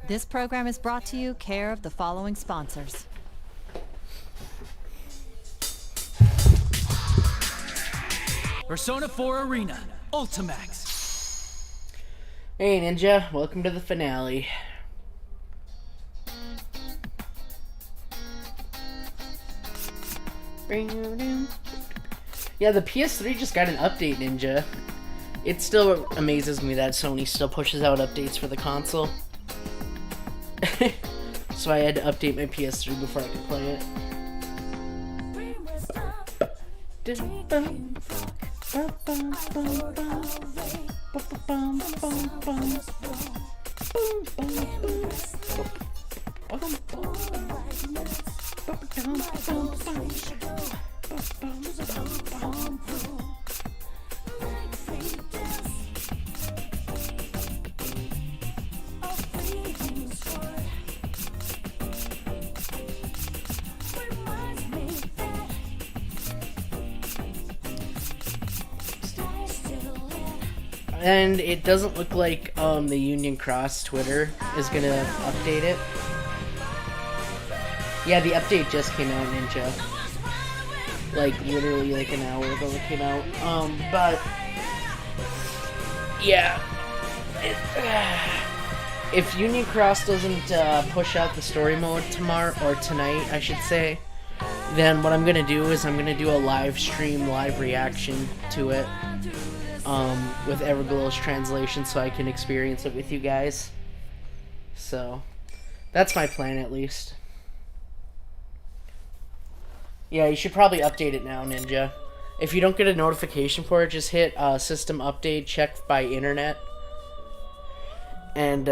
This program is brought to you care of the following sponsors. Persona 4 Arena, Ultimax. Hey Ninja, welcome to the finale. Yeah, the PS3 just got an update, Ninja. It still amazes me that Sony still pushes out updates for the console. So I had to update my PS3 before I could play it. And it doesn't look like the Union Cross Twitter is gonna update it. Yeah, the update just came out, Ninja. Like literally like an hour ago it came out. But yeah, if Union Cross doesn't push out the story mode tomorrow or tonight, I should say, then what I'm gonna do is I'm gonna do a live stream, live reaction to it. With Everglow's translation so I can experience it with you guys. So, that's my plan at least. Yeah, you should probably update it now, Ninja. If you don't get a notification for it, just hit system update, check by internet. And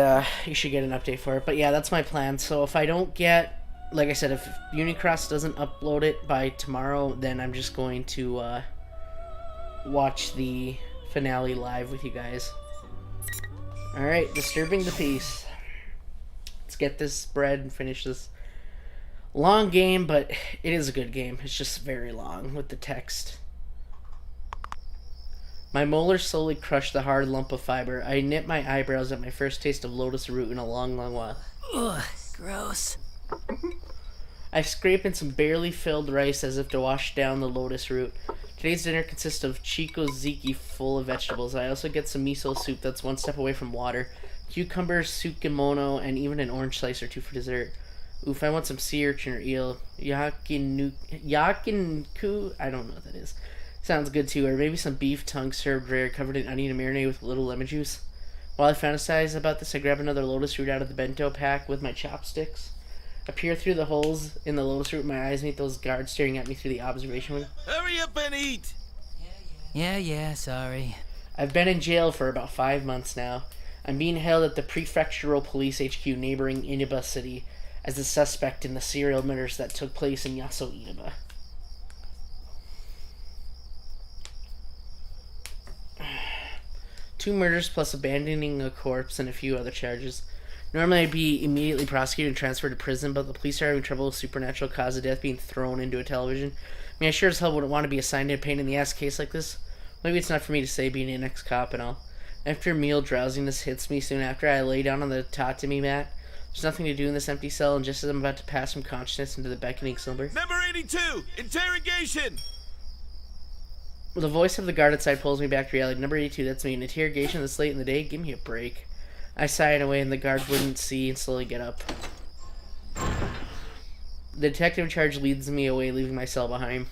you should get an update for it. But yeah, that's my plan. So if I don't get, like I said, if Unicross doesn't upload it by tomorrow, then I'm just going to watch the finale live with you guys. Alright, disturbing the peace. Let's get this spread and finish this long game, but it is a good game. It's just very long with the text. My molars slowly crushed the hard lump of fiber. I knit my eyebrows at my first taste of lotus root in a long, long while. Ugh, gross. I scrape in some barely filled rice as if to wash down the lotus root. Today's dinner consists of chico ziki full of vegetables. I also get some miso soup that's one step away from water, cucumbers, sukimono, and even an orange slice or two for dessert. Oof, I want some sea urchin or eel. Yakinku? I don't know what that is. Sounds good too. Or maybe some beef tongue served rare, covered in onion and marinated with a little lemon juice. While I fantasize about this, I grab another lotus root out of the bento pack with my chopsticks. I peer through the holes in the lotus root. My eyes meet those guards staring at me through the observation window. Hurry up and eat! Yeah, sorry. I've been in jail for about 5 months now. I'm being held at the prefectural police HQ neighboring Inaba City as a suspect in the serial murders that took place in Yaso Inaba. Two murders plus abandoning a corpse and a few other charges. Normally I'd be immediately prosecuted and transferred to prison, but the police are having trouble with supernatural cause of death being thrown into a television. I mean, I sure as hell wouldn't want to be assigned a pain-in-the-ass case like this. Maybe it's not for me to say, being an ex-cop and all. After a meal, drowsiness hits me soon after. I lay down on the tatami mat. There's nothing to do in this empty cell, and just as I'm about to pass from consciousness into the beckoning slumber... Number 82! Interrogation! The voice of the guard outside pulls me back to reality. Number 82, that's me. An interrogation this late in the day? Give me a break. I sigh it away, and the guard wouldn't see and slowly get up. The detective in charge leads me away, leaving my cell behind.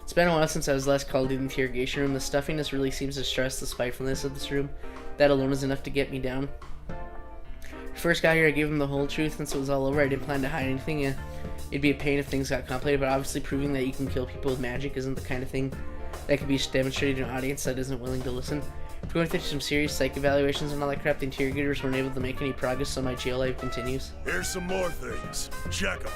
It's been a while since I was last called to the interrogation room. The stuffiness really seems to stress the spitefulness of this room. That alone is enough to get me down. When I first got here, I gave him the whole truth. Since it was all over, I didn't plan to hide anything. It'd be a pain if things got complicated, but obviously proving that you can kill people with magic isn't the kind of thing that can be demonstrated to an audience that isn't willing to listen. After going through some serious psych evaluations and all that crap, the interrogators weren't able to make any progress, so my jail life continues. Here's some more things. Check them.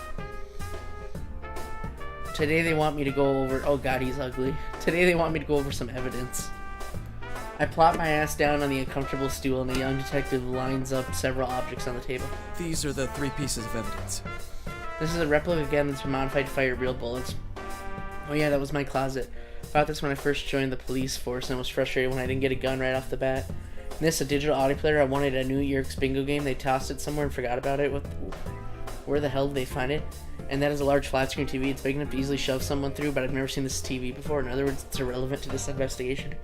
Today they want me to go over... Oh god, he's ugly. Today they want me to go over some evidence. I plop my ass down on the uncomfortable stool, and the young detective lines up several objects on the table. These are the 3 pieces of evidence. This is a replica gun that's been modified to fire real bullets. Oh yeah, that was my closet. I bought this when I first joined the police force and was frustrated when I didn't get a gun right off the bat. This, a digital audio player. I wanted a New York's bingo game. They tossed it somewhere and forgot about it. Where the hell did they find it? And that is a large flat screen TV. It's big enough to easily shove someone through, but I've never seen this TV before. In other words, it's irrelevant to this investigation.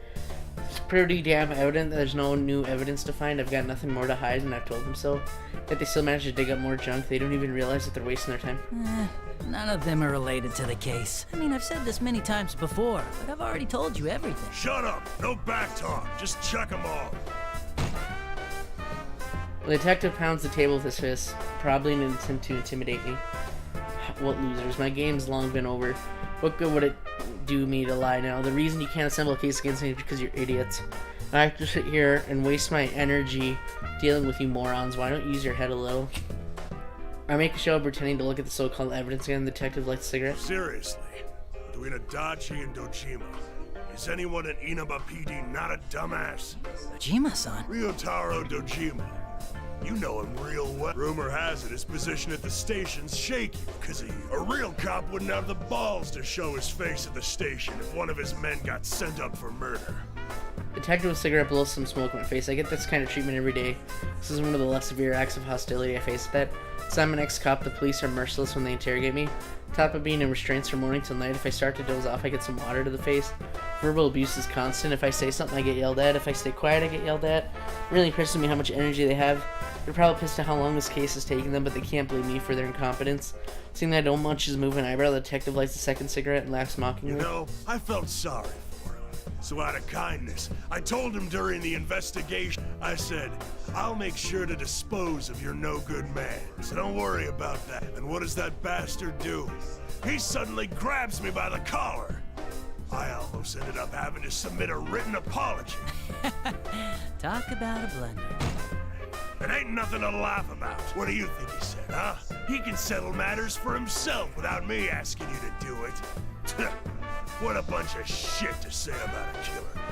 It's pretty damn evident that there's no new evidence to find. I've got nothing more to hide, and I've told them so. Yet they still manage to dig up more junk. They don't even realize that they're wasting their time. None of them are related to the case. I mean, I've said this many times before, but I've already told you everything. Shut up! No back talk. Just check them all. The detective pounds the table with his fist, probably in an attempt to intimidate me. What losers. My game's long been over. What good would it do me to lie now? The reason you can't assemble a case against me is because you're idiots. I have to sit here and waste my energy dealing with you morons. Why don't you use your head a little? I make a show of pretending to look at the so-called evidence again. The detective lights a cigarette. Seriously, between Adachi and Dojima, is anyone in Inaba PD not a dumbass? Kojima-san. Ryotaro Dojima. You know him real well. Rumor has it his position at the station's shaky because a real cop wouldn't have the balls to show his face at the station if one of his men got sent up for murder. Detective with cigarette blows some smoke in my face. I get this kind of treatment every day. This is one of the less severe acts of hostility I face. That so I'm an ex-cop. The police are merciless when they interrogate me. On top of being in restraints from morning till night, if I start to doze off, I get some water to the face. Verbal abuse is constant. If I say something, I get yelled at. If I stay quiet, I get yelled at. It really impresses me how much energy they have. They're probably pissed at how long this case is taking them, but they can't blame me for their incompetence. Seeing that I don't much as move an eyebrow, the detective lights a second cigarette and laughs mockingly. You know, I felt sorry for him. So out of kindness, I told him during the investigation, I said, I'll make sure to dispose of your no-good man. So don't worry about that. And what does that bastard do? He suddenly grabs me by the collar. I almost ended up having to submit a written apology. Talk about a blunder. It ain't nothing to laugh about. What do you think he said, huh? He can settle matters for himself without me asking you to do it. What a bunch of shit to say about a killer.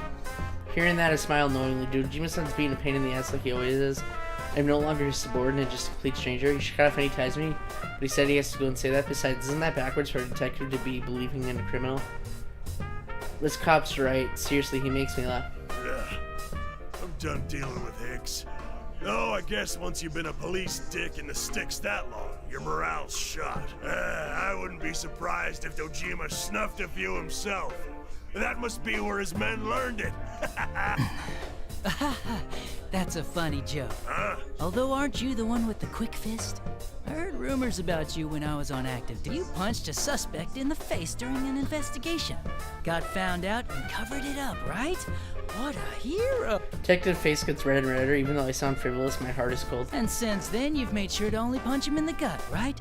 Hearing that, I smile knowingly. Dude, Jima-san's being a pain in the ass like he always is. I'm no longer his subordinate, just a complete stranger. He should cut off any ties to me, but he said he has to go and say that. Besides, isn't that backwards for a detective to be believing in a criminal? This cop's right. Seriously, he makes me laugh. Ugh. I'm done dealing with Hicks. Oh, I guess once you've been a police dick in the sticks that long, your morale's shot. I wouldn't be surprised if Dojima snuffed a few himself. That must be where his men learned it. That's a funny joke. Huh? Although, aren't you the one with the quick fist? I heard rumors about you when I was on active. You punched a suspect in the face during an investigation. Got found out and covered it up, right? What a hero! Detective face gets red and redder. Even though I sound frivolous, my heart is cold. And since then, you've made sure to only punch him in the gut, right?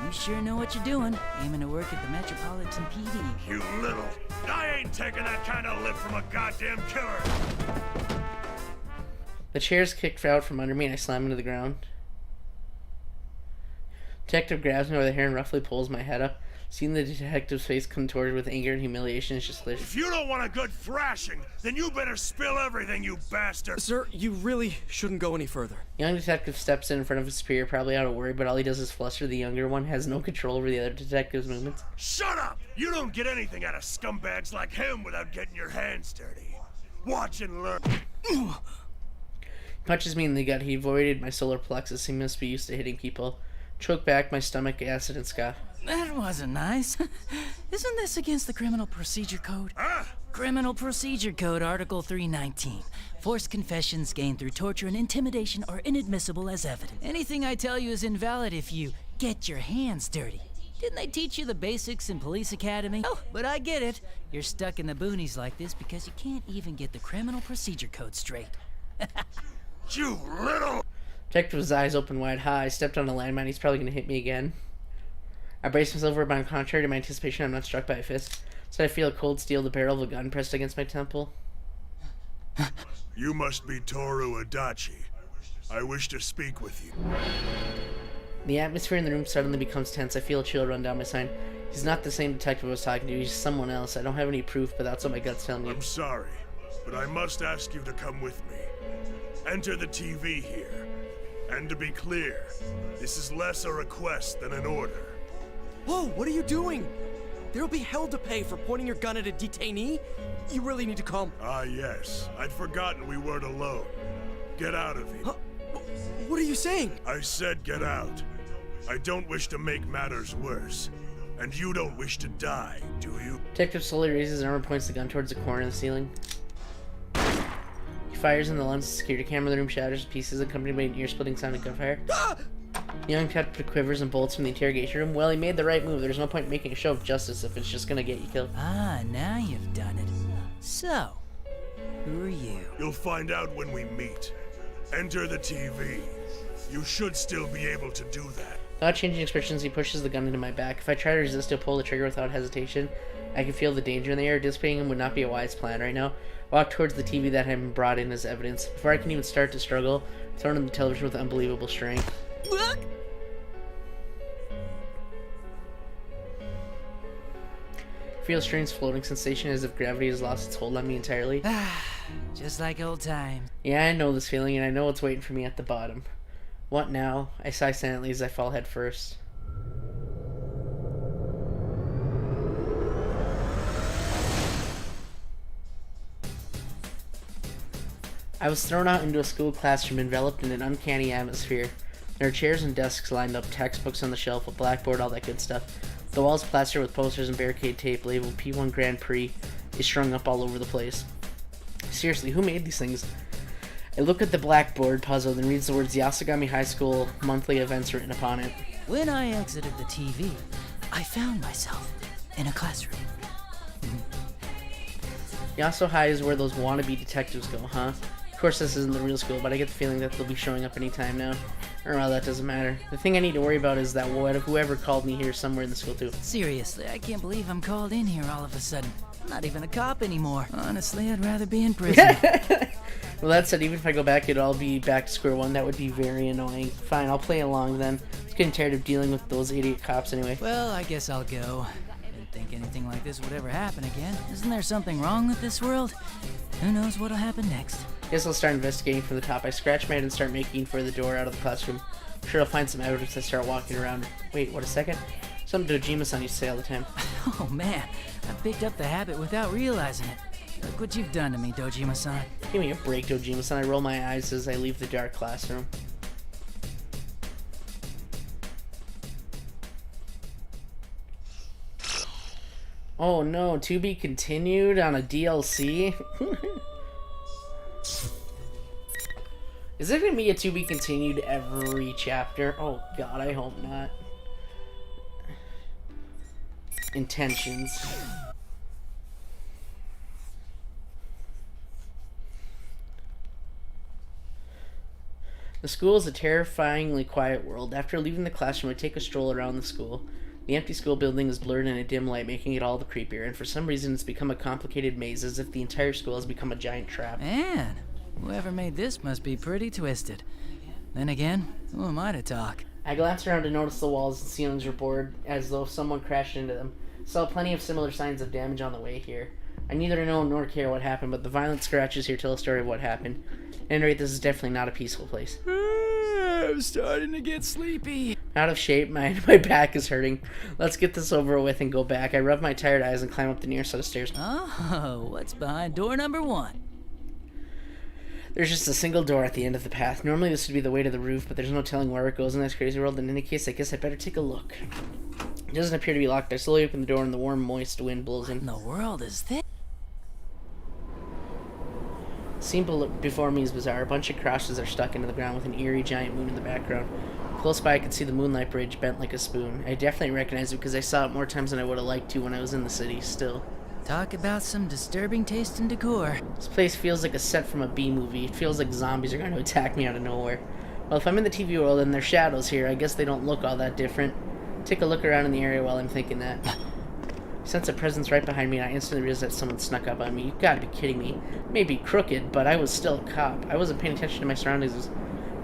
You sure know what you're doing, aiming to work at the Metropolitan PD. You little... I ain't taking that kind of lip from a goddamn killer. The chair's kicked out from under me and I slam into the ground. Detective grabs me by the hair and roughly pulls my head up. Seeing the detective's face contorted with anger and humiliation is just delicious. If you don't want a good thrashing, then you better spill everything, you bastard. Sir, you really shouldn't go any further. Young detective steps in front of his superior, probably out of worry, but all he does is fluster. The younger one has no control over the other detective's movements. Shut up! You don't get anything out of scumbags like him without getting your hands dirty. Watch and learn. He punches me in the gut. He avoided my solar plexus. He must be used to hitting people. Choke back my stomach, acid, and scoff. That wasn't nice. Isn't this against the Criminal Procedure Code? Criminal Procedure Code, Article 319. Forced confessions gained through torture and intimidation are inadmissible as evidence. Anything I tell you is invalid if you get your hands dirty. Didn't they teach you the basics in police academy? Oh, but I get it. You're stuck in the boonies like this because you can't even get the Criminal Procedure Code straight. You little... Detective's eyes open wide. Ha, I stepped on a landmine. He's probably going to hit me again. I brace myself for it, but on contrary to my anticipation, I'm not struck by a fist. So I feel a cold steel, the barrel of a gun pressed against my temple. You must be Toru Adachi. I wish to speak with you. The atmosphere in the room suddenly becomes tense. I feel a chill run down my spine. He's not the same detective I was talking to. He's someone else. I don't have any proof, but that's what my gut's telling me. I'm sorry, but I must ask you to come with me. Enter the TV here. And to be clear, this is less a request than an order. Whoa, what are you doing? There'll be hell to pay for pointing your gun at a detainee. You really need to calm. Ah, yes. I'd forgotten we weren't alone. Get out of here. Huh? What are you saying? I said get out. I don't wish to make matters worse. And you don't wish to die, do you? Detective slowly raises his arm and points the gun towards the corner of the ceiling. He fires in the lens of the security camera. The room shatters to pieces, accompanied by an ear-splitting sound of gunfire. The young detective quivers and bolts from the interrogation room. Well, he made the right move. There's no point in making a show of justice if it's just gonna get you killed. Ah, now you've done it. So, who are you? You'll find out when we meet. Enter the TV. You should still be able to do that. Without changing expressions, he pushes the gun into my back. If I try to resist, he'll pull the trigger without hesitation. I can feel the danger in the air. Dissipating him would not be a wise plan right now. Walk towards the TV that had been brought in as evidence. Before I can even start to struggle, thrown in the television with unbelievable strength. Feel a strange floating sensation as if gravity has lost its hold on me entirely. Just like old times. Yeah, I know this feeling, and I know what's waiting for me at the bottom. What now? I sigh silently as I fall head first. I was thrown out into a school classroom enveloped in an uncanny atmosphere. There are chairs and desks lined up, textbooks on the shelf, a blackboard, all that good stuff. The walls plastered with posters and barricade tape labeled P1 Grand Prix is strung up all over the place. Seriously, who made these things? I look at the blackboard, puzzled, and reads the words Yasugami High School monthly events written upon it. When I exited the TV, I found myself in a classroom. Yaso High is where those wannabe detectives go, huh? Of course this isn't the real school, but I get the feeling that they'll be showing up anytime now. Or well, that doesn't matter. The thing I need to worry about is that whoever called me here is somewhere in the school too. Seriously, I can't believe I'm called in here all of a sudden. I'm not even a cop anymore. Honestly, I'd rather be in prison. Well, that said, even if I go back, it'll all be back to square one. That would be very annoying. Fine, I'll play along then. It's getting tired of dealing with those idiot cops anyway. Well, I guess I'll go. Didn't think anything like this would ever happen again. Isn't there something wrong with this world? Who knows what'll happen next? Guess I'll start investigating from the top. I scratch my head and start making for the door out of the classroom. I'm sure I'll find some evidence and start walking around. Wait, what a second? Something Dojima-san used to say all the time. Oh man, I picked up the habit without realizing it. Look what you've done to me, Dojima-san. Give me a break, Dojima-san. I roll my eyes as I leave the dark classroom. Oh no, to be continued on a DLC? Is there gonna be a to be continued every chapter? Oh god, I hope not. Intentions. The school is a terrifyingly quiet world. After leaving the classroom, I take a stroll around the school. The empty school building is blurred in a dim light, making it all the creepier, and for some reason it's become a complicated maze, as if the entire school has become a giant trap. Man, whoever made this must be pretty twisted. Then again, who am I to talk? I glance around to notice the walls and ceilings were bored, as though someone crashed into them. Saw plenty of similar signs of damage on the way here. I neither know nor care what happened, but the violent scratches here tell a story of what happened. At any rate, this is definitely not a peaceful place. I'm starting to get sleepy. Out of shape, my back is hurting. Let's get this over with and go back. I rub my tired eyes and climb up the nearest set of stairs. Oh, what's behind door number 1? There's just a single door at the end of the path. Normally this would be the way to the roof, but there's no telling where it goes in this crazy world. In any case, I guess I better take a look. It doesn't appear to be locked. I slowly open the door and the warm, moist wind blows in. What in the world is this? The scene before me is bizarre. A bunch of crosses are stuck into the ground with an eerie giant moon in the background. Close by I could see the moonlight bridge bent like a spoon. I definitely recognize it because I saw it more times than I would have liked to when I was in the city, still. Talk about some disturbing taste in decor. This place feels like a set from a B-movie. It feels like zombies are going to attack me out of nowhere. Well, if I'm in the TV world and there's shadows here, I guess they don't look all that different. Take a look around in the area while I'm thinking that. I sense a presence right behind me and I instantly realize that someone snuck up on me. You gotta be kidding me. Maybe crooked, but I was still a cop. I wasn't paying attention to my surroundings.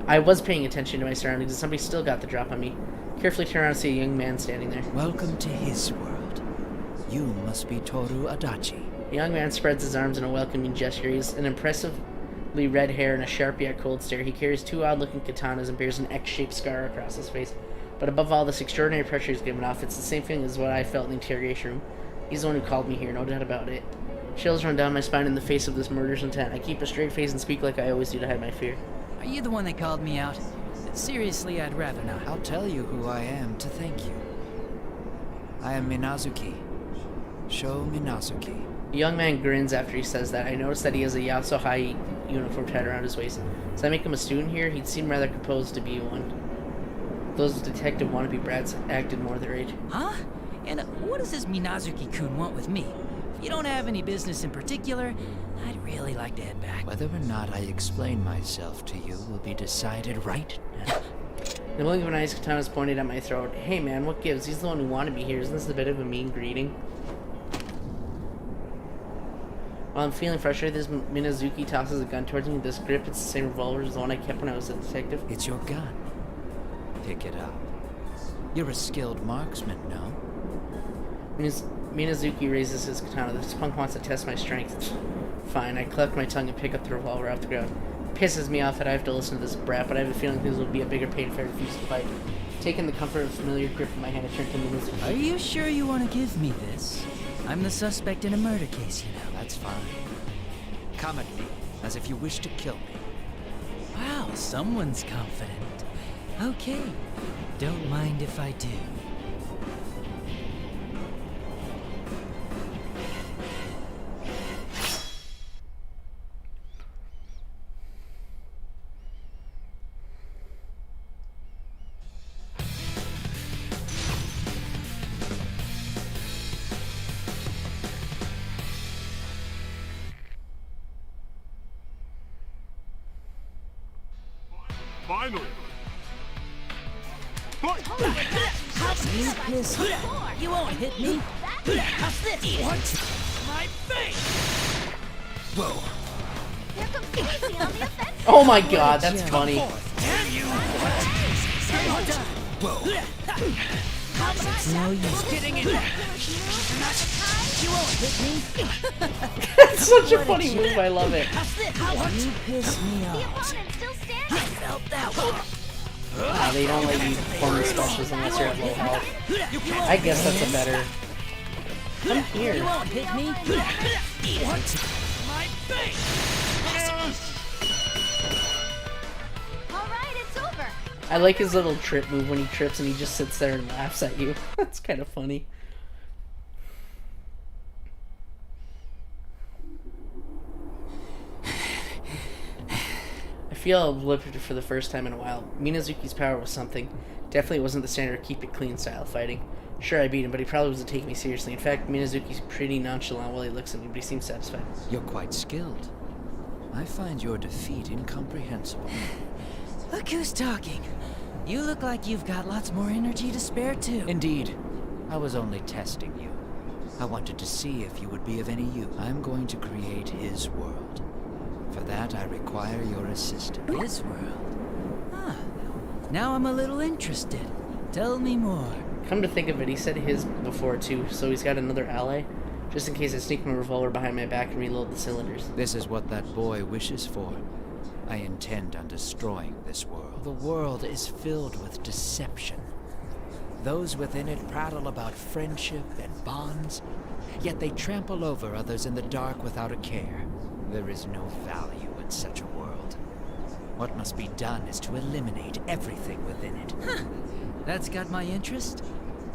I was paying attention to my surroundings and somebody still got the drop on me. Carefully turn around and see a young man standing there. Welcome to his world. You must be Toru Adachi. The young man spreads his arms in a welcoming gesture. He has an impressively red hair and a sharp yet cold stare. He carries 2 odd-looking katanas and bears an X-shaped scar across his face. But above all this extraordinary pressure he's given off, it's the same feeling as what I felt in the interrogation room. He's the one who called me here, no doubt about it. Chills run down my spine in the face of this murderous intent. I keep a straight face and speak like I always do to hide my fear. Are you the one that called me out? Seriously, I'd rather not. I'll tell you who I am to thank you. I am Minazuki. Sho Minazuki. The young man grins after he says that. I notice that he has a Yasuhai uniform tied around his waist. Does that make him a student here? He'd seem rather composed to be one. Those detective wannabe brats acted more their age. Huh? And what does this Minazuki-kun want with me? If you don't have any business in particular, I'd really like to head back. Whether or not I explain myself to you will be decided right now. The blink of an eye, Katana's pointed at my throat. Hey man, what gives? He's the one who wanted me here. Isn't this a bit of a mean greeting? While I'm feeling frustrated, this Minazuki tosses a gun towards me. This grip, it's the same revolver as the one I kept when I was a detective. It's your gun. Pick it up. You're a skilled marksman, no? Minazuki raises his katana. This punk wants to test my strength. Fine, I collect my tongue and pick up the revolver off the ground. Pisses me off that I have to listen to this brat, but I have a feeling things will be a bigger pain if I refuse to fight. Taking the comfort of a familiar grip in my hand, I turn to Minazuki. Are you sure you want to give me this? I'm the suspect in a murder case, you know. That's fine. Come at me, as if you wish to kill me. Wow, someone's confident. Okay, don't mind if I do. Finally! You piss. You won't hit me. How's this? What? My face! Whoa. Here comes Casey on the offensive. Oh my god, that's funny. No use getting in there. You won't hit me. That's such a funny move, I love it. You piss me The off. opponent still I standing. felt that one. They don't let you perform the specials unless you're at low health. I guess that's a better... Come here. You won't hit me. What? My face! All right, it's over. I like his little trip move when he trips and he just sits there and laughs at you. That's kind of funny. I feel uplifted for the first time in a while. Minazuki's power was something. Definitely wasn't the standard keep it clean style fighting. Sure, I beat him, but he probably wasn't taking me seriously. In fact, Minazuki's pretty nonchalant while he looks at me, but he seems satisfied. You're quite skilled. I find your defeat incomprehensible. Look who's talking. You look like you've got lots more energy to spare, too. Indeed. I was only testing you. I wanted to see if you would be of any use. I'm going to create his world. For that, I require your assistance. His world. Huh. Now I'm a little interested. Tell me more. Come to think of it, he said his before too, so he's got another ally? Just in case I sneak my revolver behind my back and reload the cylinders. This is what that boy wishes for. I intend on destroying this world. The world is filled with deception. Those within it prattle about friendship and bonds, yet they trample over others in the dark without a care. There is no value in such a world. What must be done is to eliminate everything within it. Huh. That's got my interest.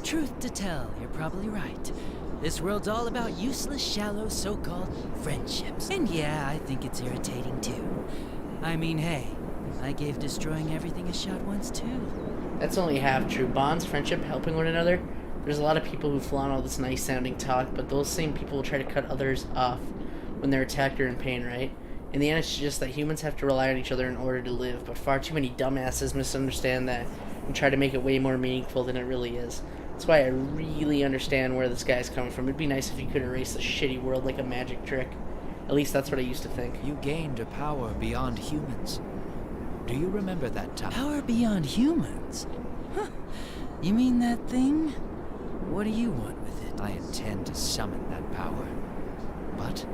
Truth to tell, you're probably right. This world's all about useless, shallow, so-called friendships. And yeah, I think it's irritating too. I mean, hey, I gave destroying everything a shot once too. That's only half true. Bonds, friendship, helping one another. There's a lot of people who flaunt all this nice sounding talk, but those same people will try to cut others off when they're attacked or in pain, right? In the end, it's just that humans have to rely on each other in order to live, but far too many dumbasses misunderstand that and try to make it way more meaningful than it really is. That's why I really understand where this guy's coming from. It'd be nice if he could erase the shitty world like a magic trick. At least that's what I used to think. You gained a power beyond humans. Do you remember that time? Power beyond humans? Huh. You mean that thing? What do you want with it? I intend to summon that power. But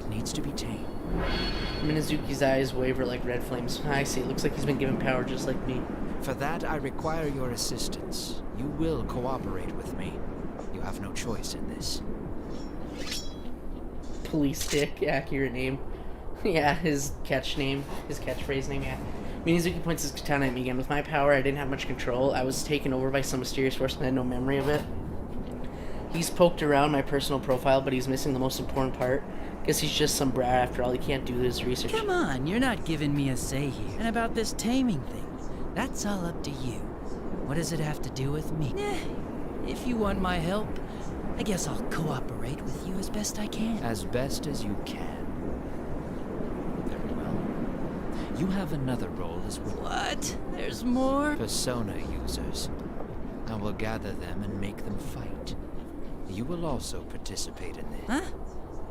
it needs to be tamed. Minazuki's eyes waver like red flames. I see. Looks like he's been given power just like me. For that, I require your assistance. You will cooperate with me. You have no choice in this. Police Dick, accurate name. Yeah, his catchphrase name, yeah. Minazuki points his katana at me again. With my power, I didn't have much control. I was taken over by some mysterious force and I had no memory of it. He's poked around my personal profile, but he's missing the most important part. Guess he's just some brat after all. He can't do his research. Come on, you're not giving me a say here. And about this taming thing, that's all up to you. What does it have to do with me? If you want my help, I guess I'll cooperate with you as best I can. As best as you can. Very well. You have another role as well. What? There's more? Persona users. I will gather them and make them fight. You will also participate in this. Huh?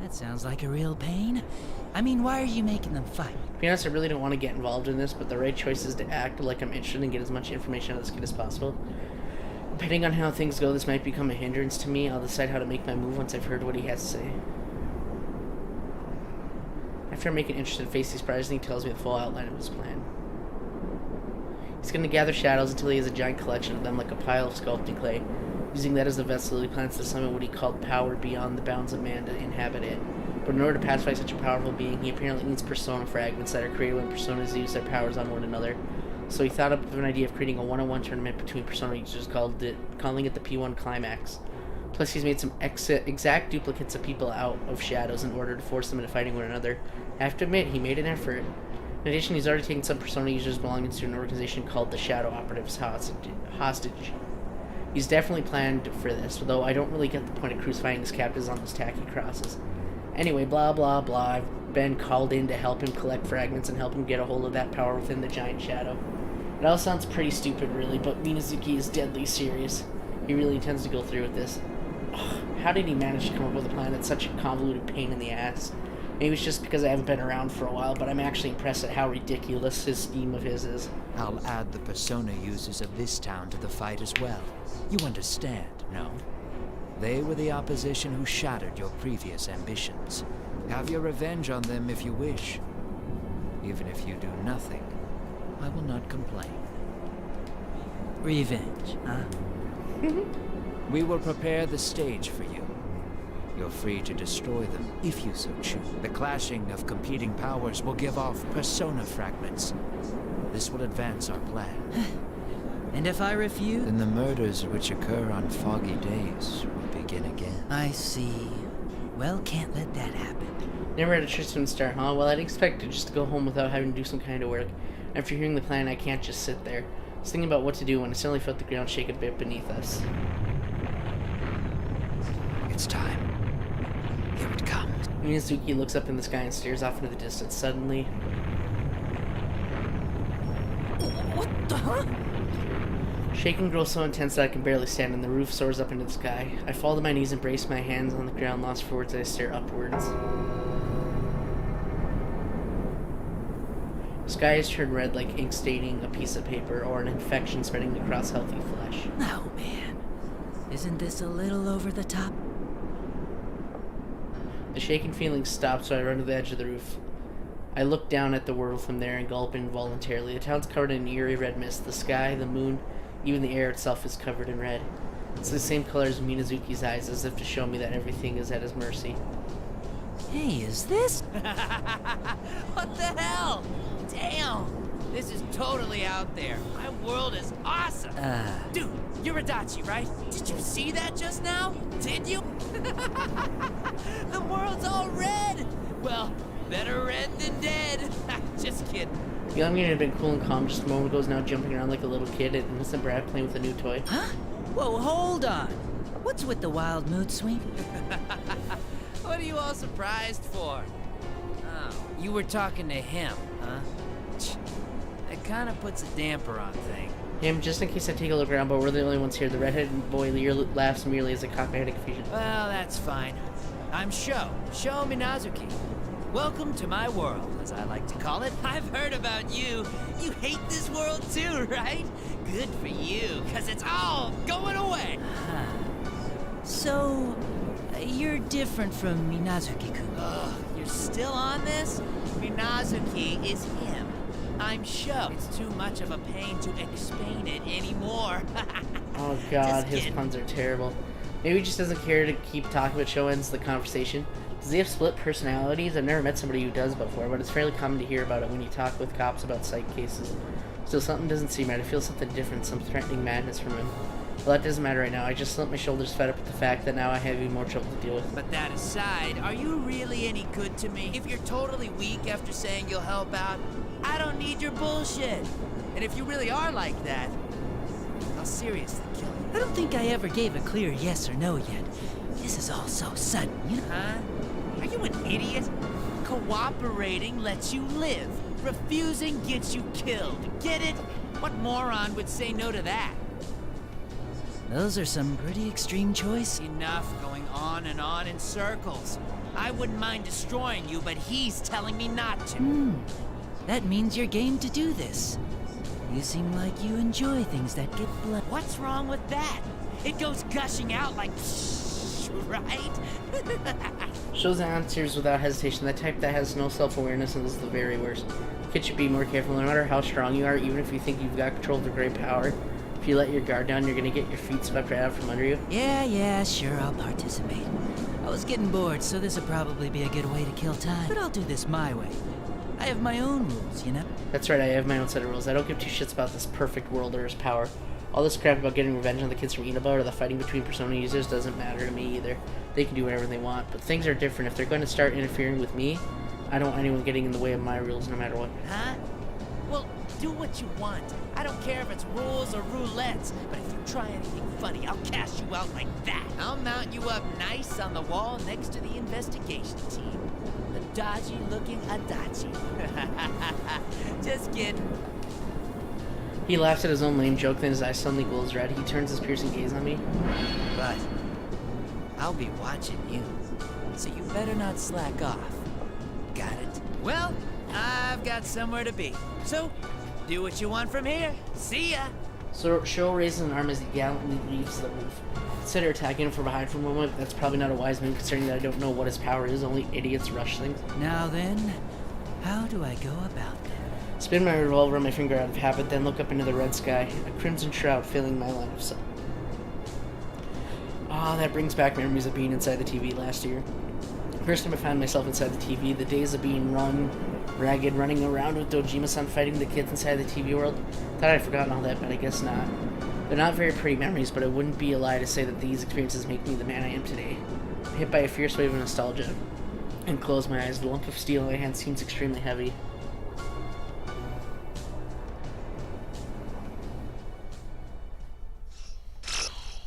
That sounds like a real pain. I mean, why are you making them fight? To be honest, I really don't want to get involved in this, but the right choice is to act like I'm interested and get as much information out of this kid as possible. Depending on how things go, this might become a hindrance to me. I'll decide how to make my move once I've heard what he has to say. After I make an interested face, he surprisingly tells me the full outline of his plan. He's going to gather shadows until he has a giant collection of them like a pile of sculpting clay. Using that as the vessel, he plans to summon what he called power beyond the bounds of man to inhabit it. But in order to pacify such a powerful being, he apparently needs persona fragments that are created when personas use their powers on one another. So he thought up of an idea of creating a one-on-one tournament between persona users, calling it the P1 Climax. Plus, he's made some exact duplicates of people out of shadows in order to force them into fighting one another. I have to admit, he made an effort. In addition, he's already taken some persona users belonging to an organization called the Shadow Operatives hostage. He's definitely planned for this, though I don't really get the point of crucifying his captives on those tacky crosses. Anyway, blah blah blah, I've been called in to help him collect fragments and help him get a hold of that power within the giant shadow. It all sounds pretty stupid, really, but Minazuki is deadly serious. He really intends to go through with this. Ugh, how did he manage to come up with a plan that's such a convoluted pain in the ass? Maybe it's just because I haven't been around for a while, but I'm actually impressed at how ridiculous his scheme of his is. I'll add the persona users of this town to the fight as well. You understand, no? They were the opposition who shattered your previous ambitions. Have your revenge on them if you wish. Even if you do nothing, I will not complain. Revenge, huh? We will prepare the stage for you. You're free to destroy them if you so choose. The clashing of competing powers will give off persona fragments. This will advance our plan. And if I refuse? Then the murders which occur on foggy days will begin again. I see. Well, can't let that happen. Never had a Tristan start, huh? Well, I'd expect it just to go home without having to do some kind of work. After hearing the plan, I can't just sit there. I was thinking about what to do when I suddenly felt the ground shake a bit beneath us. It's time. Here it comes. Minazuki looks up in the sky and stares off into the distance. Suddenly, What the huh? shaking grows so intense that I can barely stand, and the roof soars up into the sky. I fall to my knees and brace my hands on the ground, lost for words as I stare upwards. The sky has turned red like ink staining a piece of paper or an infection spreading across healthy flesh. Oh, man. Isn't this a little over the top? The shaking feeling stops, so I run to the edge of the roof. I look down at the world from there and gulp involuntarily. The town's covered in eerie red mist. The sky, the moon, even the air itself is covered in red. It's the same color as Minazuki's eyes, as if to show me that everything is at his mercy. Hey, is this? What the hell? Damn! This is totally out there. My world is awesome! Dude, you're Adachi, right? Did you see that just now? Did you? The world's all red! Well, better red than dead. Just kidding. The young man had been cool and calm just a moment ago, is now jumping around like a little kid, an innocent brat playing with a new toy. Huh? Whoa, hold on. What's with the wild mood swing? What are you all surprised for? Oh, you were talking to him, huh? That kind of puts a damper on things. Him, just in case I take a look around, but we're the only ones here. The redheaded boy laughs merely as I cock my head in confusion. Well, that's fine. I'm Sho Minazuki. Welcome to my world, as I like to call it. I've heard about you. You hate this world too, right? Good for you, because it's all going away. So, you're different from Minazuki-kun. Ugh, you're still on this? Minazuki is him. I'm Sho. It's too much of a pain to explain it anymore. Oh god, Just his kidding. puns are terrible. Maybe he just doesn't care to keep talking, but Sho ends the conversation. Does he have split personalities? I've never met somebody who does before, but it's fairly common to hear about it when you talk with cops about psych cases. Still, something doesn't seem right. I feel something different, some threatening madness from him. Well, that doesn't matter right now. I just slumped my shoulders fed up with the fact that now I have even more trouble to deal with. But that aside, are you really any good to me? If you're totally weak after saying you'll help out, I don't need your bullshit. And if you really are like that, I'll seriously kill you. I don't think I ever gave a clear yes or no yet. This is all so sudden, you know? Huh? Are you an idiot? Cooperating lets you live. Refusing gets you killed. Get it? What moron would say no to that? Those are some pretty extreme choices. Enough going on and on in circles. I wouldn't mind destroying you, but he's telling me not to. That means you're game to do this. You seem like you enjoy things that get blood. What's wrong with that? It goes gushing out like right? Shows answers without hesitation. That type that has no self-awareness and is the very worst. Kids should be more careful. No matter how strong you are, even if you think you've got control of the great power, if you let your guard down, you're gonna get your feet swept right out from under you. Yeah, sure, I'll participate. I was getting bored, so this would probably be a good way to kill time. But I'll do this my way. I have my own rules, you know? That's right, I have my own set of rules. I don't give two shits about this perfect world or his power. All this crap about getting revenge on the kids from Inaba or the fighting between Persona users doesn't matter to me either. They can do whatever they want, but things are different. If they're going to start interfering with me, I don't want anyone getting in the way of my rules no matter what. Huh? Well, do what you want. I don't care if it's rules or roulettes, but if you try anything funny, I'll cash you out like that. I'll mount you up nice on the wall next to the investigation team. The dodgy-looking Adachi. Just kidding. He laughs at his own lame joke, then his eyes suddenly glows red. He turns his piercing gaze on me. But I'll be watching you, so you better not slack off. Got it? Well, I've got somewhere to be. So, do what you want from here. See ya! So Sho raises an arm as he gallantly leaves the roof. Consider attacking him from behind for a moment. That's probably not a wise move, considering that I don't know what his power is. Only idiots rush things. Now then, how do I go about this? Spin my revolver on my finger out of habit, then look up into the red sky. A crimson shroud filling my line of sight. Ah, that brings back memories of being inside the TV last year. First time I found myself inside the TV, the days of being ragged, running around with Dojima-san fighting the kids inside the TV world. Thought I'd forgotten all that, but I guess not. They're not very pretty memories, but it wouldn't be a lie to say that these experiences make me the man I am today. I'm hit by a fierce wave of nostalgia and close my eyes. The lump of steel in my hand seems extremely heavy.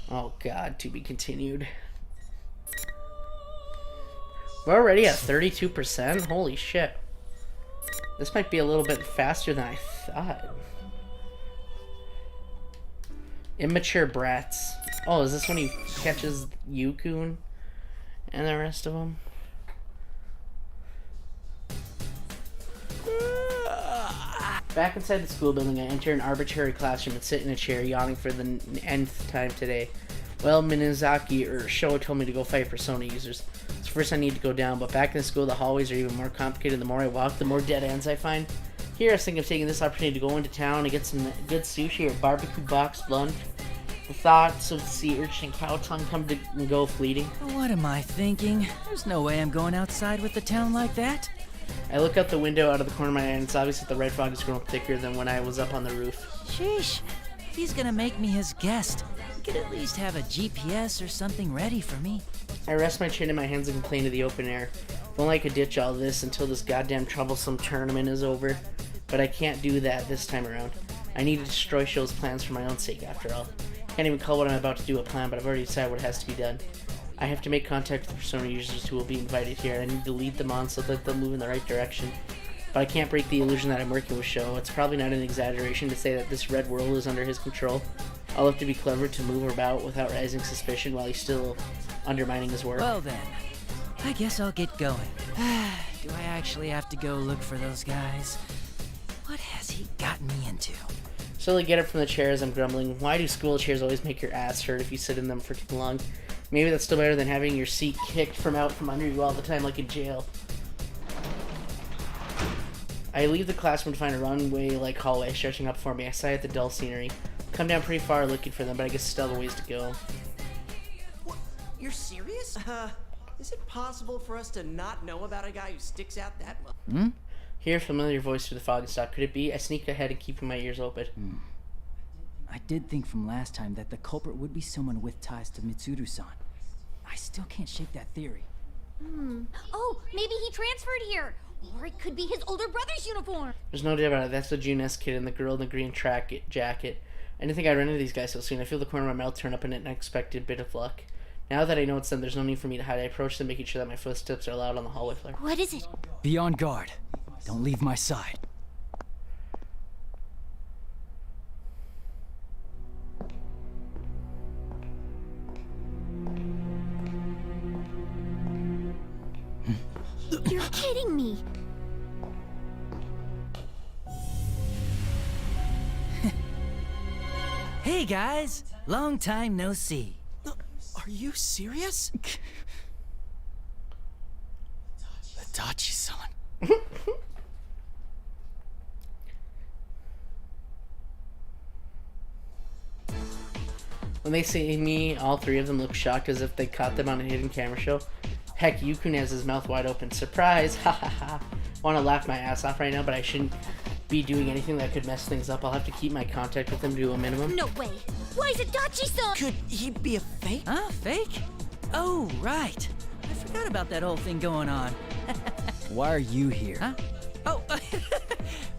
Oh god, to be continued. We're already at 32%? Holy shit. This might be a little bit faster than I thought. Immature brats. Oh, is this when he catches Yukun and the rest of them? Back inside the school building, I enter an arbitrary classroom and sit in a chair, yawning for the nth time today. Well, Minazaki or Sho told me to go fight Persona users. So first I need to go down, but back in the school the hallways are even more complicated. The more I walk, the more dead ends I find. Here I was thinking of taking this opportunity to go into town and get some good sushi or barbecue boxed lunch. The thoughts of sea urchin and cow tongue come to and go fleeting. What am I thinking? There's no way I'm going outside with the town like that. I look out the window out of the corner of my eye, and it's obvious that the red fog has grown thicker than when I was up on the roof. Sheesh. If he's gonna make me his guest, he could at least have a GPS or something ready for me. I rest my chin in my hands and complain to the open air. If only I could ditch all this until this goddamn troublesome tournament is over. But I can't do that this time around. I need to destroy Sho's plans for my own sake, after all. Can't even call what I'm about to do a plan, but I've already decided what has to be done. I have to make contact with the Persona users who will be invited here. I need to lead them on so that they'll move in the right direction. But I can't break the illusion that I'm working with Sho. It's probably not an exaggeration to say that this red world is under his control. I'll have to be clever to move about without raising suspicion while he's still undermining his work. Well then, I guess I'll get going. Do I actually have to go look for those guys? What has he gotten me into? Slowly get up from the chair as I'm grumbling. Why do school chairs always make your ass hurt if you sit in them for too long? Maybe that's still better than having your seat kicked from out from under you all the time like in jail. I leave the classroom to find a runway-like hallway stretching up for me. I sigh at the dull scenery. Come down pretty far looking for them, but I guess still have a ways to go. What? You're serious? Is it possible for us to not know about a guy who sticks out that much? Hear a familiar voice through the fog and stop. Could it be? I sneak ahead and keeping my ears open. I did think from last time that the culprit would be someone with ties to Mitsuru-san. I still can't shake that theory. Oh, maybe he transferred here. Or it could be his older brother's uniform. There's no doubt about it. That's the June S kid and the girl in the green jacket. I didn't think I'd run into these guys so soon. I feel the corner of my mouth turn up in an unexpected bit of luck. Now that I know it's them, there's no need for me to hide. I approach them, making sure that my footsteps are loud on the hallway floor. What is it? Be on guard. Don't leave my side. You're kidding me. Hey guys, long time no see. Are you serious? Adachi-san. When they see me, all three of them look shocked as if they caught them on a hidden camera show. Heck, Yukun has his mouth wide open. Surprise! Ha ha ha. Want to laugh my ass off right now, but I shouldn't be doing anything that could mess things up. I'll have to keep my contact with them to a minimum. No way. Why is Adachi-san? Could he be a fake? Huh? Fake? Oh, right. I forgot about that whole thing going on. Why are you here? Huh? Oh,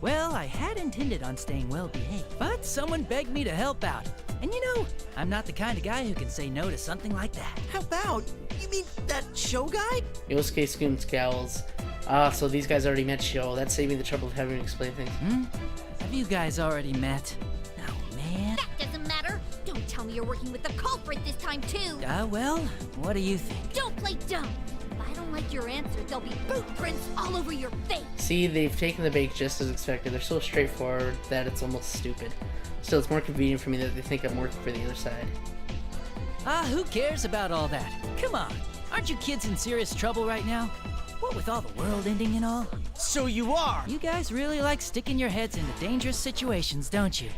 well, I had intended on staying well behaved, but someone begged me to help out. And you know, I'm not the kind of guy who can say no to something like that. How about? You mean that show guy? Yosuke scowls. Ah, so these guys already met Sho. That saved me the trouble of having to explain things. Have you guys already met? Oh, man. That doesn't matter. Don't tell me you're working with the culprit this time, too. Well, what do you think? Don't play dumb. If I don't like your answer, there'll be boot prints all over your face. See, they've taken the bait just as expected. They're so straightforward that it's almost stupid. Still, it's more convenient for me that they think I'm working for the other side. Who cares about all that? Come on. Aren't you kids in serious trouble right now? What with all the world ending and all? So you are! You guys really like sticking your heads into dangerous situations, don't you?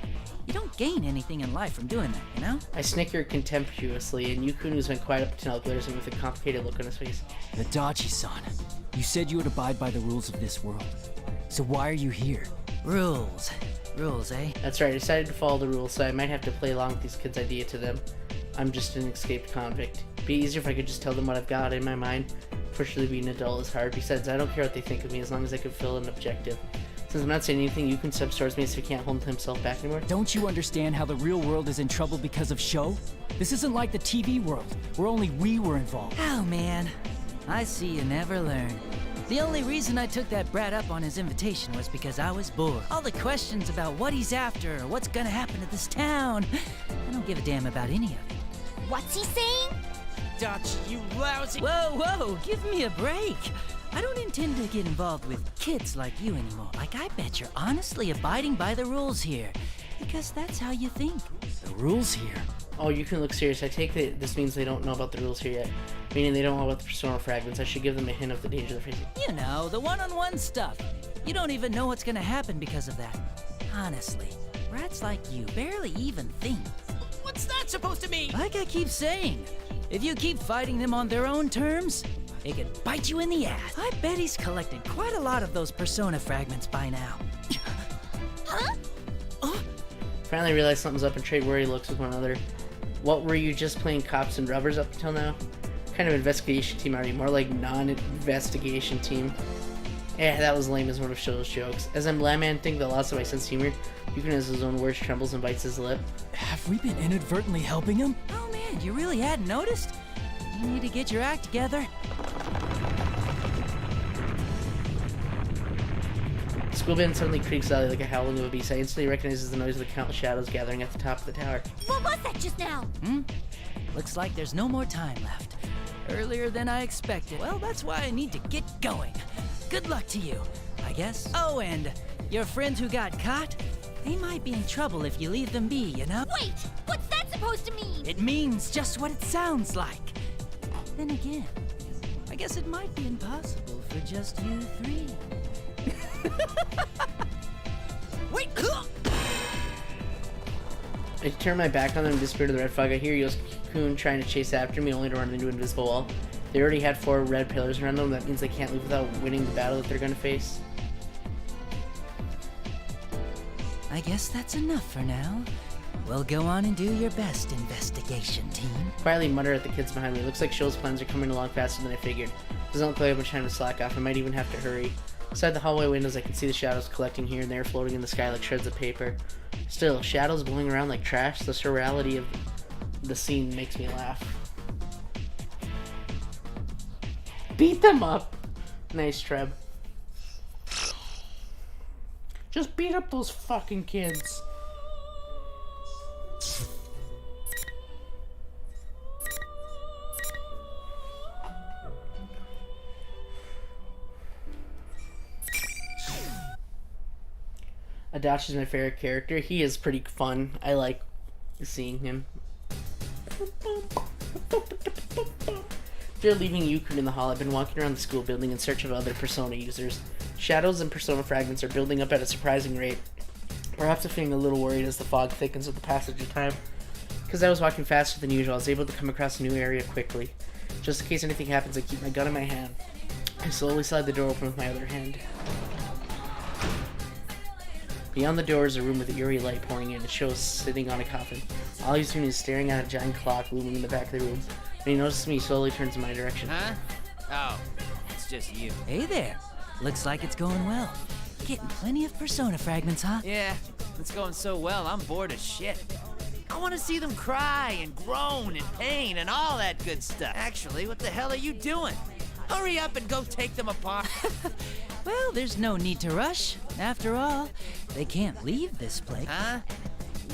You don't gain anything in life from doing that, you know? I snicker contemptuously, and Yukun, who's been quiet up until now, glares at me with a complicated look on his face. Adachi-san, you said you would abide by the rules of this world. So why are you here? Rules. Rules, eh? That's right, I decided to follow the rules, so I might have to play along with these kids' idea to them. I'm just an escaped convict. It'd be easier if I could just tell them what I've got in my mind. Unfortunately, being an adult is hard. Besides, I don't care what they think of me as long as I can fill an objective. Since I'm not saying anything, Yukun steps towards me as if he can't hold himself back anymore. Don't you understand how the real world is in trouble because of Sho? This isn't like the TV world, where only we were involved. Oh, man. I see you never learn. The only reason I took that brat up on his invitation was because I was bored. All the questions about what he's after or what's gonna happen to this town, I don't give a damn about any of it. What's he saying? Dutch, you lousy... Whoa, give me a break. I don't intend to get involved with kids like you anymore. Like, I bet you're honestly abiding by the rules here. Because that's how you think. The rules here? Oh, you can look serious. I take that this means they don't know about the rules here yet. Meaning they don't know about the persona fragments. I should give them a hint of the danger they're facing. You know, the one-on-one stuff. You don't even know what's gonna happen because of that. Honestly, rats like you barely even think. What's that supposed to mean? Like I keep saying, if you keep fighting them on their own terms, it could bite you in the ass. I bet he's collected quite a lot of those persona fragments by now. Huh? Finally realized something's up and trade worry looks with one another. What were you just playing cops and rubbers up until now? What kind of investigation team are you? More like non-investigation team. That was lame as one of Sho's jokes. As I'm lamenting the loss of my sense of humor, Yukun has his own words, trembles and bites his lip. Have we been inadvertently helping him? Oh man, you really hadn't noticed? You need to get your act together. School band suddenly creaks loudly like a howling of a beast. I instantly recognizes the noise of the countless shadows gathering at the top of the tower. What was that just now? Looks like there's no more time left. Earlier than I expected. Well, that's why I need to get going. Good luck to you, I guess. Oh, and your friends who got caught? They might be in trouble if you leave them be, you know? Wait! What's that supposed to mean? It means just what it sounds like. Then again, I guess it might be impossible for just you three. Wait! I turn my back on them and disappear to the red fog. I hear Yosuke-kun trying to chase after me, only to run into an invisible wall. They already had 4 red pillars around them. That means they can't leave without winning the battle that they're going to face. I guess that's enough for now. Well, go on and do your best, investigation team. Quietly mutter at the kids behind me. Looks like Sho's plans are coming along faster than I figured. Doesn't look like I have much time to slack off. I might even have to hurry. Inside the hallway windows, I can see the shadows collecting here and there, floating in the sky like shreds of paper. Still, shadows blowing around like trash. The surreality of the scene makes me laugh. Beat them up! Nice, Treb. Just beat up those fucking kids. Adachi's my favorite character. He is pretty fun. I like seeing him. After leaving Yukon in the hall, I've been walking around the school building in search of other Persona users. Shadows and Persona fragments are building up at a surprising rate. Perhaps I'm feeling a little worried as the fog thickens with the passage of time. Because I was walking faster than usual, I was able to come across a new area quickly. Just in case anything happens, I keep my gun in my hand. I slowly slide the door open with my other hand. Beyond the door is a room with an eerie light pouring in. It shows sitting on a coffin. All he's doing is staring at a giant clock looming in the back of the room. When he notices me, he slowly turns in my direction. Huh? Oh, it's just you. Hey there. Looks like it's going well. Getting plenty of Persona fragments, huh? Yeah, it's going so well, I'm bored as shit. I want to see them cry and groan and pain and all that good stuff. Actually, what the hell are you doing? Hurry up and go take them apart. Well, there's no need to rush. After all, they can't leave this place. Huh?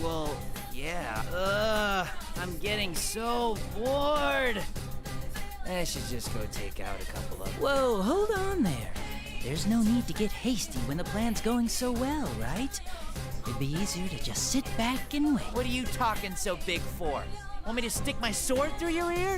Well, yeah. I'm getting so bored. I should just go take out a couple of them. Whoa, hold on there. There's no need to get hasty when the plan's going so well, right? It'd be easier to just sit back and wait. What are you talking so big for? Want me to stick my sword through your ear?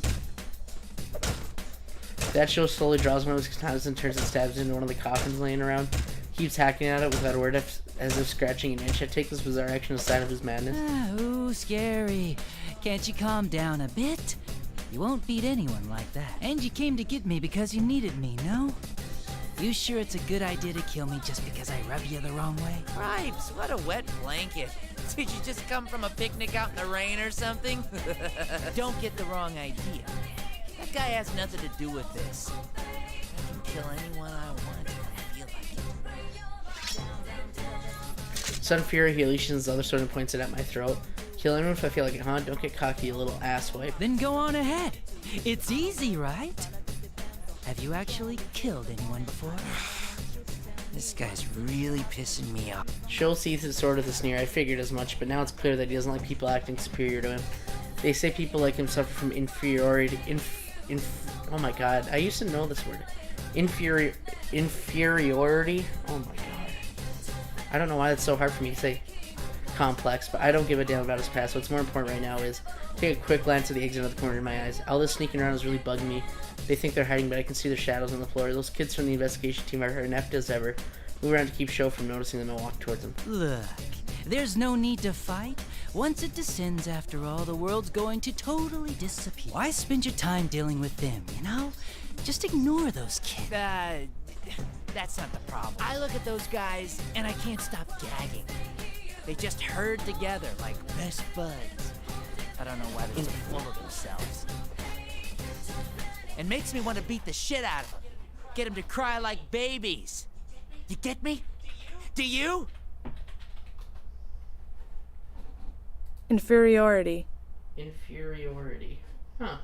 That show slowly draws one of his katanas and turns and stabs into one of the coffins laying around. He keeps hacking at it without a word, as if scratching an itch. I take this bizarre action as a sign of his madness. Ooh, scary. Can't you calm down a bit? You won't beat anyone like that. And you came to get me because you needed me, no? You sure it's a good idea to kill me just because I rub you the wrong way? Cripes, what a wet blanket. Did you just come from a picnic out in the rain or something? Don't get the wrong idea. That guy has nothing to do with this. I can kill anyone I want if I feel like it. Sudden fury, he unleashes his other sword and points it at my throat. Kill anyone if I feel like it, huh? Don't get cocky, you little asswipe. Then go on ahead. It's easy, right? Have you actually killed anyone before? This guy's really pissing me off. Sho sees his sword with a sneer. I figured as much, but now it's clear that he doesn't like people acting superior to him. They say people like him suffer from inferiority. Oh my god, I used to know this word. Inferiority? Oh my god. I don't know why it's so hard for me to say complex, but I don't give a damn about his past. What's more important right now is take a quick glance at the exit of the corner of my eyes. All this sneaking around is really bugging me. They think they're hiding, but I can see their shadows on the floor. Those kids from the investigation team are inept as ever. Move around to keep Sho from noticing them and walk towards them. Look, there's no need to fight. Once it descends, after all, the world's going to totally disappear. Why spend your time dealing with them, you know? Just ignore those kids. That's not the problem. I look at those guys and I can't stop gagging. They just herd together like best buds. I don't know why they're so full of themselves. It makes me want to beat the shit out of them. Get them to cry like babies. You get me? Do you? Inferiority. Inferiority. Huh.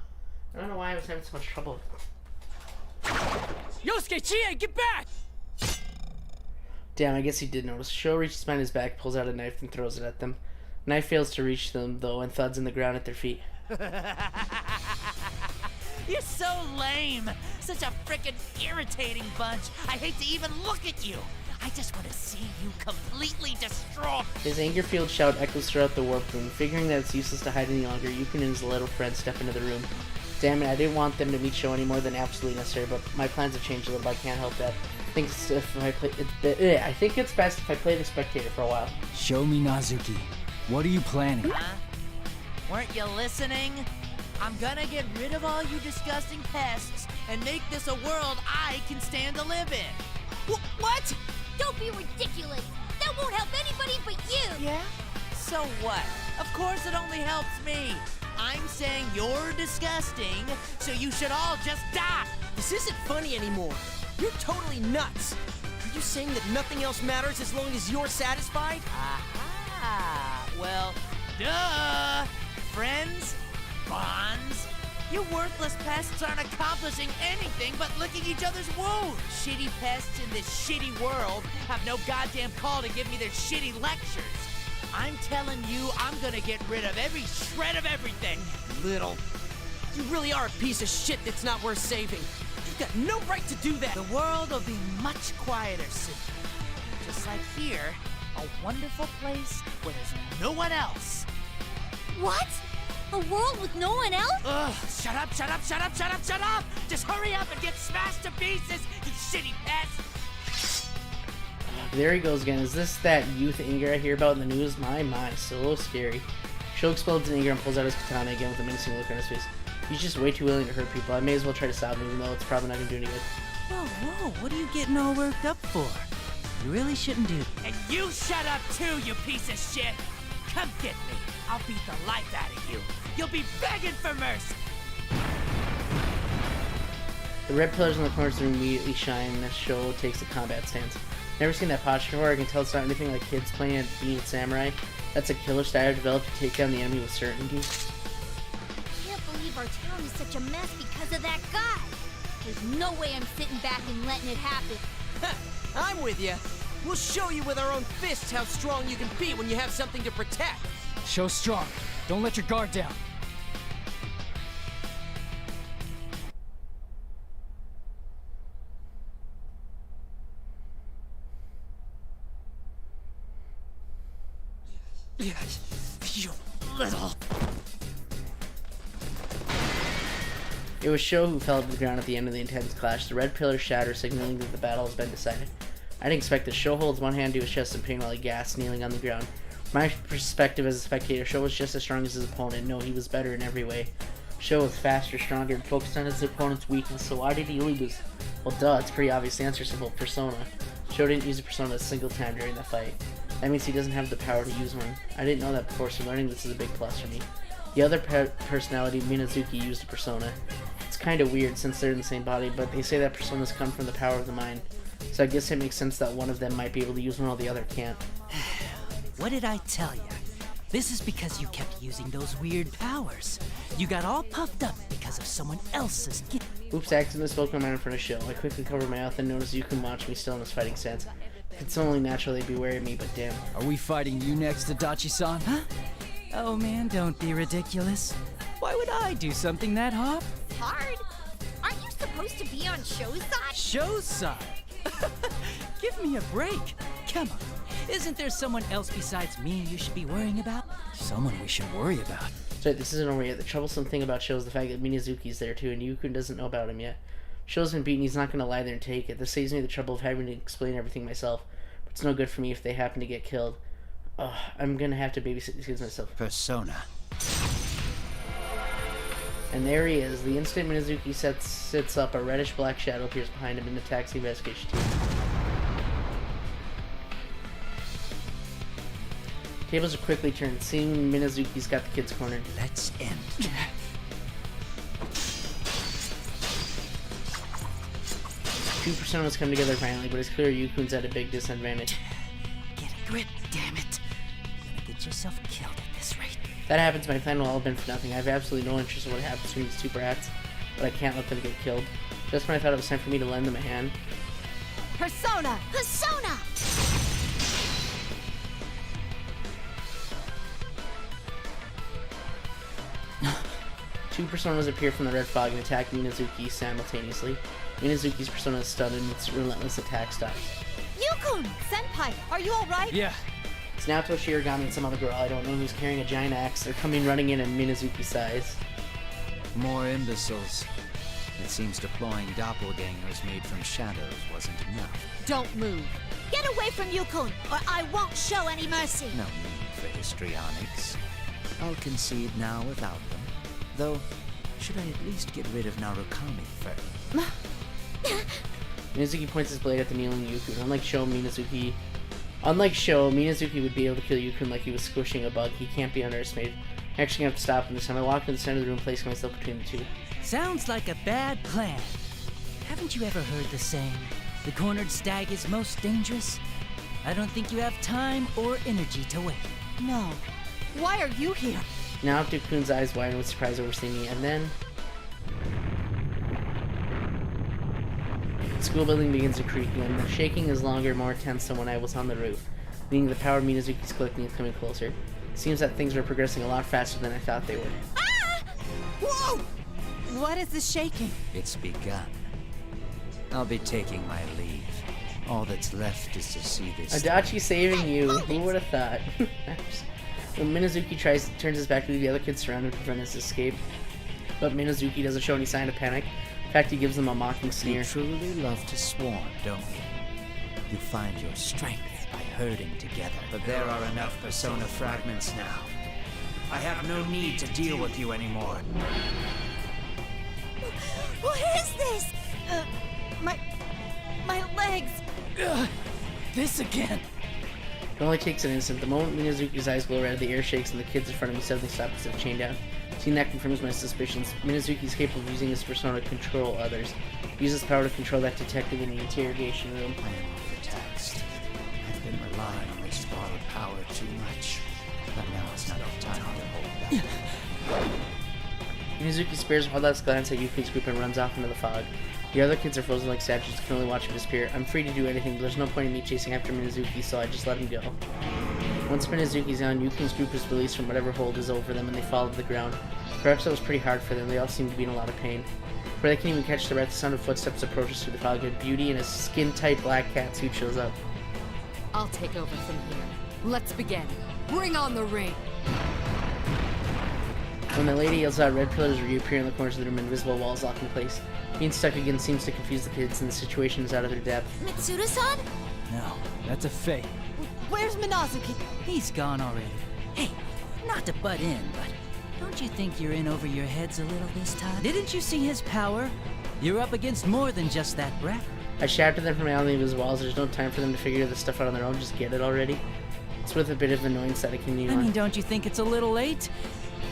I don't know why I was having so much trouble. Yosuke, Chie, get back! Damn, I guess he did notice. Sho reaches behind his back, pulls out a knife, and throws it at them. Knife fails to reach them, though, and thuds in the ground at their feet. You're so lame. Such a frickin' irritating bunch. I hate to even look at you. I just want to see you completely destroyed. His anger-filled shout echoes throughout the warp room. Figuring that it's useless to hide any longer, Yukon and his little friend step into the room. Damn it, I didn't want them to meet Sho any more than absolutely necessary, but my plans have changed a little, but I can't help that. I think it's best if I play the spectator for a while. Show me Nazuki. What are you planning? Huh? Weren't you listening? I'm gonna get rid of all you disgusting pests and make this a world I can stand to live in. What? Don't be ridiculous. That won't help anybody but you. Yeah? So what? Of course it only helps me. I'm saying you're disgusting, so you should all just die. This isn't funny anymore. You're totally nuts. Are you saying that nothing else matters as long as you're satisfied? Aha! Well, duh! Friends? Bonds? You worthless pests aren't accomplishing anything but licking each other's wounds. Shitty pests in this shitty world have no goddamn call to give me their shitty lectures. I'm telling you, I'm gonna get rid of every shred of everything. Little. You really are a piece of shit that's not worth saving. You've got no right to do that. The world will be much quieter soon. Just like here, a wonderful place where there's no one else. What? A world with no one else? Ugh, shut up, shut up, shut up, shut up, shut up! Just hurry up and get smashed to pieces, you shitty pest! There he goes again. Is this that youth anger I hear about in the news? My, so scary. Sho explodes in anger and pulls out his katana again with a menacing look on his face. He's just way too willing to hurt people. I may as well try to stop him, even though it's probably not gonna do any good. Whoa, what are you getting all worked up for? You really shouldn't do that. And you shut up too, you piece of shit! Come get me. I'll beat the life out of you. You'll be begging for mercy. The red pillars in the corners of the room immediately shine, and Sho takes a combat stance. Never seen that posture before. I can tell it's not anything like kids playing at being a samurai. That's a killer style developed to take down the enemy with certainty. I can't believe our town is such a mess because of that guy. There's no way I'm sitting back and letting it happen. I'm with you. We'll show you with our own fists how strong you can be when you have something to protect. Show strong. Don't let your guard down. You little... It was Sho who fell to the ground at the end of the intense clash. The red pillars shatter, signaling that the battle has been decided. I didn't expect this. Sho holds one hand to his chest in pain while he gasps, kneeling on the ground. From my perspective as a spectator, Sho was just as strong as his opponent. No, he was better in every way. Sho was faster, stronger, and focused on his opponent's weakness, so why did he lose? Well, duh, it's pretty obvious. The answer is simple. Persona. Sho didn't use a persona a single time during the fight. That means he doesn't have the power to use one. I didn't know that before, so learning this is a big plus for me. The other personality, Minazuki, used a persona. It's kind of weird since they're in the same body, but they say that personas come from the power of the mind. So I guess it makes sense that one of them might be able to use one while the other can't. What did I tell you? This is because you kept using those weird powers. You got all puffed up because of someone else's gift. Oops, I accidentally spoke my mind in front of Sho. I quickly covered my mouth and noticed Yukon watched me still in his fighting stance. It's only natural they'd be wary of me, but damn. Are we fighting you next, Adachi-san? Huh? Oh man, don't be ridiculous. Why would I do something that hard? Hard? Aren't you supposed to be on Sho's side? Show's side? Give me a break. Come on. Isn't there someone else besides me you should be worrying about? Someone we should worry about. So this isn't over yet. The troublesome thing about Sho is the fact that Minazuki's there too, and Yukon doesn't know about him yet. Sho's been beaten, he's not going to lie there and take it. This saves me the trouble of having to explain everything myself. But it's no good for me if they happen to get killed. Ugh, I'm going to have to babysit these kids myself. Persona. And there he is. The instant Minazuki sits up, a reddish-black shadow appears behind him in the taxi investigation team. Tables are quickly turned, seeing Minazuki's got the kids cornered. Let's end. Two personas come together finally, but it's clear Yukun's at a big disadvantage. Get a grip, damn it. You're gonna get yourself killed at this rate. If that happens, my plan will all have been for nothing. I have absolutely no interest in what happens between these two brats, but I can't let them get killed. Just when I thought it was time for me to lend them a hand. Persona! Persona! Two personas appear from the red fog and attack Minazuki simultaneously. Minazuki's persona is stunned and its relentless attack stops. Yukon! Senpai, are you alright? Yeah. It's now Toshirigami and some other girl I don't know who's carrying a giant axe. They're coming running in Minazuki size. More imbeciles. It seems deploying doppelgangers made from shadows wasn't enough. Don't move. Get away from Yukon, or I won't show any mercy. No need for histrionics. I'll concede now without them. Though, Should I at least get rid of Narukami first? Minazuki points his blade at the kneeling Yukun. Unlike Sho, Minazuki would be able to kill Yukun like he was squishing a bug. He can't be underestimated. I actually have to stop him this time. I walk to the center of the room, placing myself between the two. Sounds like a bad plan. Haven't you ever heard the saying, the cornered stag is most dangerous? I don't think you have time or energy to wait. No. Why are you here? Now Yukun's eyes widen with surprise over seeing me, and then... the school building begins to creak again. The shaking is longer, more tense than when I was on the roof, meaning the power of Minazuki's collecting is coming closer. Seems that things were progressing a lot faster than I thought they would. Ah! Whoa! What is the shaking? It's begun. I'll be taking my leave. All that's left is to see this. Adachi saving you. Who would have thought? When Minazuki turns his back to the other kids surrounded to prevent his escape, but Minazuki doesn't show any sign of panic. In fact, he gives them a mocking sneer. You truly love to swarm, don't you? You find your strength by herding together. But there are enough persona fragments now. I have no need to deal with you anymore. What is this? My legs! This again! It only takes an instant. The moment Minazuki's eyes glow red, the air shakes and the kids in front of me suddenly stop as if chained down. Seeing that confirms my suspicions. Minazuki is capable of using his persona to control others. He uses power to control that detective in the interrogation room. I am overtaxed. I've been relying on this borrowed power too much. But now it's not the time to hold back. Minazuki spares a last glance at Yuki's group and runs off into the fog. The other kids are frozen like statues and can only watch him disappear. I'm free to do anything, but there's no point in me chasing after Minazuki, so I just let him go. Once Minazuki's gone, Yukin's group is released from whatever hold is over them and they fall to the ground. Perhaps that was pretty hard for them. They all seem to be in a lot of pain. Before they can even catch their breath, the sound of footsteps approaches through the fog, and Beauty in a skin-tight black cat suit shows up. I'll take over from here. Let's begin. Bring on the ring. When the lady yells out, red pillars reappear in the corners of the room and invisible walls lock in place. Being stuck again seems to confuse the kids, and the situation is out of their depth. Mitsuda-san? No, that's a fake. Where's Minazuki? He's gone already. Hey, not to butt in, but don't you think you're in over your heads a little this time? Didn't you see his power? You're up against more than just that brat. I shout to them from out of his walls. There's no time for them to figure this stuff out on their own. Just get it already. It's with a bit of annoyance that I continue I on. mean, don't you think it's a little late?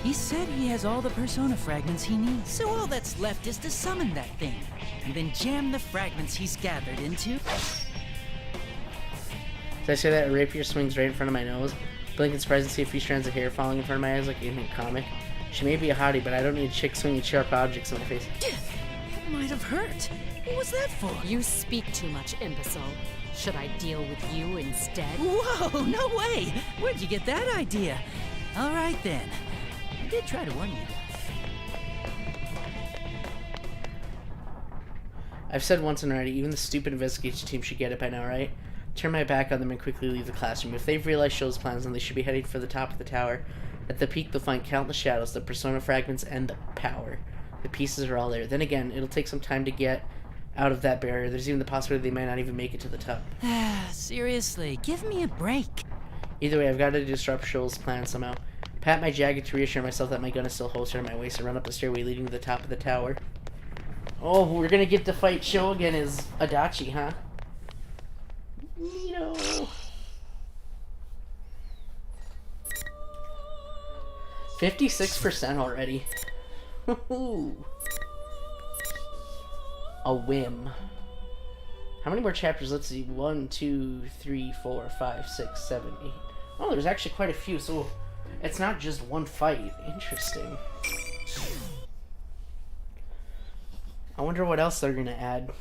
He said he has all the persona fragments he needs. So all that's left is to summon that thing, and then jam the fragments he's gathered into. As I say that, a rapier swings right in front of my nose. Blink in surprise and see a few strands of hair falling in front of my eyes like in a comic. She may be a hottie, but I don't need a chick swinging sharp objects in my face. That might have hurt. What was that for? You speak too much, imbecile. Should I deal with you instead? Whoa, no way! Where'd you get that idea? All right then. I did try to warn you. I've said once already, even the stupid investigation team should get it by now, right? Turn my back on them and quickly leave the classroom. If they've realized Sho's plans, then they should be heading for the top of the tower. At the peak, they'll find countless shadows, the persona fragments, and the power. The pieces are all there. Then again, it'll take some time to get out of that barrier. There's even the possibility they might not even make it to the top. Seriously, give me a break. Either way, I've got to disrupt Sho's plan somehow. Pat my jacket to reassure myself that my gun is still holstered at my waist and run up the stairway leading to the top of the tower. Oh, we're gonna get to fight Sho again as Adachi, huh? Neato. 56% already. A whim. How many more chapters? Let's see. 1, 2, 3, 4, 5, 6, 7, 8. Oh, there's actually quite a few, so it's not just one fight. Interesting. I wonder what else they're gonna add.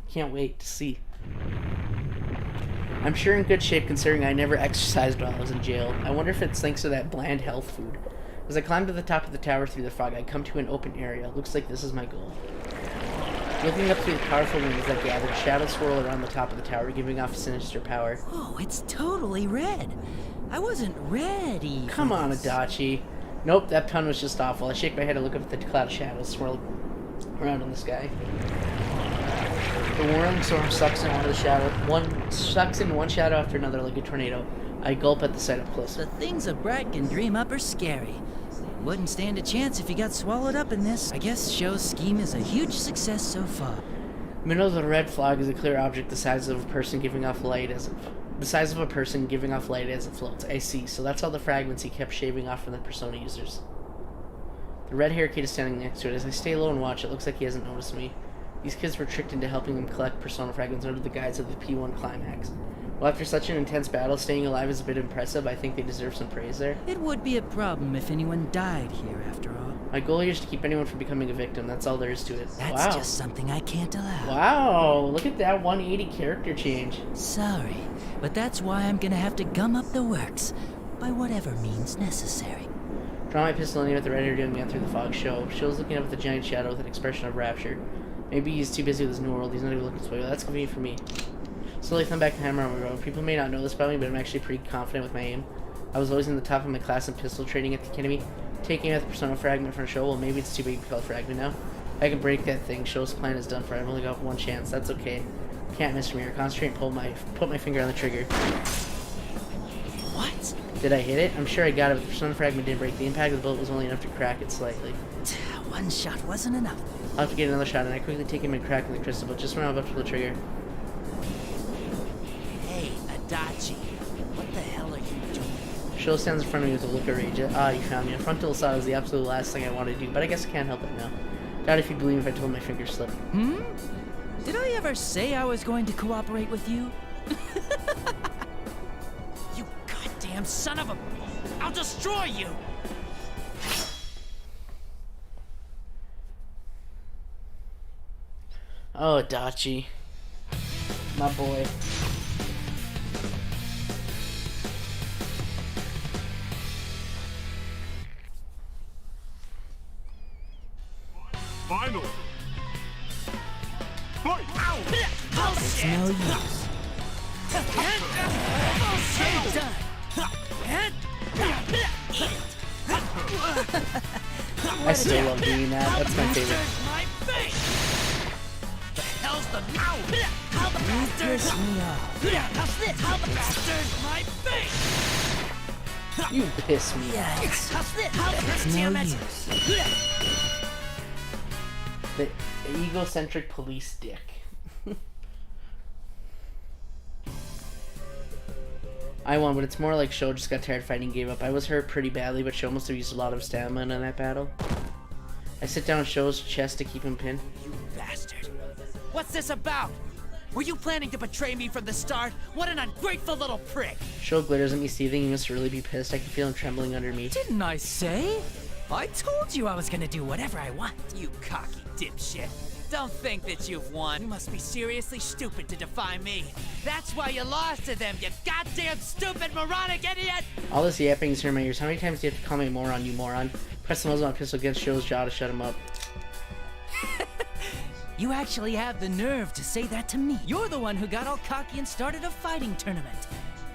Can't wait to see. I'm sure in good shape considering I never exercised while I was in jail. I wonder if it's thanks to that bland health food. As I climb to the top of the tower through the fog, I come to an open area. Looks like this is my goal. Looking up through the powerful wings that gather, shadows swirl around the top of the tower, giving off sinister power. Oh, it's totally red. I wasn't ready. Come on, Adachi. Nope, that pun was just awful. I shake my head and look up at the cloud of shadows swirling around in the sky. The whirling storm sucks in one shadow after another like a tornado. I gulp at the sight up close. The things a brat can dream up are scary. Wouldn't stand a chance if he got swallowed up in this. I guess Show's scheme is a huge success so far. Middle of the red flag is a clear object the size of a person giving off light as it floats. I see. So that's all the fragments he kept shaving off from the Persona users. The red hair kid is standing next to it. As I stay low and watch, it looks like he hasn't noticed me. These kids were tricked into helping him collect Persona fragments under the guise of the P1 climax. Well, after such an intense battle, staying alive is a bit impressive. I think they deserve some praise there. It would be a problem if anyone died here, after all. My goal here is to keep anyone from becoming a victim. That's all there is to it. That's Wow. just something I can't allow. Wow, look at that 180 character change. Sorry, but that's why I'm gonna have to gum up the works, by whatever means necessary. Draw my pistol and aim at the red hair doing me out through the fog. Show's looking up at the giant shadow with an expression of rapture. Maybe he's too busy with his new world. He's not even looking this way. Well, that's convenient for me. Slowly thumb back the hammer on my road. People may not know this about me, but I'm actually pretty confident with my aim. I was always in the top of my class in pistol training at the academy. Taking out the Persona fragment from Show, well, maybe it's too big to call a fragment now. If I can break that thing, Show's plan is done for. I've only got one chance. That's okay. Can't miss from here. Concentrate and put my finger on the trigger. What? Did I hit it? I'm sure I got it, but the Persona fragment didn't break. The impact of the bullet was only enough to crack it slightly. One shot wasn't enough. I'll have to get another shot, and I quickly take him and crack in the crystal, but just when I'm about to pull the trigger. Hey, Adachi, what the hell are you doing? Show stands in front of me with a look of rage. Ah, you found me. A frontal assault was the absolute last thing I wanted to do, but I guess I can't help it now. Doubt if you'd believe if I told my finger slipped. Did I ever say I was going to cooperate with you? You goddamn son of a... I'll destroy you! Oh, Adachi. My boy. Finally! Fight! It's no use. I still love doing that. That's my favorite. My face! The hell's the... You piss me off. Bastard, my face! You piss me off. It's no use. The egocentric police dick. I won, but it's more like Sho just got tired fighting and gave up. I was hurt pretty badly, but Sho must have used a lot of stamina in that battle. I sit down on Sho's chest to keep him pinned. You bastard. What's this about? Were you planning to betray me from the start? What an ungrateful little prick! Sho glitters at me, seething. He must really be pissed. I can feel him trembling under me. Didn't I say? I told you I was gonna do whatever I want. You cocky dipshit. Don't think that you've won. You must be seriously stupid to defy me. That's why you lost to them, you goddamn stupid moronic idiot! All this yapping is here in my ears. How many times do you have to call me a moron, you moron? Press the muzzle on my pistol against Sho's jaw to shut him up. You actually have the nerve to say that to me. You're the one who got all cocky and started a fighting tournament.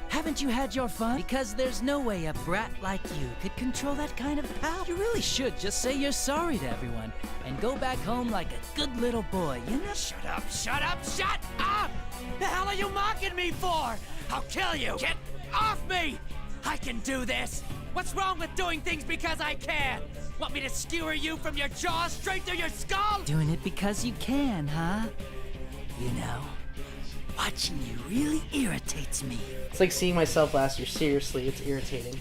Haven't you had your fun? Because there's no way a brat like you could control that kind of power. You really should just say you're sorry to everyone and go back home like a good little boy, you know? Shut up, shut up, shut up! The hell are you mocking me for? I'll kill you! Get off me! I can do this! What's wrong with doing things because I can? Want me to skewer you from your jaw straight through your skull? Doing it because you can, huh? You know, watching you really irritates me. It's like seeing myself last year. Seriously, it's irritating.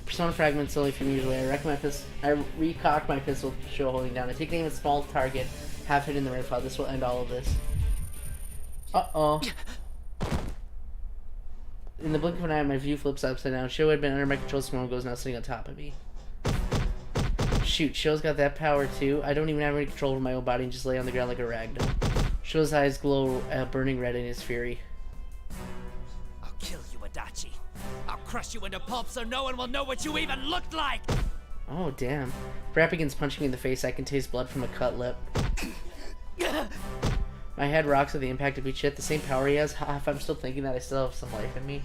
Persona fragments only a few meters away. I recock my pistol, Sho holding down. I take aim at a small target, half hit in the red cloud. This will end all of this. Uh-oh. In the blink of an eye, my view flips upside down. Sho had been under my control this moment goes now sitting on top of me. Shoot, Sho's got that power too. I don't even have any control over my own body and just lay on the ground like a ragdoll. Sho's eyes glow burning red in his fury. I'll kill you, Adachi. I'll crush you into pulp so no one will know what you even looked like! Oh, damn. If Rap begins punching me in the face, I can taste blood from a cut lip. My head rocks with the impact of each hit. The same power he has. If I'm still thinking that, I still have some life in me.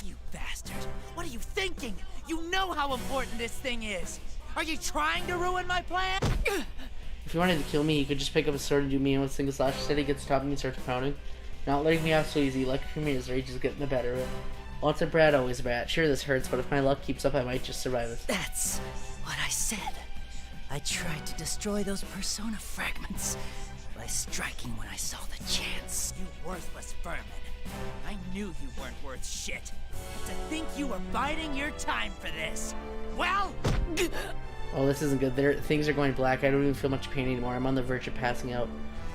You bastard! What are you thinking? You know how important this thing is! Are you trying to ruin my plan? If he wanted to kill me, he could just pick up a sword and do me in with a single slash. Instead, he gets top of me and starts pounding. Not letting me off so easy. Lucky for me, his rage is getting the better of it. Once a brat, always a brat. Sure, this hurts, but if my luck keeps up, I might just survive it. That's what I said. I tried to destroy those persona fragments by striking when I saw the chance. You worthless vermin. I knew you weren't worth shit. To think you were biding your time for this. Well... Oh, this isn't good. Things are going black. I don't even feel much pain anymore. I'm on the verge of passing out.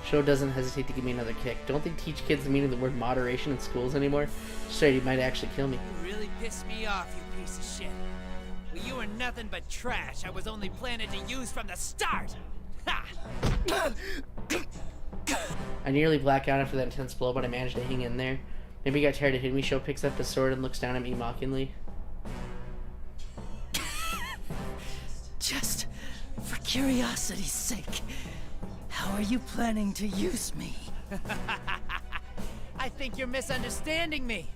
Show doesn't hesitate to give me another kick. Don't they teach kids the meaning of the word moderation in schools anymore? Straight, he might actually kill me. You really pissed me off, you piece of shit. Well, you were nothing but trash I was only planning to use from the start. Ha! I nearly black out after that intense blow, but I managed to hang in there. Maybe he got tired of hitting me. Show picks up his sword and looks down at me mockingly. Just for curiosity's sake, how are you planning to use me? I think you're misunderstanding me.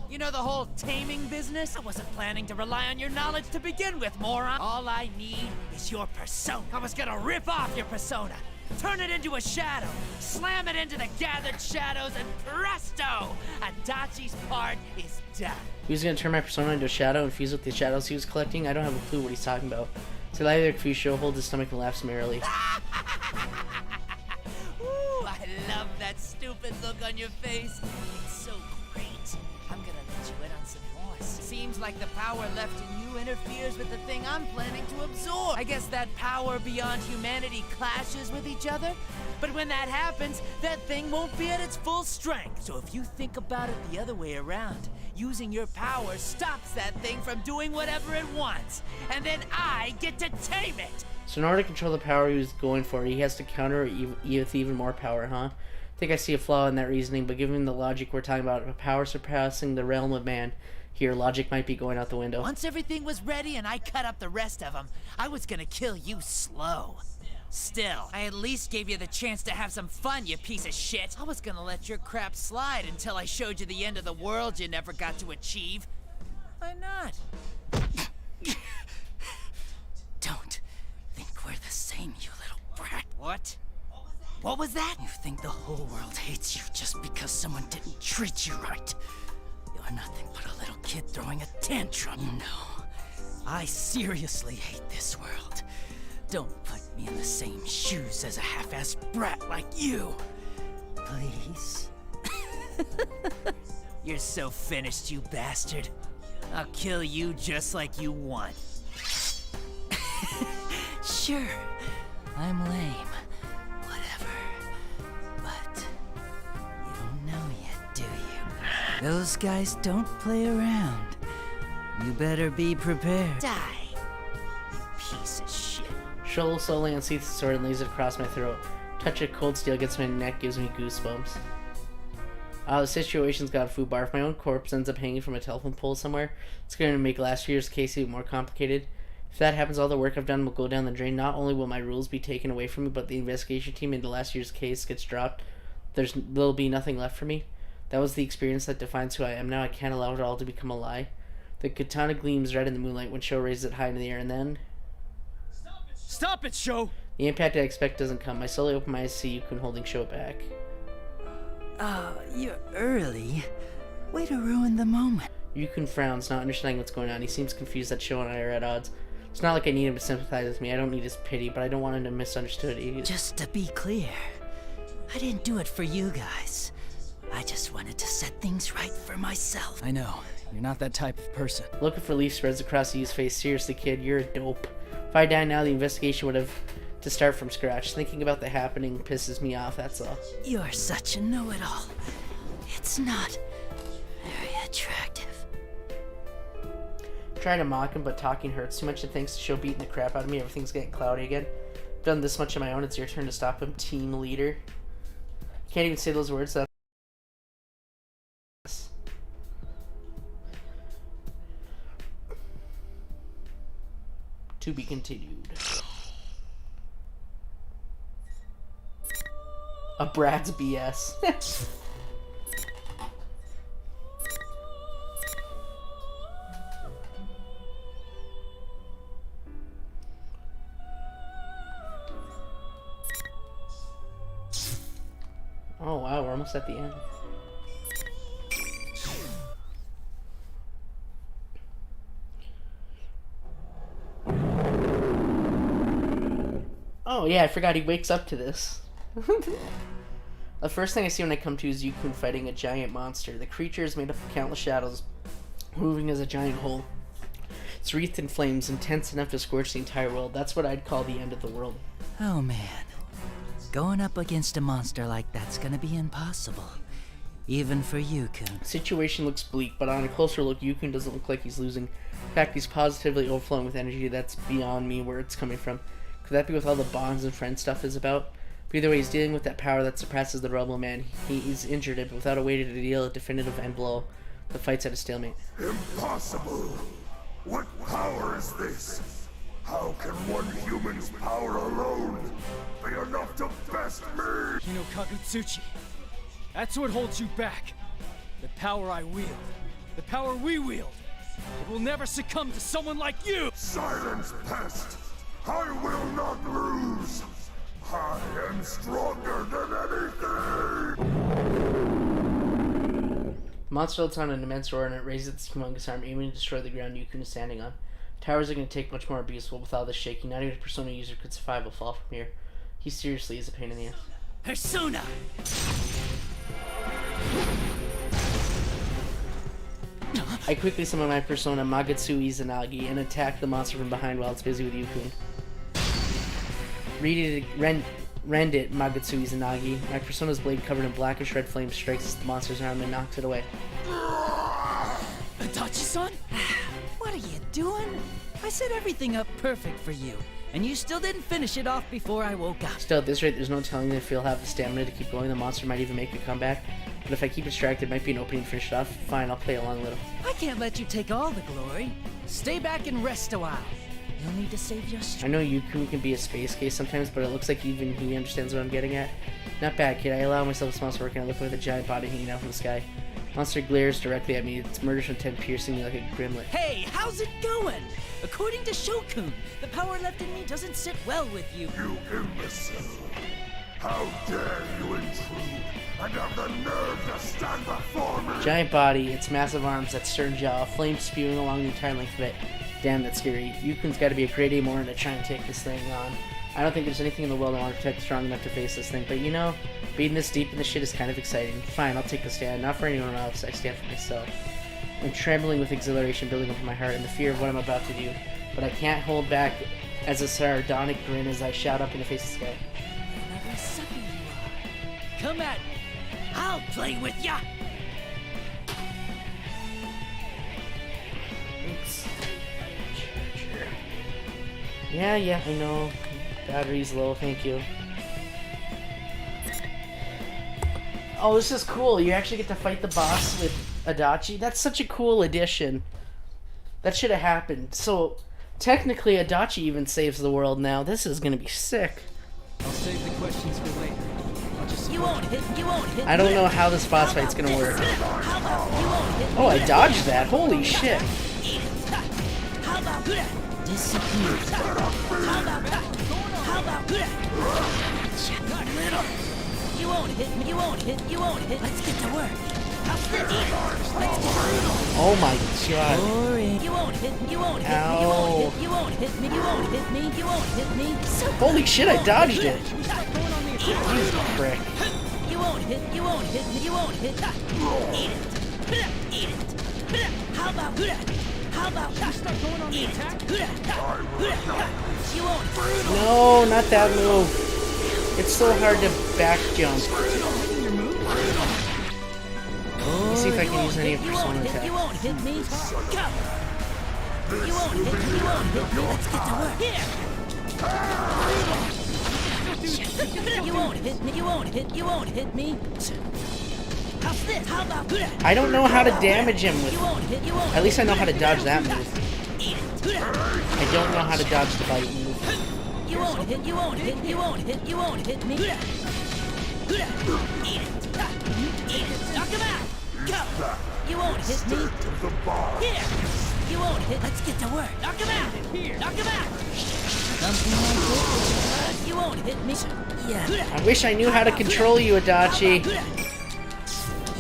You know the whole taming business? I wasn't planning to rely on your knowledge to begin with, moron. All I need is your persona. I was gonna rip off your persona, turn it into a shadow, slam it into the gathered shadows, and presto! Adachi's part is done. He was gonna turn my persona into a shadow and fuse with the shadows he was collecting? I don't have a clue what he's talking about. So either confused, Show holds his stomach and laughs merrily. Ooh, I love that stupid look on your face. It's so great. I'm gonna let you in on some more. Seems like the power left in you interferes with the thing I'm planning to absorb. I guess that power beyond humanity clashes with each other. But when that happens, that thing won't be at its full strength. So if you think about it the other way around, using your power stops that thing from doing whatever it wants. And then I get to tame it. So in order to control the power he was going for, he has to counter it with even more power, huh? I think I see a flaw in that reasoning, but given the logic we're talking about, a power surpassing the realm of man, here, logic might be going out the window. Once everything was ready and I cut up the rest of them, I was gonna kill you slow. Still, I at least gave you the chance to have some fun, you piece of shit. I was gonna let your crap slide until I showed you the end of the world you never got to achieve. Why not? Don't think we're the same, you little brat. What? What was that? You think the whole world hates you just because someone didn't treat you right. You're nothing but a little kid throwing a tantrum. You know, I seriously hate this world. Don't put me in the same shoes as a half-assed brat like you. Please? You're so finished, you bastard. I'll kill you just like you want. Sure, I'm lame. Whatever. But you don't know yet, do you? Those guys don't play around. You better be prepared. Die, you piece of shit. Show slowly unsheaths the sword and lays it across my throat. Touch of cold steel gets my neck, gives me goosebumps. The situation's got a foobar. If my own corpse ends up hanging from a telephone pole somewhere, it's going to make last year's case even more complicated. If that happens, all the work I've done will go down the drain. Not only will my rules be taken away from me, but the investigation team into last year's case gets dropped. There'll be nothing left for me. That was the experience that defines who I am now. I can't allow it all to become a lie. The katana gleams red in the moonlight when Sho raises it high in the air, and then... Stop it, Sho! The impact I expect doesn't come. I slowly open my eyes to see Yukun holding Sho back. You're early. Way to ruin the moment. Yukun frowns, not understanding what's going on. He seems confused that Sho and I are at odds. It's not like I need him to sympathize with me. I don't need his pity, but I don't want him to misunderstood either. Just to be clear, I didn't do it for you guys. I just wanted to set things right for myself. I know. You're not that type of person. Look of relief spreads across Yu's face. Seriously, kid, you're a dope. If I die now, the investigation would have to start from scratch. Thinking about the happening pisses me off, that's all. You're such a know-it-all. It's not very attractive. Trying to mock him, but talking hurts too much, and thanks to Sho beating the crap out of me, everything's getting cloudy again. I've done this much on my own, it's your turn to stop him, team leader. Can't even say those words. To be continued. A brat's BS. Oh wow, we're almost at the end. Oh yeah, I forgot he wakes up to this. The first thing I see when I come to is Yukun fighting a giant monster. The creature is made up of countless shadows, moving as a giant hole. It's wreathed in flames, intense enough to scorch the entire world. That's what I'd call the end of the world. Oh man. Going up against a monster like that's gonna be impossible. Even for Yukun. Situation looks bleak, but on a closer look, Yukun doesn't look like he's losing. In fact, he's positively overflowing with energy that's beyond me where it's coming from. Could that be what all the bonds and friend stuff is about? But either way, he's dealing with that power that surpasses the Rebel Man. He's injured it, but without a way to deal a definitive end blow. The fight's at a stalemate. Impossible! What power is this? How can one human's power alone be enough to best me? You know, Kagutsuchi, that's what holds you back. The power I wield. The power we wield. It will never succumb to someone like you! Silence, pest! I will not lose! I am stronger than anything! Monster lets on an immense roar and it raises its humongous arm, aiming to destroy the ground Yukun is standing on. Towers are going to take much more abuse, but without this shaking, not even a Persona user could survive a fall from here. He seriously is a pain in the ass. Persona! I quickly summon my Persona Magatsu Izanagi and attack the monster from behind while it's busy with Yukun. Rend it, Magatsu Izanagi. My Persona's blade covered in blackish red flame strikes the monster's arm and knocks it away. Adachi-san? What are you doing? I set everything up perfect for you, and you still didn't finish it off before I woke up. Still, at this rate, there's no telling if he'll have the stamina to keep going. The monster might even make a comeback. But if I keep distracted, it might be an opening to finish it off. Fine, I'll play along a little. I can't let you take all the glory. Stay back and rest a while. You'll need to save your strength. I know Yukun can be a space case sometimes, but it looks like even he understands what I'm getting at. Not bad, kid. I allow myself a small smirk and I look with a giant body hanging out from the sky. Monster glares directly at me, its murderous intent piercing me like a grimlet. Hey, how's it going? According to Shokun, the power left in me doesn't sit well with you. You imbecile! How dare you intrude and have the nerve to stand before me! Giant body, its massive arms, that stern jaw, flames spewing along the entire length of it. Damn, that's scary. Yukun's gotta be a grade A moron to try and take this thing on. I don't think there's anything in the world I want to protect strong enough to face this thing, but you know, being this deep in the shit is kind of exciting. Fine, I'll take the stand. Not for anyone else, I stand for myself. I'm trembling with exhilaration building up in my heart and the fear of what I'm about to do, but I can't hold back as a sardonic grin as I shout up in the face of the sky. Another sucker you are. Come at me. I'll play with ya! Oops. Yeah, I know. Battery's low, thank you. Oh, this is cool. You actually get to fight the boss with Adachi. That's such a cool addition. That should have happened. So, technically, Adachi even saves the world now. This is gonna be sick. I'll save the questions for later. I'll just... You won't hit. I don't know how this boss fight's gonna work. Oh, I dodged that. Holy shit. Disappear. You won't hit. Let's get to work. Oh my god. You won't hit me. Ow. You won't hit me. So Holy shit, I dodged it. you Frick. won't hit. Eat it. How about start going on the attack? You won't. No, not that move. It's so hard to back jump. Let's see if I can use any of Persona attacks. You won't hit me. Go. You won't hit me. Let's get to work. Here. You won't hit me. How's this? How about I don't know how to damage him with. you won't hit. At least I know how to dodge that move. I don't know how to dodge the bite move. You won't hit me. Eat it. Knock him out. Go. You won't hit me. Here. You won't hit. Let's get to work. Knock him out. Knock him out. Something like this. You won't hit me. Yeah. I wish I knew how to control you, Adachi. Yeah.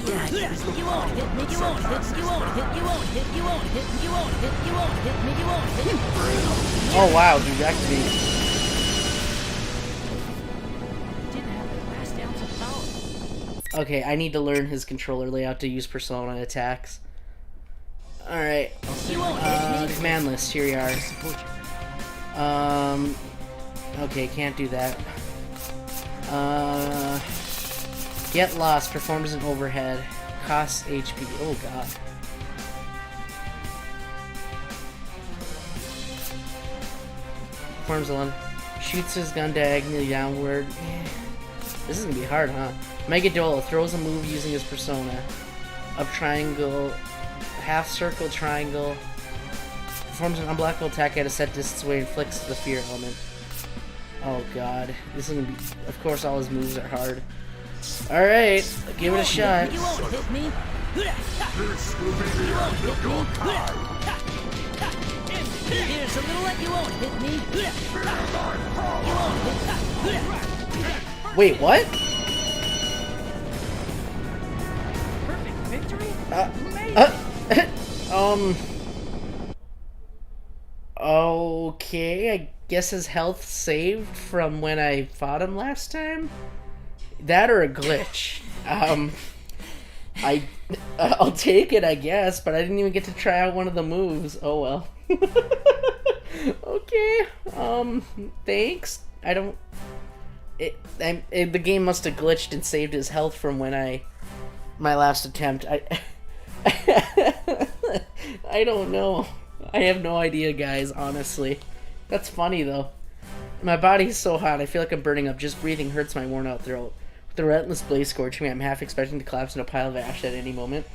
You won't hit me. You won't hit me. Oh wow, he wrecked me. Okay, I need to learn his controller layout to use Persona attacks. Alright. Command list, here we are. Okay, can't do that. Get lost, performs an overhead, costs HP. Oh god. Performs a shoots his gun diagonally downward. This is gonna be hard, huh? Mega Dolo throws a move using his persona. Up triangle, half circle triangle. Performs an unblockable attack at a set distance away and inflicts the fear element. Oh god, this is gonna be. Of course, all his moves are hard. All right, give it a shot. You won't hit me. Here's a little let you won't hit me. Wait, what? Perfect victory? Okay, I guess his health saved from when I fought him last time? That or a glitch. I'll take it, I guess, but I didn't even get to try out one of the moves. Oh well. Okay. Thanks. I don't. The game must have glitched and saved his health from when my last attempt. I don't know. I have no idea, guys. Honestly, that's funny though. My body's so hot. I feel like I'm burning up. Just breathing hurts my worn-out throat. With the relentless blaze scorching me, I'm half expecting to collapse in a pile of ash at any moment.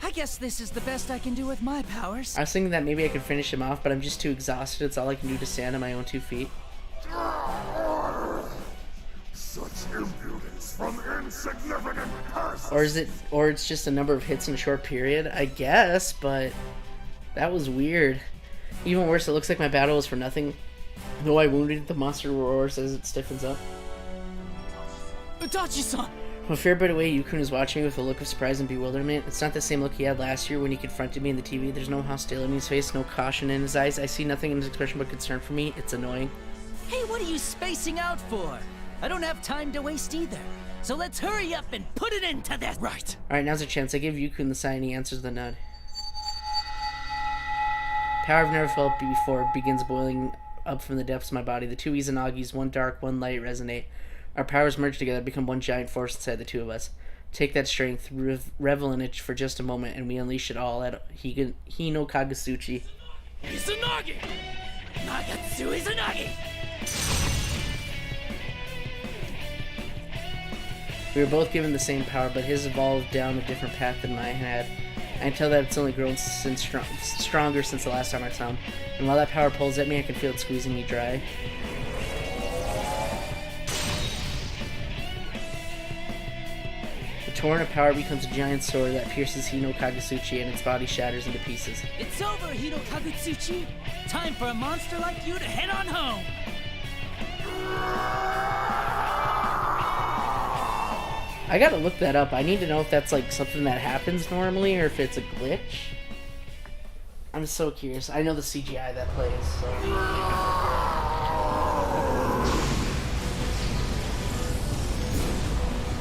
I guess this is the best I can do with my powers. I was thinking that maybe I could finish him off, but I'm just too exhausted. It's all I can do to stand on my own 2 feet. Such impudence from insignificant persons. Or it's just a number of hits in a short period, I guess, but that was weird. Even worse, it looks like my battle was for nothing, though I wounded the monster roars as it stiffens up. Adachi-san! From a fair bit away, Yukun is watching me with a look of surprise and bewilderment. It's not the same look he had last year when he confronted me in the TV. There's no hostility in his face, no caution in his eyes. I see nothing in his expression but concern for me. It's annoying. Hey, what are you spacing out for? I don't have time to waste either. So let's hurry up and put it into this. Right. Alright, now's a chance. I give Yukun the sign. He answers the nod. Power I've never felt before begins boiling up from the depths of my body. The two Izanagi's, one dark, one light, resonate. Our powers merge together, become one giant force inside the two of us. Take that strength, revel in it for just a moment, and we unleash it all at Hino Kagutsuchi. Izanagi! Nagatsu Izanagi! We were both given the same power, but his evolved down a different path than mine had. I can tell that it's only grown stronger since the last time I saw him. And while that power pulls at me, I can feel it squeezing me dry. The torrent of power becomes a giant sword that pierces Hino Kagutsuchi and its body shatters into pieces. It's over, Hino Kagutsuchi! Time for a monster like you to head on home! I gotta look that up. I need to know if that's like something that happens normally or if it's a glitch. I'm so curious. I know the CGI that plays, so...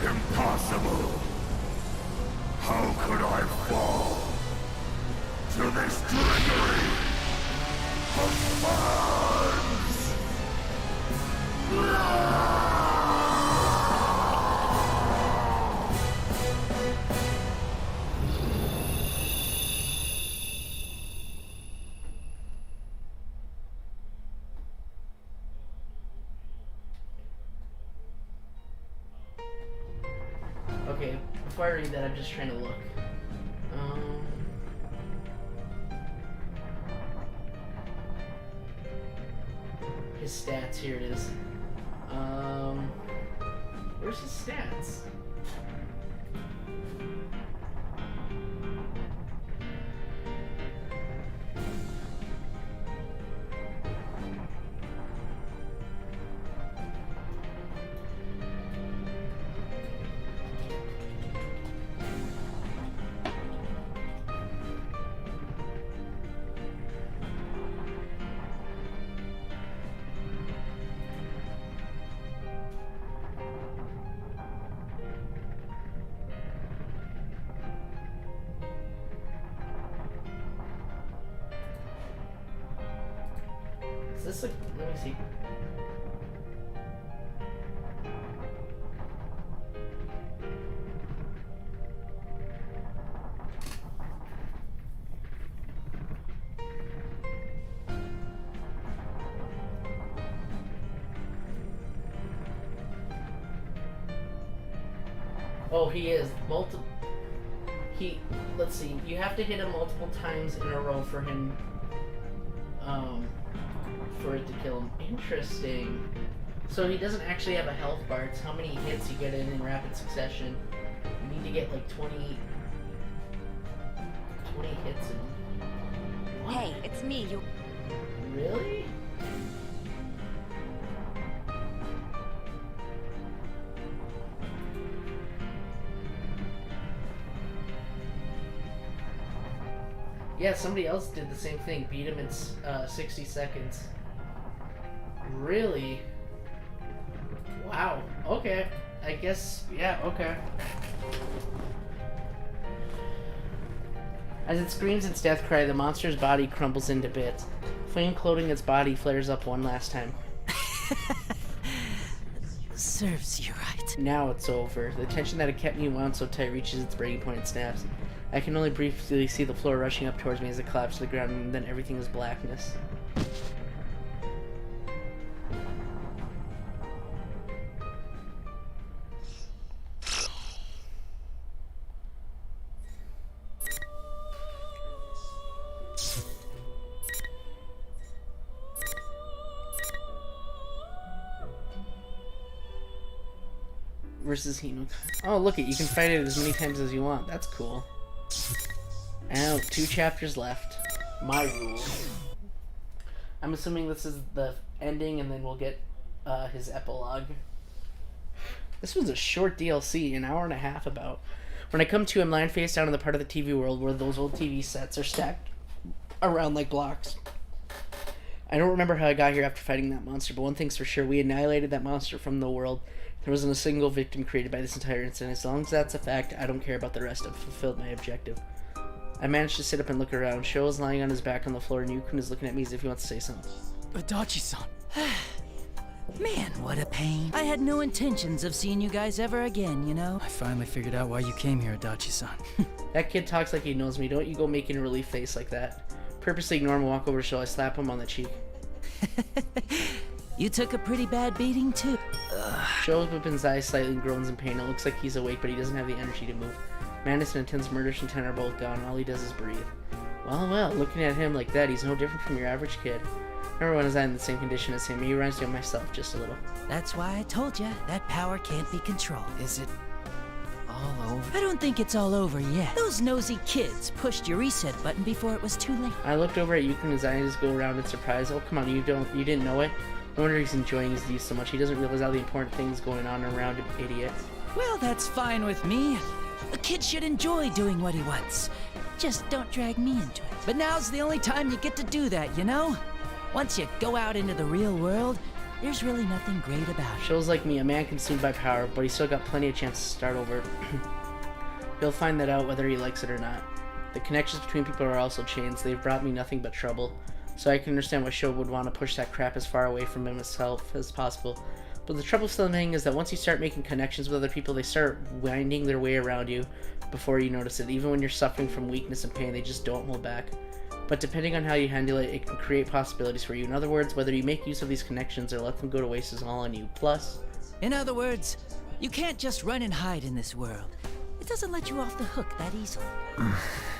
Impossible. How could I fall to this trickery of fans? Okay, before I read that, I'm just trying to look. His stats, here it is. Where's his stats? this look? Let me see. Oh, he is let's see, you have to hit him multiple times in a row for him, for it to kill him. Interesting. So he doesn't actually have a health bar, it's how many hits you get in rapid succession. You need to get like 20 hits in him. What? Hey, it's me, you... Really? Yeah, somebody else did the same thing. Beat him in 60 seconds. Really? Wow. Okay. I guess, yeah, okay. As it screams its death cry, the monster's body crumbles into bits. Flame clothing its body flares up one last time. Serves you right. Now it's over. The tension that had kept me wound so tight reaches its breaking point and snaps. I can only briefly see the floor rushing up towards me as it collapses to the ground, and then everything is blackness. Versus Hino. Oh, look it, you can fight it as many times as you want. That's cool. And 2 chapters left. My rules. I'm assuming this is the ending, and then we'll get his epilogue. This was a short DLC, an hour and a half about. When I come to, I'm lying face down in the part of the TV world where those old TV sets are stacked around like blocks. I don't remember how I got here after fighting that monster, but one thing's for sure, we annihilated that monster from the world. There wasn't a single victim created by this entire incident. As long as that's a fact, I don't care about the rest. I've fulfilled my objective. I managed to sit up and look around. Sho is lying on his back on the floor, and Yukun is looking at me as if he wants to say something. Adachi-san. Man, what a pain. I had no intentions of seeing you guys ever again, you know? I finally figured out why you came here, Adachi-san. That kid talks like he knows me. Don't you go making a relief face like that. Purposely ignore him and walk over to Sho. I slap him on the cheek. You took a pretty bad beating, too. Sho opens his eyes slightly and groans in pain. It looks like he's awake, but he doesn't have the energy to move. Madness and intense murderous intent are both gone. All he does is breathe. Well, looking at him like that, he's no different from your average kid. Remember when I was in the same condition as him? He reminds me of myself just a little. That's why I told you, that power can't be controlled. Is it all over? I don't think it's all over yet. Those nosy kids pushed your reset button before it was too late. I looked over at Yukun, his eyes go around in surprise. Oh, come on, you didn't know it? No wonder he's enjoying his youth so much. He doesn't realize all the important things going on around him, idiot. Well, that's fine with me. A kid should enjoy doing what he wants. Just don't drag me into it. But now's the only time you get to do that, you know? Once you go out into the real world, there's really nothing great about it. Shows like me, a man consumed by power, but he's still got plenty of chance to start over. He'll find that out whether he likes it or not. The connections between people are also chains. They've brought me nothing but trouble. So I can understand why Sho would want to push that crap as far away from himself as possible. But the troublesome thing is that once you start making connections with other people, they start winding their way around you before you notice it. Even when you're suffering from weakness and pain, they just don't hold back. But depending on how you handle it, it can create possibilities for you. In other words, whether you make use of these connections or let them go to waste is all on you. Plus... In other words, you can't just run and hide in this world. It doesn't let you off the hook that easily.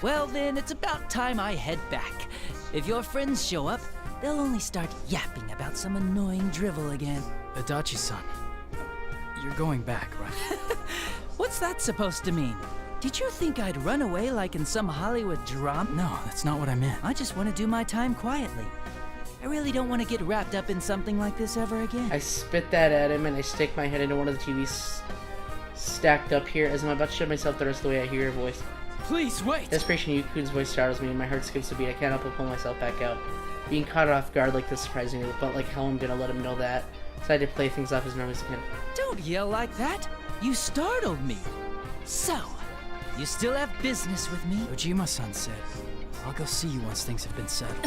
Well then, it's about time I head back. If your friends show up, they'll only start yapping about some annoying drivel again. Adachi-san, you're going back, right? What's that supposed to mean? Did you think I'd run away like in some Hollywood drama? No, that's not what I meant. I just want to do my time quietly. I really don't want to get wrapped up in something like this ever again. I spit that at him and I stick my head into one of the TVs stacked up here as I'm about to shut myself the rest of the way I hear your voice. Please, wait! Desperation in Yukun's voice startles me and my heart skips a beat. I can't help but pull myself back out. Being caught off guard like this surprised me, but like how I'm gonna let him know that. Decided to play things off as normal as I can. Don't yell like that! You startled me! So, you still have business with me? Ojima-san said, I'll go see you once things have been settled.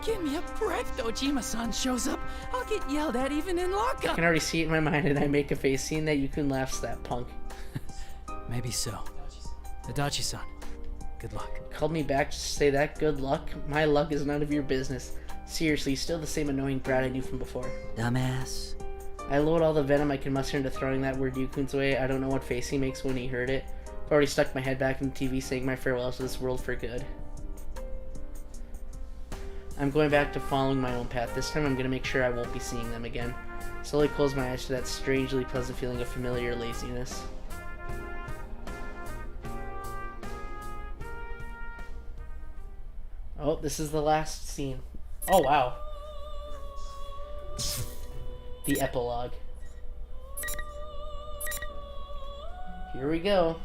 Give me a break. Dojima-san shows up, I'll get yelled at even in I lockup. can already see it in my mind, and I make a face. Seeing that, Yukun laughs that punk. Maybe so. Adachi-san, good luck. Called me back just to say that. Good luck. My luck is none of your business. Seriously, still the same annoying brat I knew from before. Dumbass. I load all the venom I can muster into throwing that word Yukun's way. I don't know what face he makes when he heard it. I've already stuck my head back in the TV saying my farewells to this world for good. I'm going back to following my own path. This time I'm going to make sure I won't be seeing them again. Slowly close my eyes to that strangely pleasant feeling of familiar laziness. Oh, this is the last scene. Oh, wow. The epilogue. Here we go.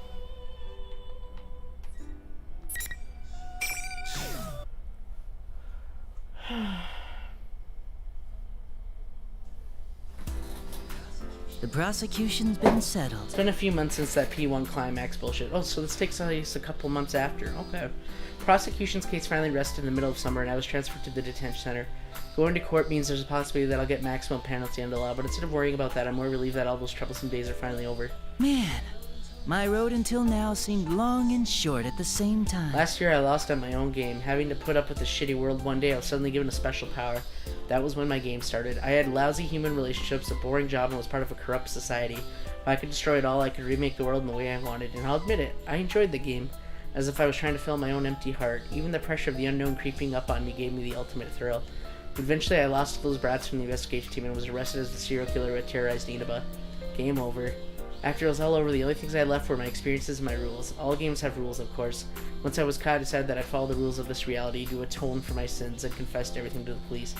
The prosecution's been settled. It's been a few months since that P1 climax bullshit. Oh, so this takes place a couple months after. Okay. Prosecution's case finally rested in the middle of summer, and I was transferred to the detention center. Going to court means there's a possibility that I'll get maximum penalty under law, but instead of worrying about that, I'm more relieved that all those troublesome days are finally over. Man, my road until now seemed long and short at the same time. Last year I lost at my own game. Having to put up with a shitty world one day, I was suddenly given a special power. That was when my game started. I had lousy human relationships, a boring job, and was part of a corrupt society. If I could destroy it all, I could remake the world in the way I wanted, and I'll admit it, I enjoyed the game. As if I was trying to fill my own empty heart. Even the pressure of the unknown creeping up on me gave me the ultimate thrill. Eventually I lost those brats from the investigation team and was arrested as the serial killer who had terrorized Inaba. Game over. After it was all over, the only things I had left were my experiences and my rules. All games have rules, of course. Once I was caught, I decided that I'd follow the rules of this reality to atone for my sins and confessed everything to the police.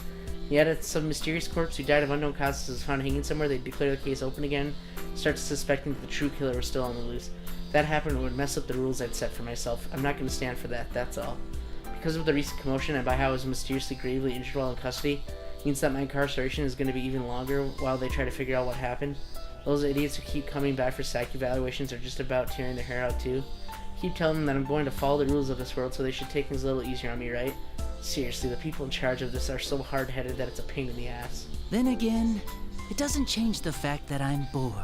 Yet, at some mysterious corpse who died of unknown causes was found hanging somewhere, they declare the case open again, start suspecting that the true killer was still on the loose. That happened would mess up the rules I'd set for myself. I'm not going to stand for that, that's all. Because of the recent commotion and by how I was mysteriously gravely injured while in custody, means that my incarceration is going to be even longer while they try to figure out what happened. Those idiots who keep coming back for SAC evaluations are just about tearing their hair out too. Keep telling them that I'm going to follow the rules of this world, so they should take things a little easier on me, right? Seriously, the people in charge of this are so hard-headed that it's a pain in the ass. Then again, it doesn't change the fact that I'm bored.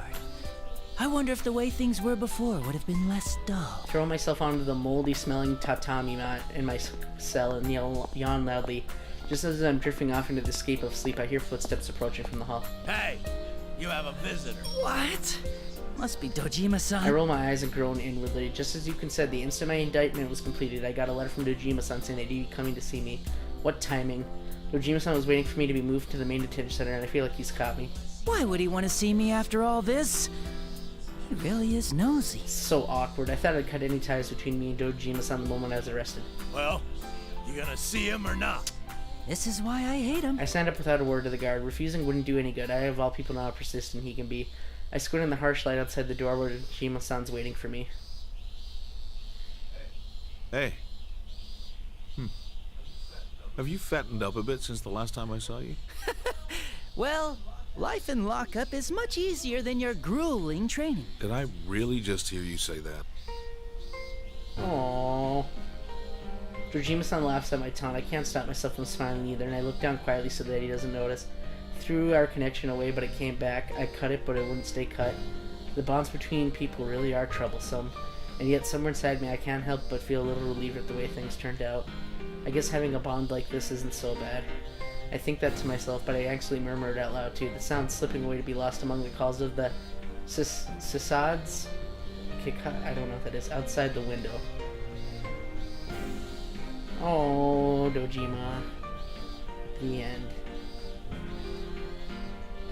I wonder if the way things were before would have been less dull. Throw myself onto the moldy-smelling tatami mat in my cell and yawn loudly. Just as I'm drifting off into the escape of sleep, I hear footsteps approaching from the hall. Hey, you have a visitor. What? Must be Dojima-san. I roll my eyes and groan inwardly. Just as Yukun said, the instant my indictment was completed, I got a letter from Dojima-san saying that he'd be coming to see me. What timing. Dojima-san was waiting for me to be moved to the main detention center, and I feel like he's caught me. Why would he want to see me after all this? He really is nosy. So awkward. I thought I'd cut any ties between me and Dojima-san the moment I was arrested. Well, you gonna see him or not? This is why I hate him. I signed up without a word to the guard. Refusing wouldn't do any good. I of all people know how persistent he can be. I squint in the harsh light outside the door where Dojima-san's waiting for me. Hey. Have you fattened up a bit since the last time I saw you? Well, life in lockup is much easier than your grueling training. Did I really just hear you say that? Aww. Dojima-san laughs at my taunt. I can't stop myself from smiling either, and I look down quietly so that he doesn't notice. Threw our connection away, but it came back. I cut it, but it wouldn't stay cut. The bonds between people really are troublesome, and yet somewhere inside me I can't help but feel a little relieved at the way things turned out. I guess having a bond like this isn't so bad. I think that to myself, but I actually murmur it out loud too. The sound slipping away to be lost among the calls of the Sisads? I don't know what that is. Outside the window. Oh, Dojima. The end.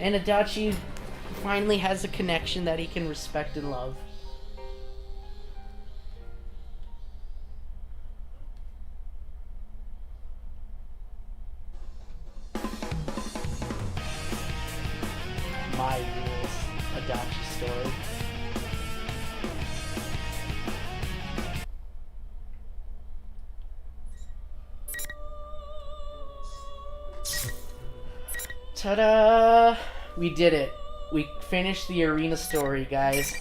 And Adachi finally has a connection that he can respect and love. My rules, Adachi story. Ta-da! We did it. We finished the arena story, guys.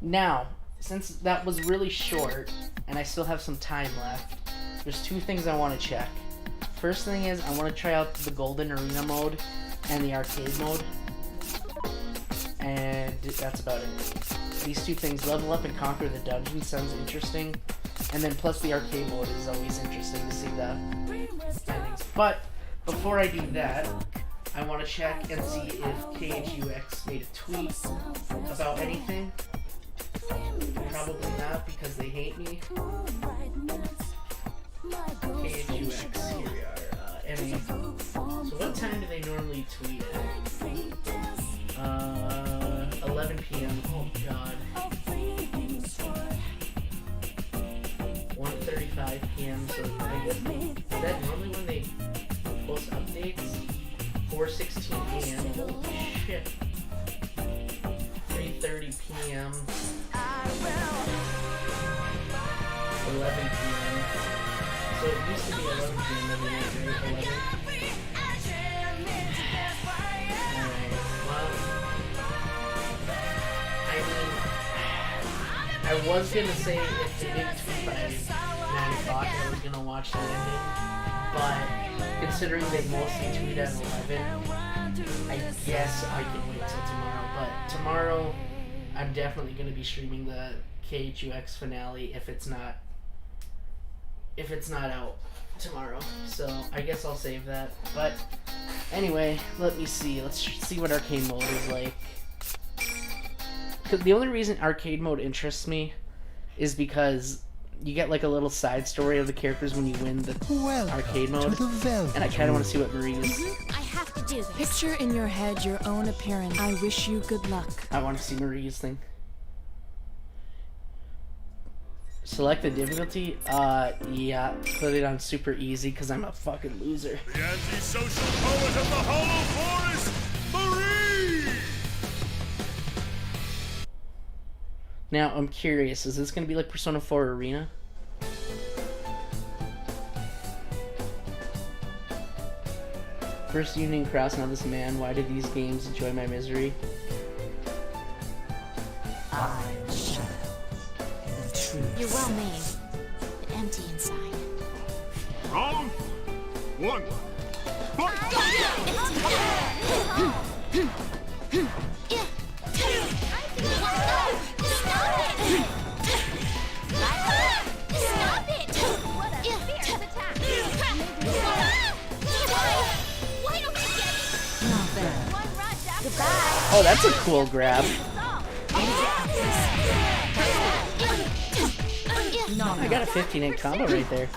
Now, since that was really short, and I still have some time left, there's two things I want to check. First thing is, I want to try out the Golden Arena mode and the arcade mode. And that's about it. These two things, level up and conquer the dungeon, sounds interesting. And then plus the arcade mode is always interesting to see the endings. But before I do that, I want to check and see if KHUX made a tweet about anything. Probably not because they hate me. KHUX, here we are. NA. So what time do they normally tweet at? 11 p.m. Oh god. 1:35 p.m. So is that normally when they post updates? 4:16 a.m. Holy shit. 3:30 p.m. 11 p.m. So it used to be 11 p.m. every night, right? 11. Alright, well, I mean, I was gonna say if they didn't tweet by 9 o'clock, I was gonna watch the ending, but considering they mostly tweet at 11, I guess I can wait till tomorrow. But tomorrow, I'm definitely gonna be streaming the KHUX finale if it's not out tomorrow. So I guess I'll save that. But anyway, let me see. Let's see what arcade mode is like. Cause the only reason arcade mode interests me is because you get like a little side story of the characters when you win the arcade mode, and I kind of want to see what Marie is. I have to do this. Picture in your head your own appearance. I wish you good luck. I want to see Marie's thing. Select the difficulty? Yeah, put it on super easy because I'm a fucking loser. The antisocial poet of the Hollow Forest, Marie! Now, I'm curious, is this going to be like Persona 4 Arena? First Union Cross, now this man. Why did these games enjoy my misery? You're well made, but empty inside. Wrong. One. Stop it! What a fierce attack! Why don't you get it? Not bad. One rush after goodbye. Oh, that's a cool grab. I got a 15-8 combo right there.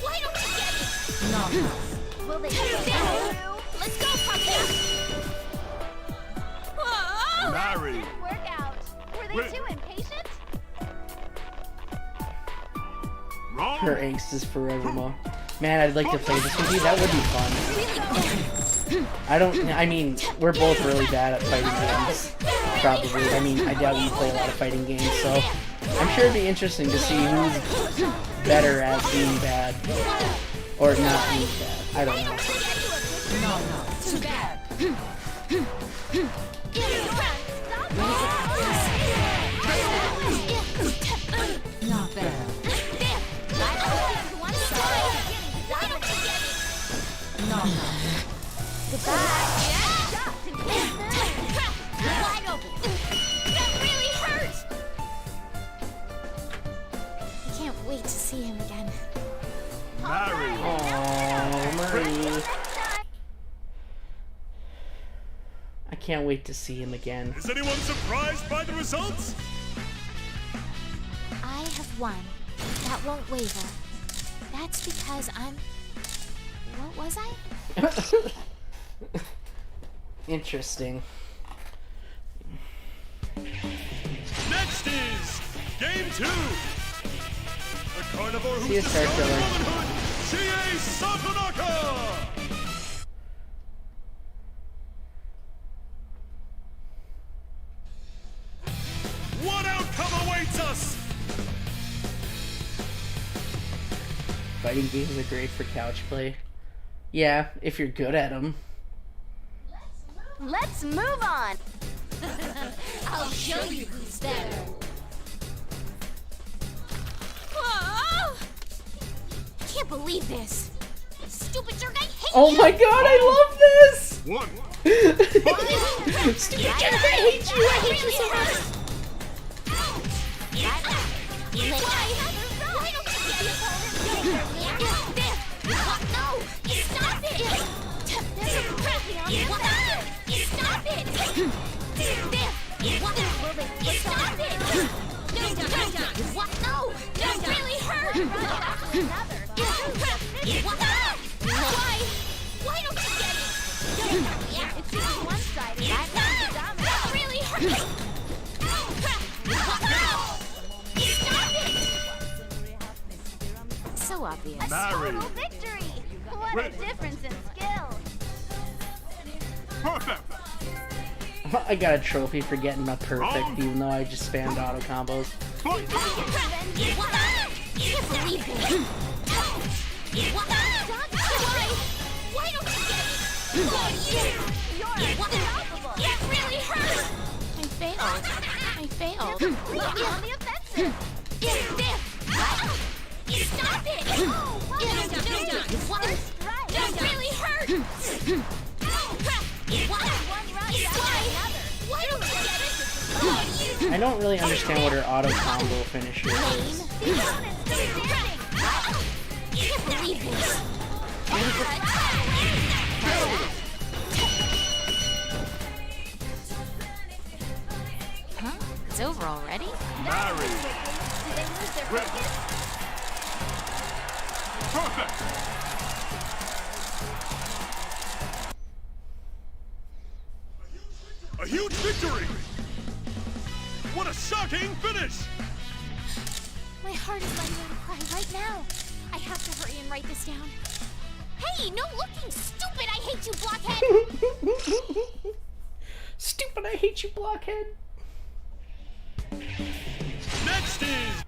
Why don't you get it? No. Will they get it? Let's go, Pumpkin! Whoa! Marry. Didn't work out. Were they too impatient? Wrong. Her angst is forevermore. Man, I'd like to play this with you. That would be fun. I mean, we're both really bad at fighting games. Probably. I mean, I doubt you play a lot of fighting games, so I'm sure it'd be interesting to see who's better at being bad. Or not being bad. I don't know. No. Too bad. Not bad. No. Goodbye. Wide open. That really hurts. I can't wait to see him again. Marry. Oh, Marie. I can't wait to see him again. Is anyone surprised by the results? I have won. That won't waver. That's because I'm... What was I? Interesting. Next is Game 2. The carnivore See you, who's Star discovered Killer. womanhood, Chie Satonaka! What outcome awaits us? Fighting games are great for couch play. Yeah, if you're good at them. Let's move on. I'll show you who's better. can't believe this. Stupid jerk, I hate Oh you! my god, I love this! One. Stupid jerk, I hate you! I hate you so much! Why don't you get it? No! Stop it! Stop it! Stop it! What? No! That really hurt! Why? Why don't you get it? It's just one-sided. That really hurt! Stop it! So obvious. A total victory! What a difference in skill! Perfect. I got a trophy for getting my perfect, even though I just spammed auto combos. Can't believe it! Why don't you get it? You're unstoppable! That really hurt! I failed. Look on the offensive! Stop it! That really hurt! Why don't you get it? I don't really understand what her auto combo finisher is. Can't believe this! Huh? It's over already? Marry. Did they lose their focus? Perfect. A huge victory! What a shocking finish! My heart is letting out a cry right now. I have to hurry and write this down. Hey, no looking! Stupid! I hate you, blockhead! Stupid, I hate you, blockhead. Next is...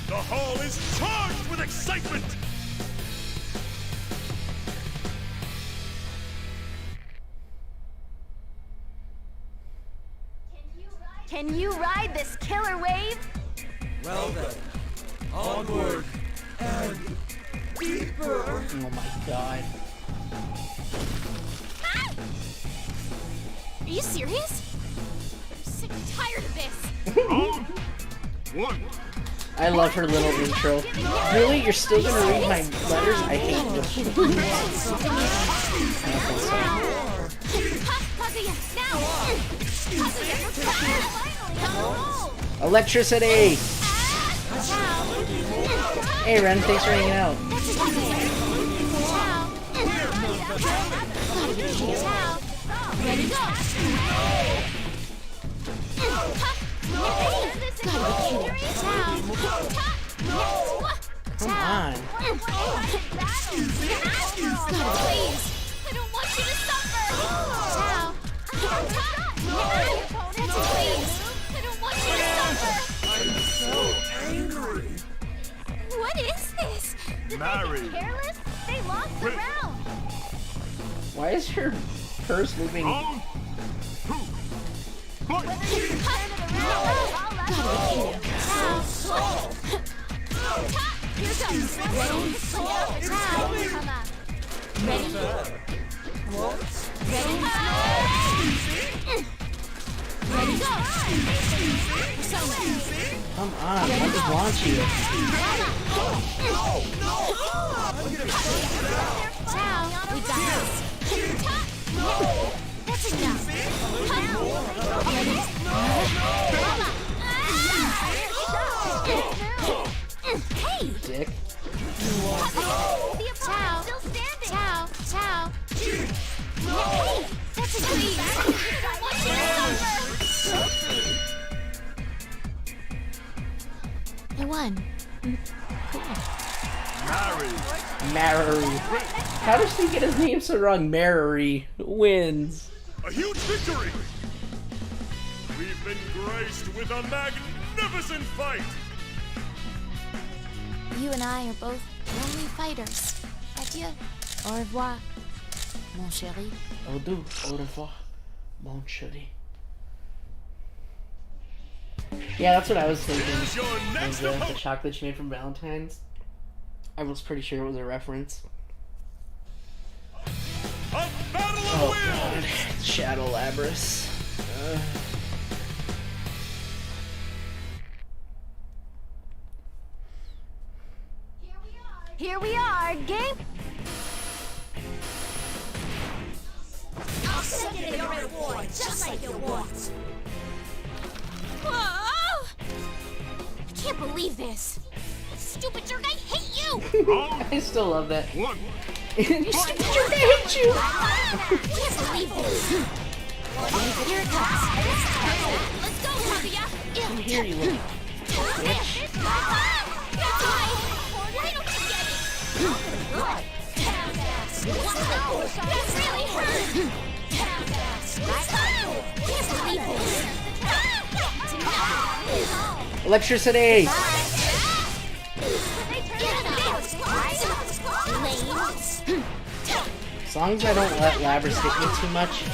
The hall is charged with excitement! Can you ride this killer wave? Well then, onward and deeper. Oh my god. Ah! Are you serious? I'm sick and tired of this. Round one. I love her little intro. Really? You're still gonna read my letters? I hate you. Kazuya, now! Kazuya, finally on a roll! Electricity! Hey Ren, thanks for hanging out. Ready, go! Come on. Please! I don't want you to suffer! Please! I don't want you to suffer! I'm so angry. What is this? Did Marry. they get careless? They lost the round! Why is her purse moving? Round two. Fight. Here comes. Ready? Ready? Ready? Ready, go! Come on, I just want you. Ciao, we got this. That's enough. Hey! Dick. Ciao. Still standing. Ciao. Ciao. Hey! That's enough. I want you to suffer. I won. Marry. How does he get his name so wrong? Marry wins. A huge victory! We've been graced with a magnificent fight! You and I are both lonely fighters. Adieu. Au revoir, mon chéri. Au revoir, mon chéri. Yeah, that's what I was thinking. Here's your next The opponent. chocolate she made from Valentine's. I was pretty sure it was a reference. A battle of Oh wills. god. Shadow Labrys. Here we are, game. I'll send you your reward, just like you want. Whoa! I can't believe this. Stupid jerk, I hate you! I still love that. One. Stupid jerk, I hate you! Can't believe this. Here it comes. Let's go, Kaguya. Come here, you little bitch. That's right. Why don't you get it? That really hurt. Can't believe this. Electricity! As long as I don't let Labrys hit me too much,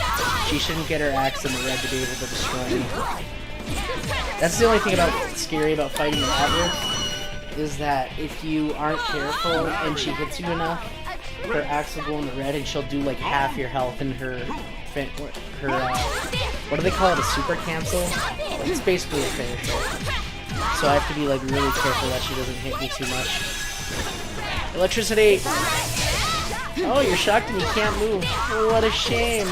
she shouldn't get her axe in the red to be able to destroy me. That's the only thing scary about fighting Labrys, is that if you aren't careful and she hits you enough, her axe will go in the red and she'll do like half your health in her what do they call it, a super cancel? It's basically a finisher. So I have to be like really careful that she doesn't hit me too much. Electricity! Oh, you're shocked and you can't move. Oh, what a shame.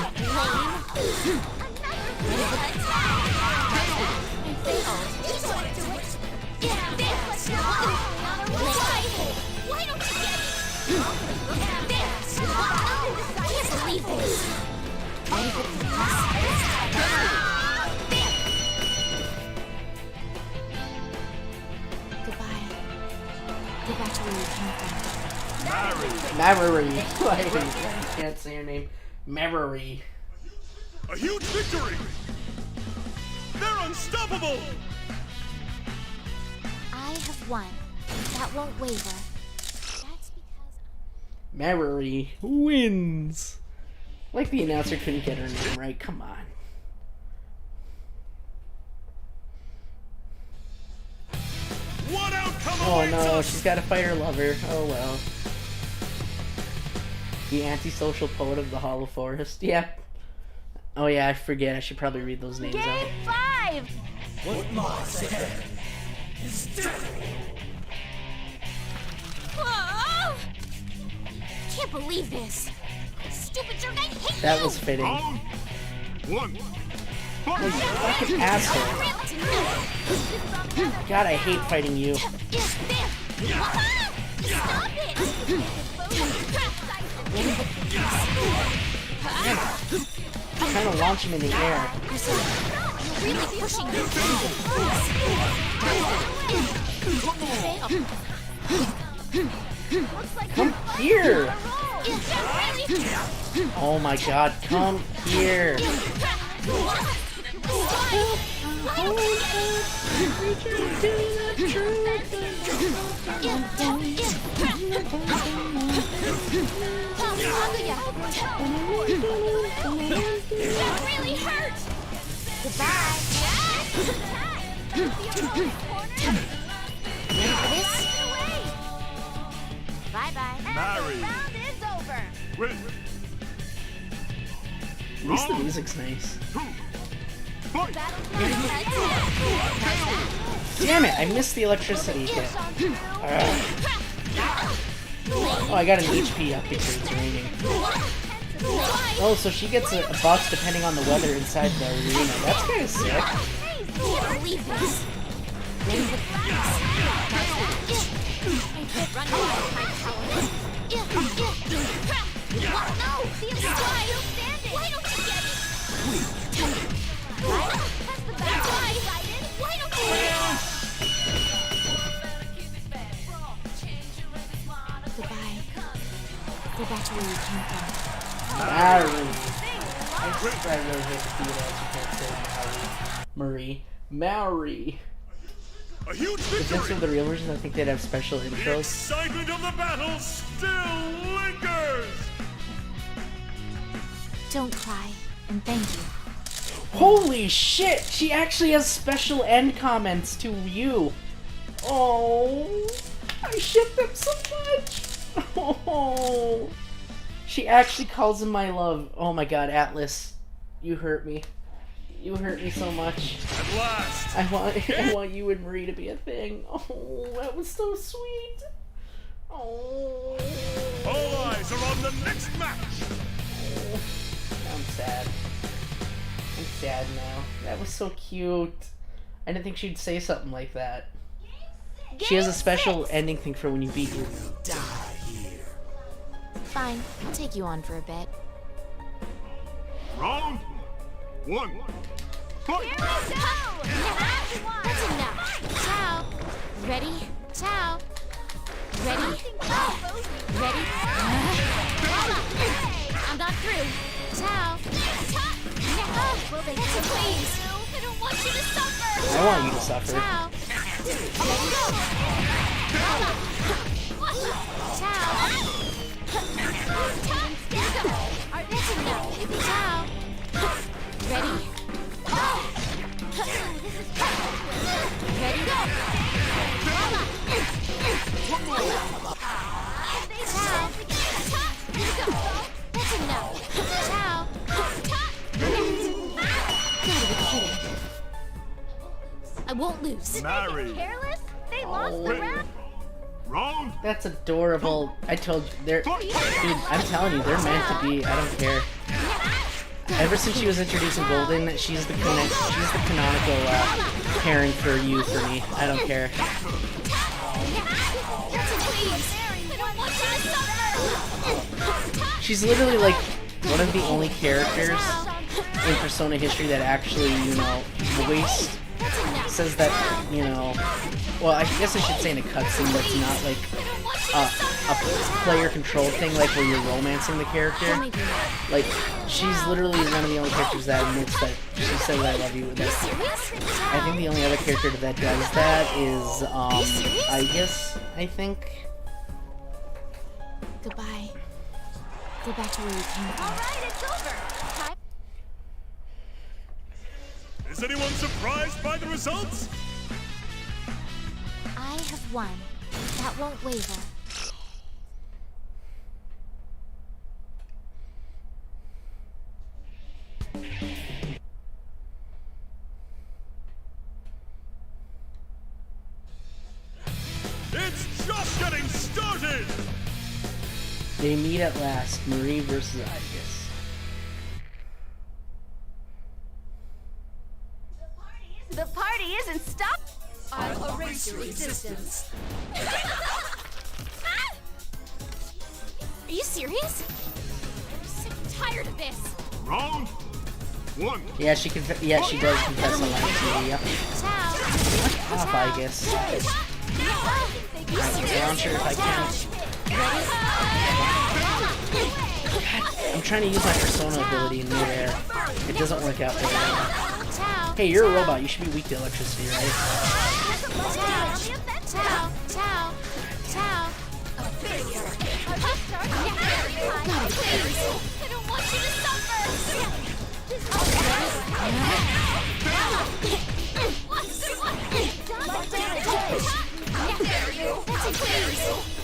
Maverick. I can't say her name. Maverick. A huge victory. They're unstoppable. I have won. That won't waver. That's because Maverick wins. Like the announcer couldn't get her name right. Come on. What outcome Oh awaits no, us? she's got to fight her lover. Oh well. The antisocial poet of the Hollow Forest. Yep. Oh yeah, I forget. I should probably read those names out. Game 5! What lies ahead is destiny. Whoa! Can't believe this. Stupid jerk, I hate That you! was fitting. Round one. You fucking asshole. God, I hate fighting you. Stop it! Trying to launch him in the air. You're really pushing me. Come here! Oh my god, come here! That really hurts! Goodbye! Bye-bye. Marry. Round is over. Win. At least the music's nice. Damn it, I missed the electricity hit. Oh, I got an HP up because it's raining. Oh, so she gets a buff depending on the weather inside the arena. That's kind of sick. Can't believe this. Why don't you get it? Why don't you get it? Goodbye. Go back to where you came from. Marie. I really hate to see that. You can't say Marie. Marie. A huge If this victory. were the real version, I think they'd have special The intros. excitement of the battle still lingers. Don't cry, and thank you. Holy shit! She actually has special end comments to you. Oh, I ship them so much. Oh, she actually calls him my love. Oh my god, Atlas, you hurt me. You hurt me so much. At last. I want you and Marie to be a thing. Oh, that was so sweet. Oh. All eyes are on the next match. Oh, I'm sad. I'm sad now. That was so cute. I didn't think she'd say something like that. She has a special ending thing for when you beat you. Fine, I'll take you on for a bit. Round 1. Fight. That's enough. Ciao. Ready? Ciao. Ready? Ready? I'm not through. Ciao. Please. I don't want you to suffer. I want you to suffer. Ciao. Ready? Ciao. That's enough. Ciao. Ready? Ready? Ciao. That's enough. Ciao. Gotta be kidding. I won't lose. Marry. Careless? They lost the round. Round. That's adorable. I told you, they're, dude, I'm telling you, they're meant to be. I don't care. Ever since she was introduced in Golden, she's the canonical pairing for you for me. I don't care. She's literally like one of the only characters in Persona history that actually, you know, voiced says that, you know, well, I guess I should say in a cutscene that's not like a player controlled thing, like where you're romancing the character. Like, she's literally one of the only characters that admits that she says I love you. That, I think the only other character that does that is, I think. Goodbye. Go back to where you came from. Alright, it's over. Time. Is anyone surprised by the results? I have won. That won't waver. It's just getting started! They meet at last, Marie versus Adachi. The party isn't stopped. I'll erase your existence. Are you serious? I'm sick and tired of this. Round 1. Yeah, she does confess on live TV. Yep. Off, I guess. I'm not sure if I can. I'm trying to use my Persona ability in midair. It doesn't work out very well. Hey, you're a robot. You should be weak to electricity, right? I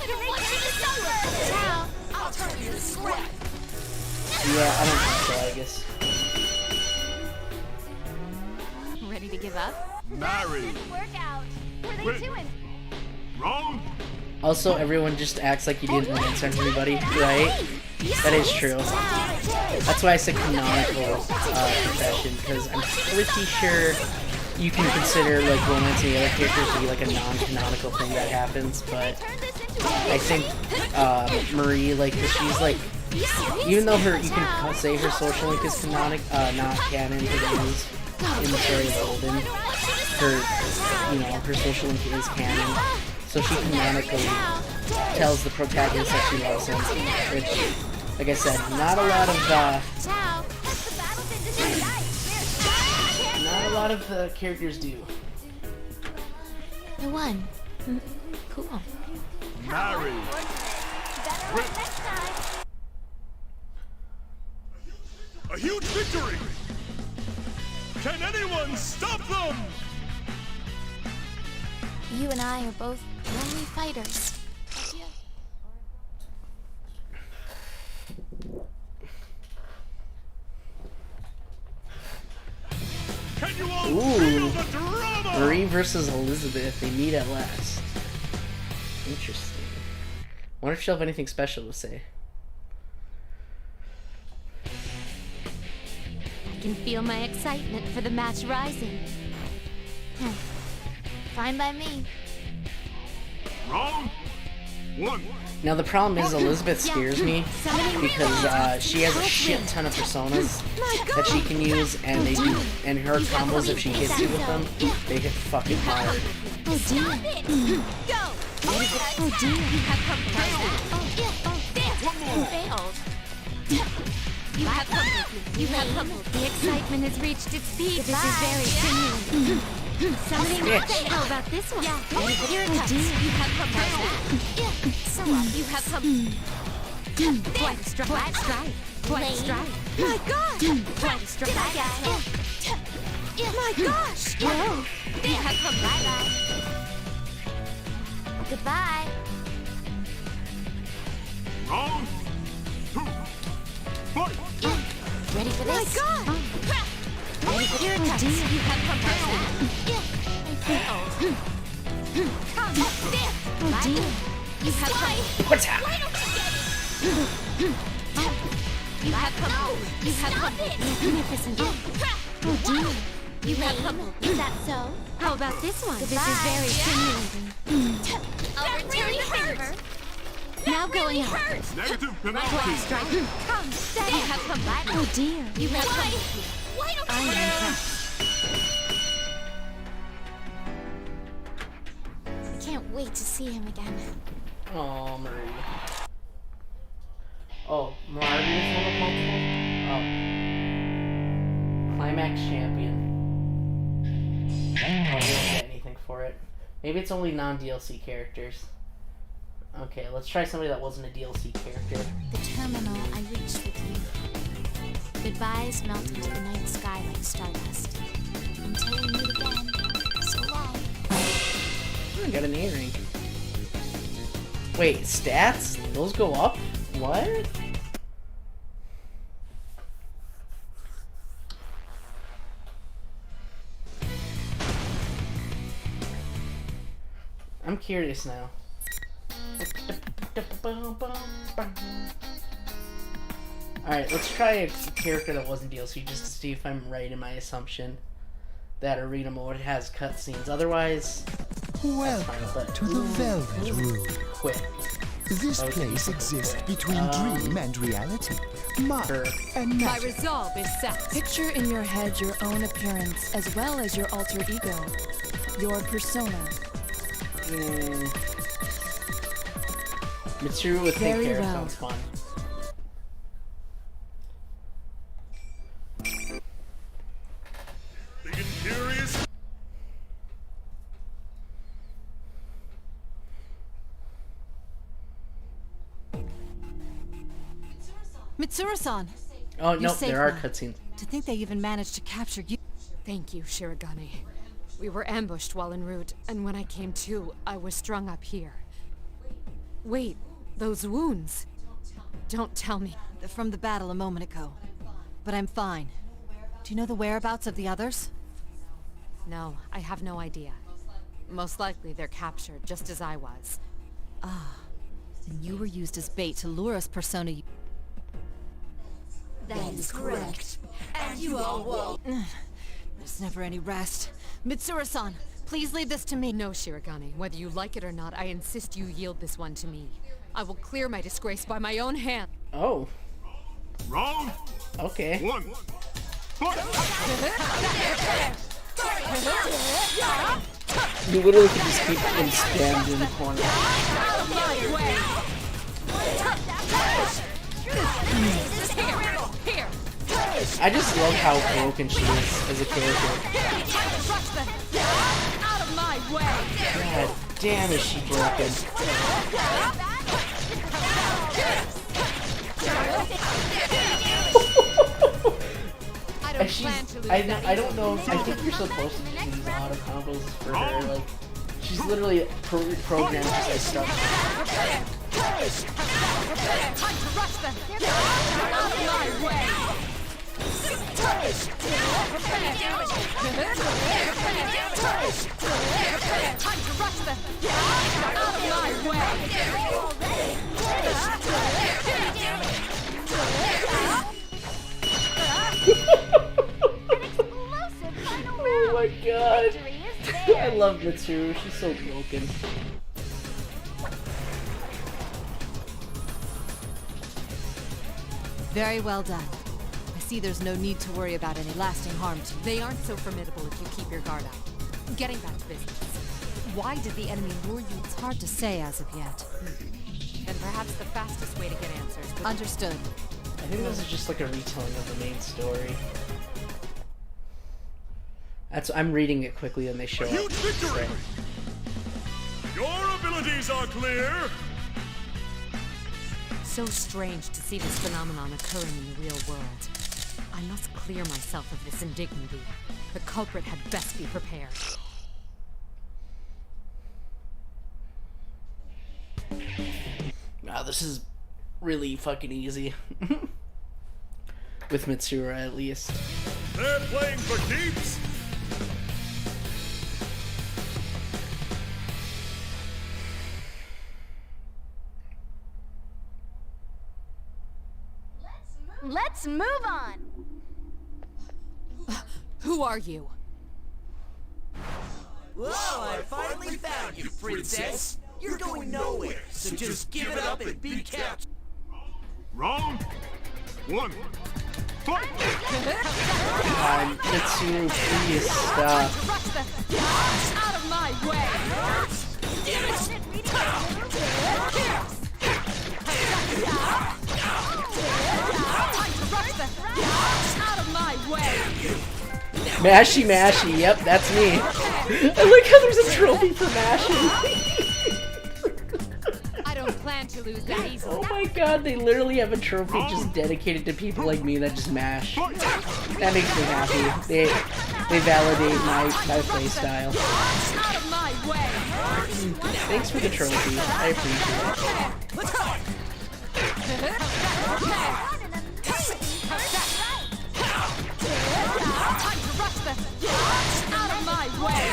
don't want you to suffer. I'll turn you to scrap. Yeah, I don't think so, I guess. Ready to give up? Marry. Workout. What are they doing? Round. Also, everyone just acts like you didn't answer everybody, right? That is true. That's why I said canonical confession, because I'm pretty sure you can consider like romancing the other characters to be like a non-canonical thing that happens, but I think Marie, like, cause she's like, even though you can say her social link is not canon, it is in the story of Golden. Her social link is canon, so she canonically tells the protagonist that she loves him, which, like I said, not a lot of characters do. I won. Cool. Marry. A huge victory! Everyone, stop them! You and I are both lonely fighters. Can you all feel the drama? Marie versus Elizabeth. They meet at last. Interesting. Wonder if she'll have anything special to say. I can feel my excitement for the match rising. Fine by me. Round one. Now the problem is Elizabeth scares me because she has a shit ton of personas that she can use, and they do, and her combos, if she hits you with them, they hit fucking hard. Oh dear. Go! Oh dear. You have failed. You have come. The excitement has reached its peak. This is very stimulating. Summoning. How about this one? Yeah. Here it comes. You have come. So you have come. Quite a strike. Quite a strike. My God! Quite a strike. My gosh! Whoa! You have come. Bye-bye. Goodbye. Round two. Fight! Ready for this? My God! Ready for your touch. You have come. I failed. Come. Oh dear. You have come. What's happening? You have come. You have come. Magnificent. Oh dear. You have come. Is that so? How about this one? This is very stimulating. I'll return the favor. Now going out. Negative Quite penalty. strike. Come. You have come. Oh dear. You have come. Why don't you? I can't wait to see him again. Oh, Marie. Oh, Marie is one of multiple? Oh. Climax champion. I don't get anything for it. Maybe it's only non-DLC characters. Okay, let's try somebody that wasn't a DLC character. The terminal I reached with you. Goodbyes melt into the night sky like stardust. Until we meet again. So long. I got an earring. Wait, stats? Those go up? What? I'm curious now. Alright, let's try a character that wasn't DLC just to see if I'm right in my assumption that arena mode has cutscenes. Otherwise, Welcome to the Velvet Room. Quit. This place exists between dream and reality, mark and My magic. resolve is set. Picture in your head your own appearance as well as your alter ego, your persona. Mitsuru with pink Very hair well. sounds fun. Being curious. Mitsuru-san! Oh, You're no, safe there are now. cutscenes. To think they even managed to capture you. Thank you, Shirogane. We were ambushed while en route, and when I came to, I was strung up here. Wait, those wounds. Don't tell me. They're from the battle a moment ago. But I'm fine. Do you know the whereabouts of the others? No, I have no idea. Most likely they're captured, just as I was. And you were used as bait to lure us persona. That is correct. And you all won't. There's never any rest. Mitsuru-san, please leave this to me. No, Shirogane. Whether you like it or not, I insist you yield this one to me. I will clear my disgrace by my own hand. Oh, Round okay. one. Fight! You literally can just keep getting spammed in the corner. Here! I just love how broken she is as a character. Out of my way! God damn, is she broken. I don't know. I think you're supposed to just use auto combos for her. Like, she's literally programmed to say stuff. Time to rush them! Out of my way! Time to rush them! Out of my way! Oh my god! I love Mitsuru. She's so broken. Very well done. I see there's no need to worry about any lasting harm to you. They aren't so formidable if you keep your guard up. Getting back to business. Why did the enemy lure you? It's hard to say as of yet. And perhaps the fastest way to get answers. Understood. I think this is just like a retelling of the main story. I'm reading it quickly and they show up. Huge victory! Your abilities are clear! So strange to see this phenomenon occurring in the real world. I must clear myself of this indignity. The culprit had best be prepared. Wow, this is really fucking easy. With Mitsuru, at least. They're playing for keeps! Let's move on! Who are you? Whoa, I finally found you, princess! You're going nowhere, so just give it up and be kept. Round 1. Fight! Mitsuru, please stop. Out of my way! Out of my way! Mashy Mashy, yep, that's me. I like how there's a trophy for mashing. I don't plan to lose that easily. Oh my god, they literally have a trophy just dedicated to people like me that just mash. That makes me happy. They validate my play style. Out of my way! Thanks for the trophy. I appreciate it. Out of my way!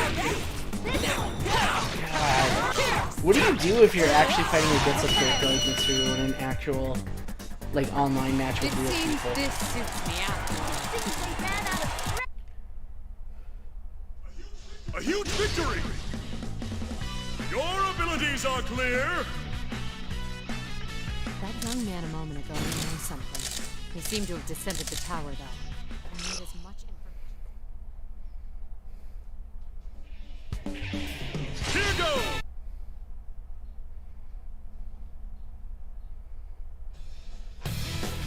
God. What do you do if you're actually fighting against a character like Mitsuru in an actual, like, online match with real people? This suits me out. A huge victory! Your abilities are clear! That young man a moment ago knew something. He seemed to have descended the tower, though. I need as much information. Here goes!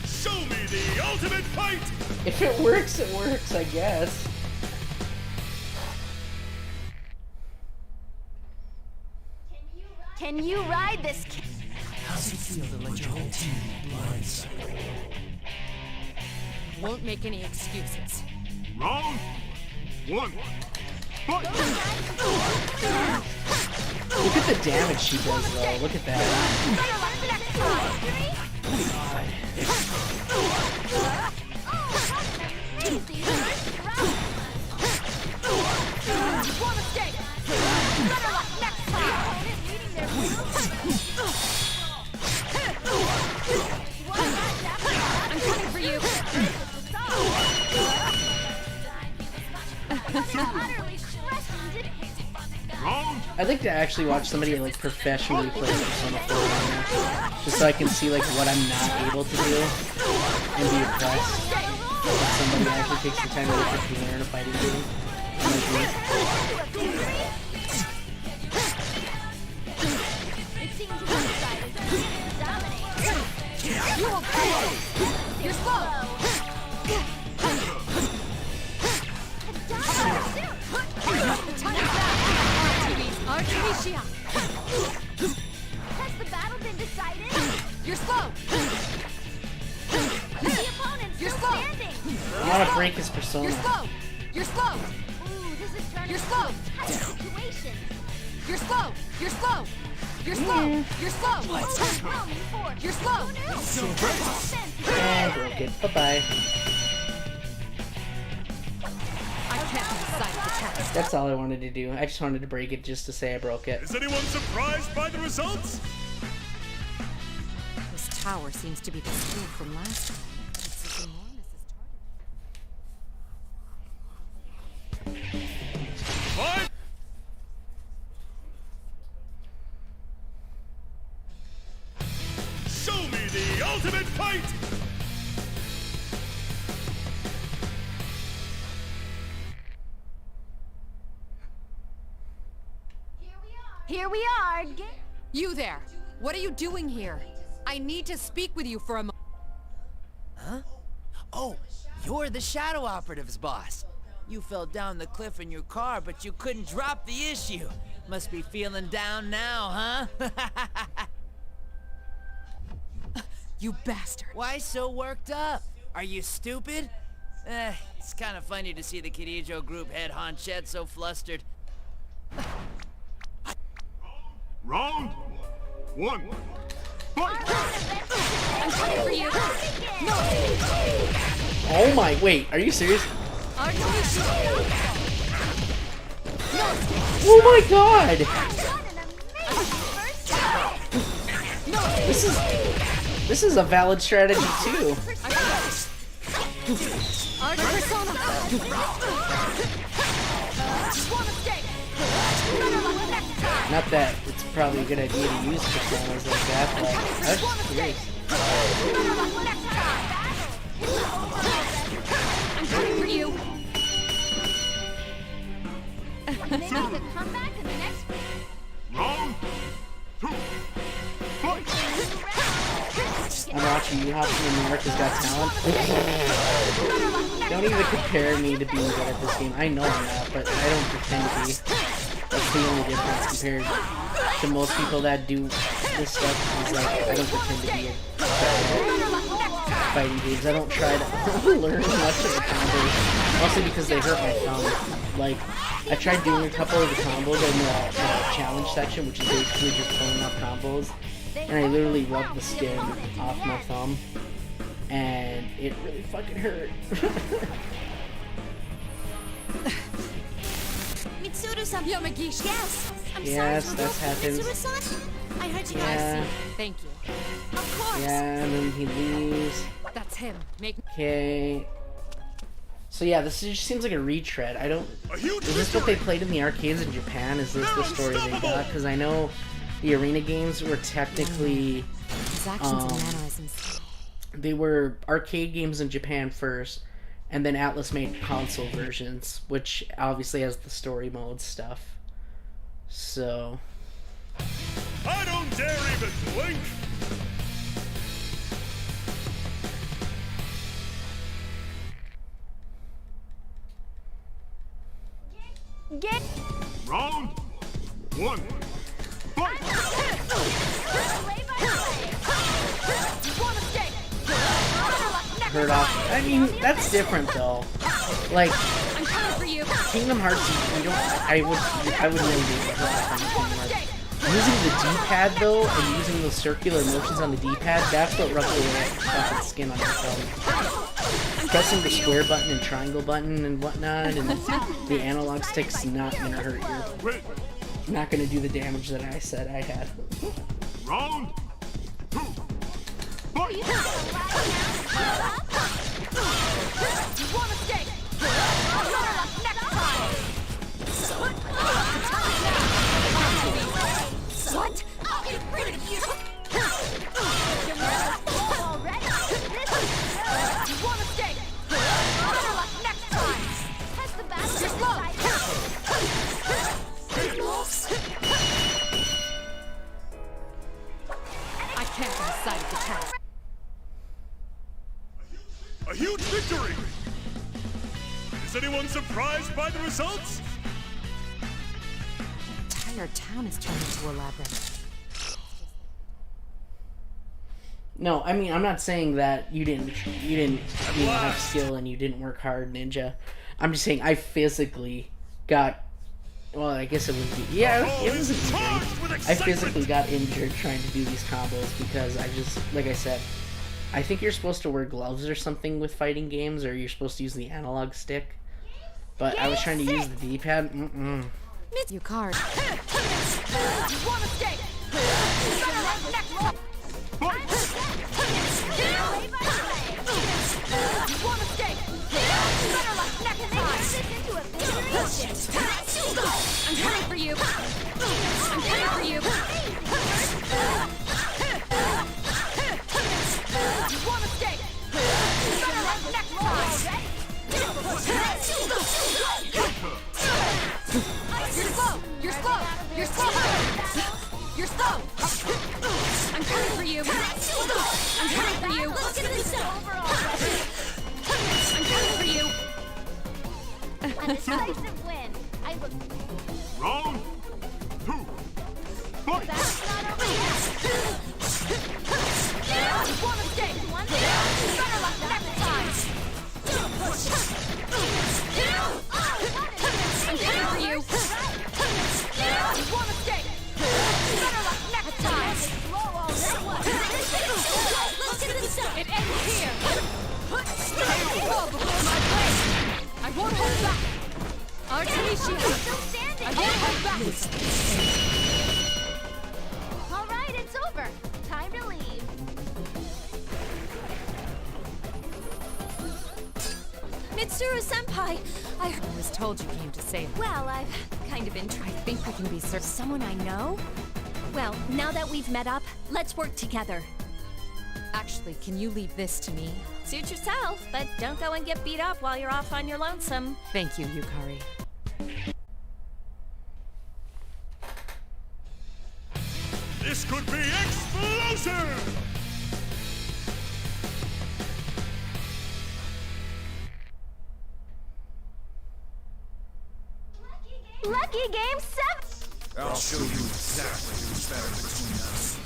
Show me the ultimate fight! If it works, I guess. Can you ride this? How's it feel to let your whole team be blind? Won't make any excuses. Round 1. Fight! Look at the damage she does, though. Look at that. One mistake! Better luck next time! I'm coming for you! I'd like to actually watch somebody like professionally play Persona 4 right now, just so I can see like what I'm not able to do and be impressed. If somebody actually takes the time to look at me in a fighting game. You will fail! You're slow! Has the battle been decided? You're slow! The opponent's still standing! I want to break his persona. You're slow. You're slow. Ooh, this is turning You're slow. into a tight situation. You're slow. You're slow. You're slow. You're slow. You're slow. And broke it. Bye-bye. I can't decide the test. That's all I wanted to do. I just wanted to break it just to say I broke it. Is anyone surprised by the results? This tower seems to be the school from last time. But it's as enormous as Five. Show me the ultimate fight! Here we are. You there! What are you doing here? I need to speak with you for a moment. Huh? Oh, you're the Shadow Operative's boss. You fell down the cliff in your car, but you couldn't drop the issue. Must be feeling down now, huh? You bastard! Why so worked up? Are you stupid? It's kind of funny to see the Kirijo group head Hanchet so flustered. Round 1. Fight! I'm coming for you! Oh my, wait, are you serious? Oh my god! This is a valid strategy too. Not that it's probably a good idea to use personas like that, but I was just curious. I'm coming for you! Maybe the comeback in the next Round 2. Fight! I'm watching you watching America's Got Talent. Don't even compare me to being good at this game. I know I'm not, but I don't pretend to be. That's the only difference compared to most people that do this stuff. Is like, I don't pretend to be a fighting games. I don't try to learn much of the combos, mostly because they hurt my thumb. Like, I tried doing a couple of the combos in the challenge section, which is basically just pulling up combos, and I literally rubbed the skin off my thumb, and it really fucking hurt. Mitsuru-san. Yamagishi. Yes. I'm Yes, sorry. that's happened. Mitsuru-san? I heard you Yeah. guys. Thank you. Of course. Yeah, and then he leaves. That's him. Make Okay. So yeah, this just seems like a retread. I don't... A huge Is this what victory! they played in the arcades in Japan? Is this the story they got? Because I know the arena games were technically... his actions and mannerisms. They were arcade games in Japan first, and then Atlas made console versions, which obviously has the story mode stuff. So... I don't dare even blink! Get. Round 1. Fight! Hurt off. I mean, that's different though. Like, I'm coming for you! Kingdom Hearts, you don't... I would never be able to hurt off on Kingdom Hearts. Using the D-pad though, and using those circular motions on the D-pad, that's what rubbed the fucking skin on your thumb. Pressing the square button and triangle button and whatnot, and the analog stick's not gonna hurt you. Not gonna do the damage that I said I had. Round 2. Fight! What? I'll get rid of you. Already? You want to stay? Next time. Test the bastard. I can't decide the test. A huge victory! Is anyone surprised by the results? The entire town is turned into a labyrinth. No, I mean, I'm not saying that you didn't have skill and you didn't work hard, Ninja. I'm just saying I physically got, well, I guess it was, yeah, it was injury. I physically got injured trying to do these combos because I just, like I said, I think you're supposed to wear gloves or something with fighting games, or you're supposed to use the analog stick. But I was trying to use the D-pad. You card. I'm coming for you. I'm coming for you. You want to stay? Better luck next time. You're slow. You're slow. You're slow. You're slow. I'm coming for you. I'm coming for you. Look at this overall. I'm coming for you. A decisive win. I look. Round 2. Fight! That's not over yet. You want to stay? Better luck next time. I'm coming for you. You want to stay? Better luck next time. It ends here. Fall before my blade. I won't hold back. Adachi, I won't hold back. All right, it's over. Time to leave. Mitsuru-senpai, I was told you came to save me. well, I've kind of been I trying. think we can be certain. Someone I know? Well, now that we've met up, let's work together. Actually, can you leave this to me? Suit yourself, but don't go and get beat up while you're off on your lonesome. Thank you, Yukari. This could be explosive! Lucky game 7. I'll show you exactly who's better between us.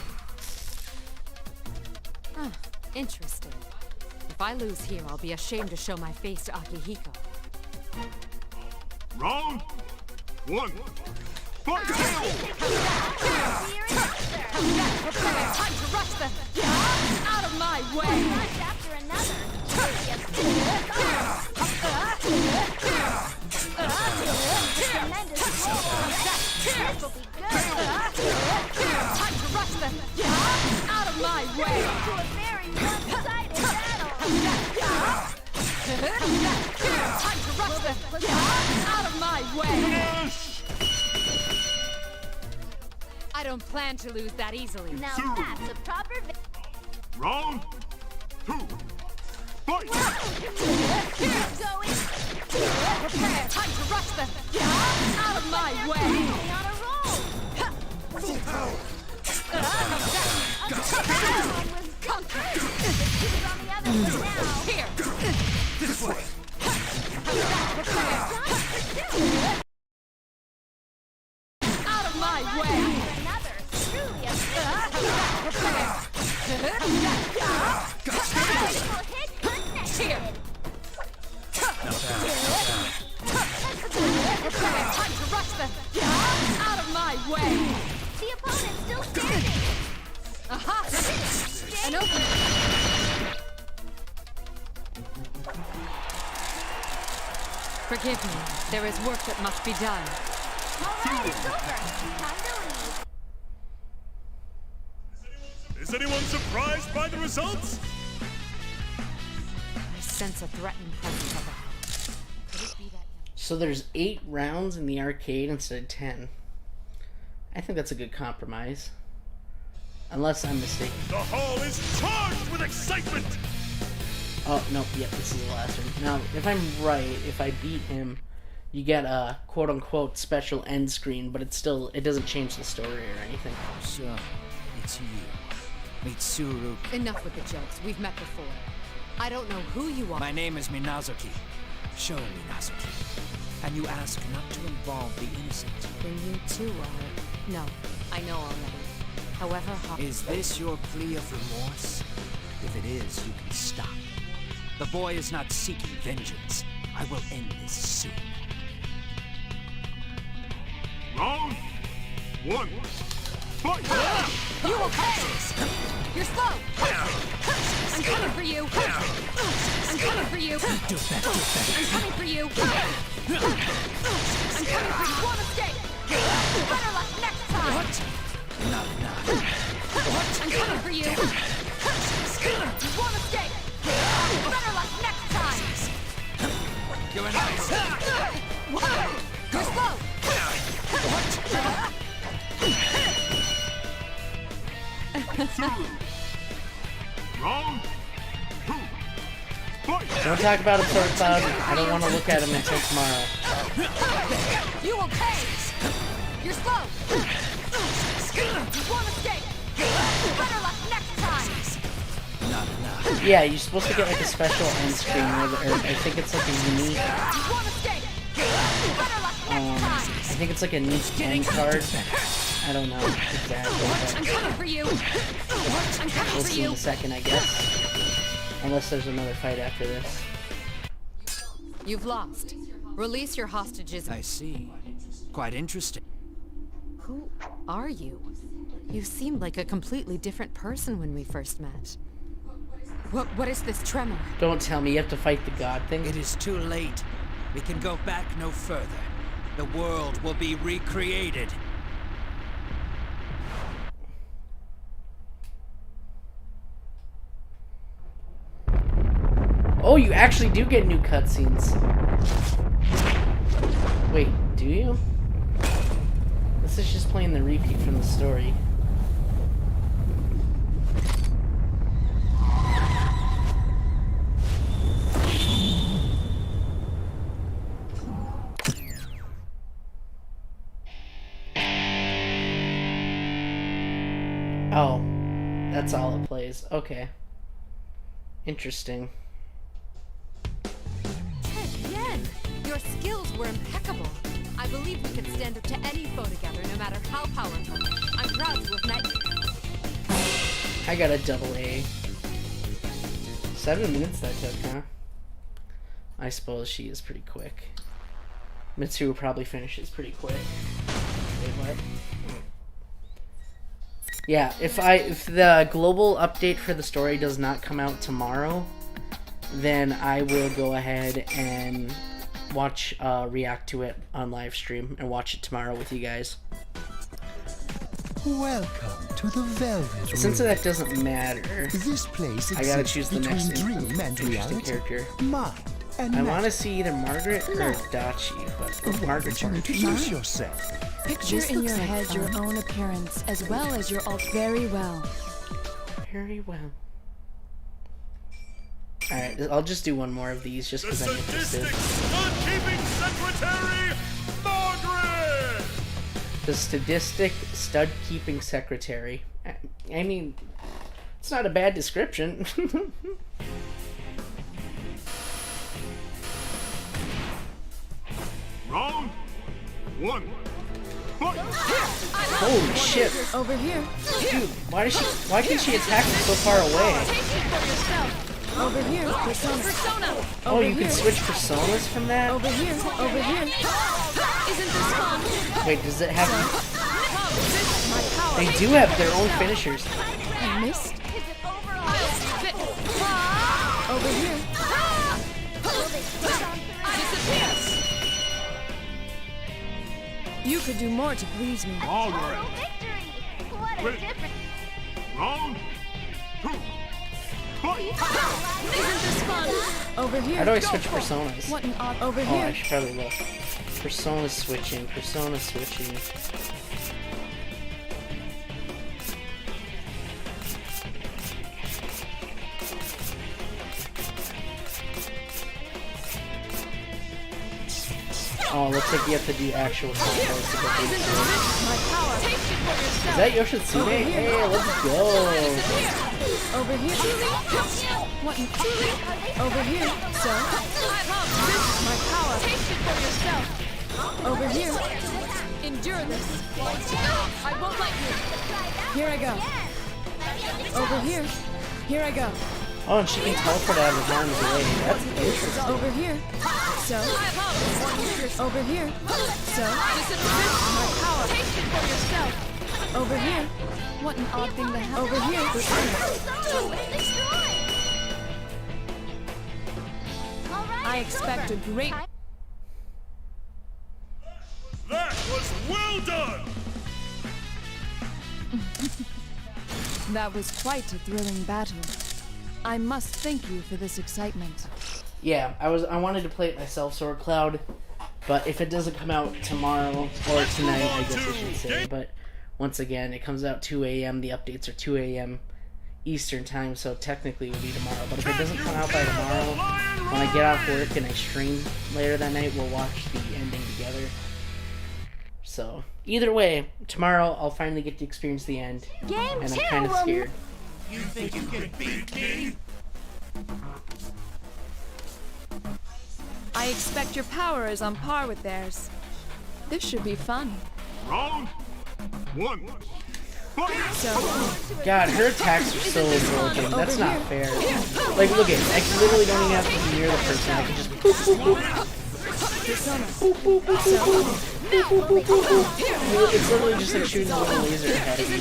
Huh, interesting. If I lose here, I'll be ashamed to show my face to Akihiko. Round 1. Fight! Prepare! Time to rush them! Out of my way! Punch after another. Tremendous roll already. This will be good. Time to rush them! Out of my way! To a very one-sided battle. Time to rush them! Out of my way! I don't plan to lose that easily. Now that's a proper Round 2. Fight! Going Prepare! Time to rush them! Out of my way! on a roll. Conquer! Who's on the other one now? Here! This way. Prepare! Out of my way! Another. Truly a Prepare! critical hit connected. Here! Prepare! Time to rush them! Out of my way! The opponent's still standing. Aha! An opening! Forgive me. There is work that must be done. All right, it's over. Time to leave. Is anyone surprised by the results? I sense a threatened presence of the house. Could it be that? So there's 8 rounds in the arcade instead of 10. I think that's a good compromise. Unless I'm mistaken. The hall is charged with excitement! Oh, no, yeah, this is the last one. Now, if I'm right, if I beat him, you get a quote-unquote special end screen, but it doesn't change the story or anything. So, it's you, Mitsuru. Enough with the jokes. We've met before. I don't know who you are. My name is Minazuki. Show Minazuki. And you ask not to involve the innocent. Then you too are. No, I know already. However hard. Is this your plea of remorse? If it is, you can stop. The boy is not seeking vengeance. I will end this soon. Round 1. Fight! You will pass! You're slow! I'm coming for you! I'm coming for you! Do better, do better. I'm coming for you! I'm coming for you! One mistake! Better luck next time! What? Not. What? I'm coming for you! One mistake! Better luck next time! You're an ice. You're slow! Round 2. Fight! Don't talk about him, Sword Cloud. I don't want to look at him until tomorrow. You will pay! You're slow! One mistake! Better luck next time! Not enough. Yeah, you're supposed to get like a special end screen where I think it's like a unique. One mistake! Better luck next time! I think it's like a unique end card. I don't know exactly. I'm coming for you! I'm coming We'll for see in you! a second, I guess. Unless there's another fight after this. You've lost. Release your hostages. I see. Quite interesting. Who are you? You seemed like a completely different person when we first met. What is this tremor? Don't tell me you have to fight the god thing. It is too late. We can go back no further. The world will be recreated. Oh, you actually do get new cutscenes. Wait, do you? This is just playing the repeat from the story. Oh, that's all it plays. Okay. Interesting. Yen, your skills were impeccable. I believe we can stand up to any foe together, no matter how powerful. I'm proud to have met you. I got a double A. 7 minutes that took, huh? I suppose she is pretty quick. Mitsu probably finishes pretty quick. Wait, what? Yeah, if the global update for the story does not come out tomorrow, then I will go ahead and watch react to it on live stream and watch it tomorrow with you guys. Welcome to the Velvet Room. Since that doesn't matter, This place I gotta choose the next dream and interesting reality. character. Mind and I matter. want to see either Margaret or Adachi, but Margaret's hard to Introduce choose. yourself. Picture This in your looks like head your fun. own appearance as well as your alt. Very well. Very well. Alright, I'll just do one more of these just because I'm interested. Stud-keeping secretary, Margaret! The Sadistic Stud-Keeping Secretary. I mean, it's not a bad description. Round 1. Fight! Holy shit. Over here. Dude, why can she attack from so far away? Over here. Persona. Oh, you can switch personas from that? Over here. Over here. Isn't this fun? Wait, does it have... My power. They do have their own finishers. I missed. Over here. You could do more to please me. Margaret! What a Wait. difference. Round 2. Fight! Isn't this fun? Over here. How do I switch personas? What an odd. Over Oh, here. I should probably look. Persona switching. Oh, looks like you have to do actual combos to get these. My power. Is that Yoshitsune? Hey, let's go! Over here. What an over here. So. My power. Over here. Endure this. I won't let you. Here I go. Over here. Here I go. Oh, and she can teleport out of his arms away. That's interesting. Over here. So. Over here. So. My power. Taste it for yourself. Over here. What an odd thing to have. Over here. I expect a great. That was well done! That was quite a thrilling battle. I must thank you for this excitement. Yeah, I wanted to play it myself, Sword Cloud, but if it doesn't come out tomorrow or tonight, I guess I should say. But once again, it comes out 2 a.m. The updates are 2 a.m. Eastern time, so technically it will be tomorrow. But if it doesn't come out by tomorrow, when I get off work and I stream later that night, we'll watch the ending together. So, either way, tomorrow I'll finally get to experience the end. Game and I'm 2, kind of scared. You think you can beat me? I expect your power is on par with theirs. This should be fun. Round 1. So, God, her attacks are so broken. That's not fair. Like, look at it. I literally don't even have to be near the person. I can just boop, boop, boop. Boop, boop, boop, boop. It's literally just like shooting a little laser ahead of you.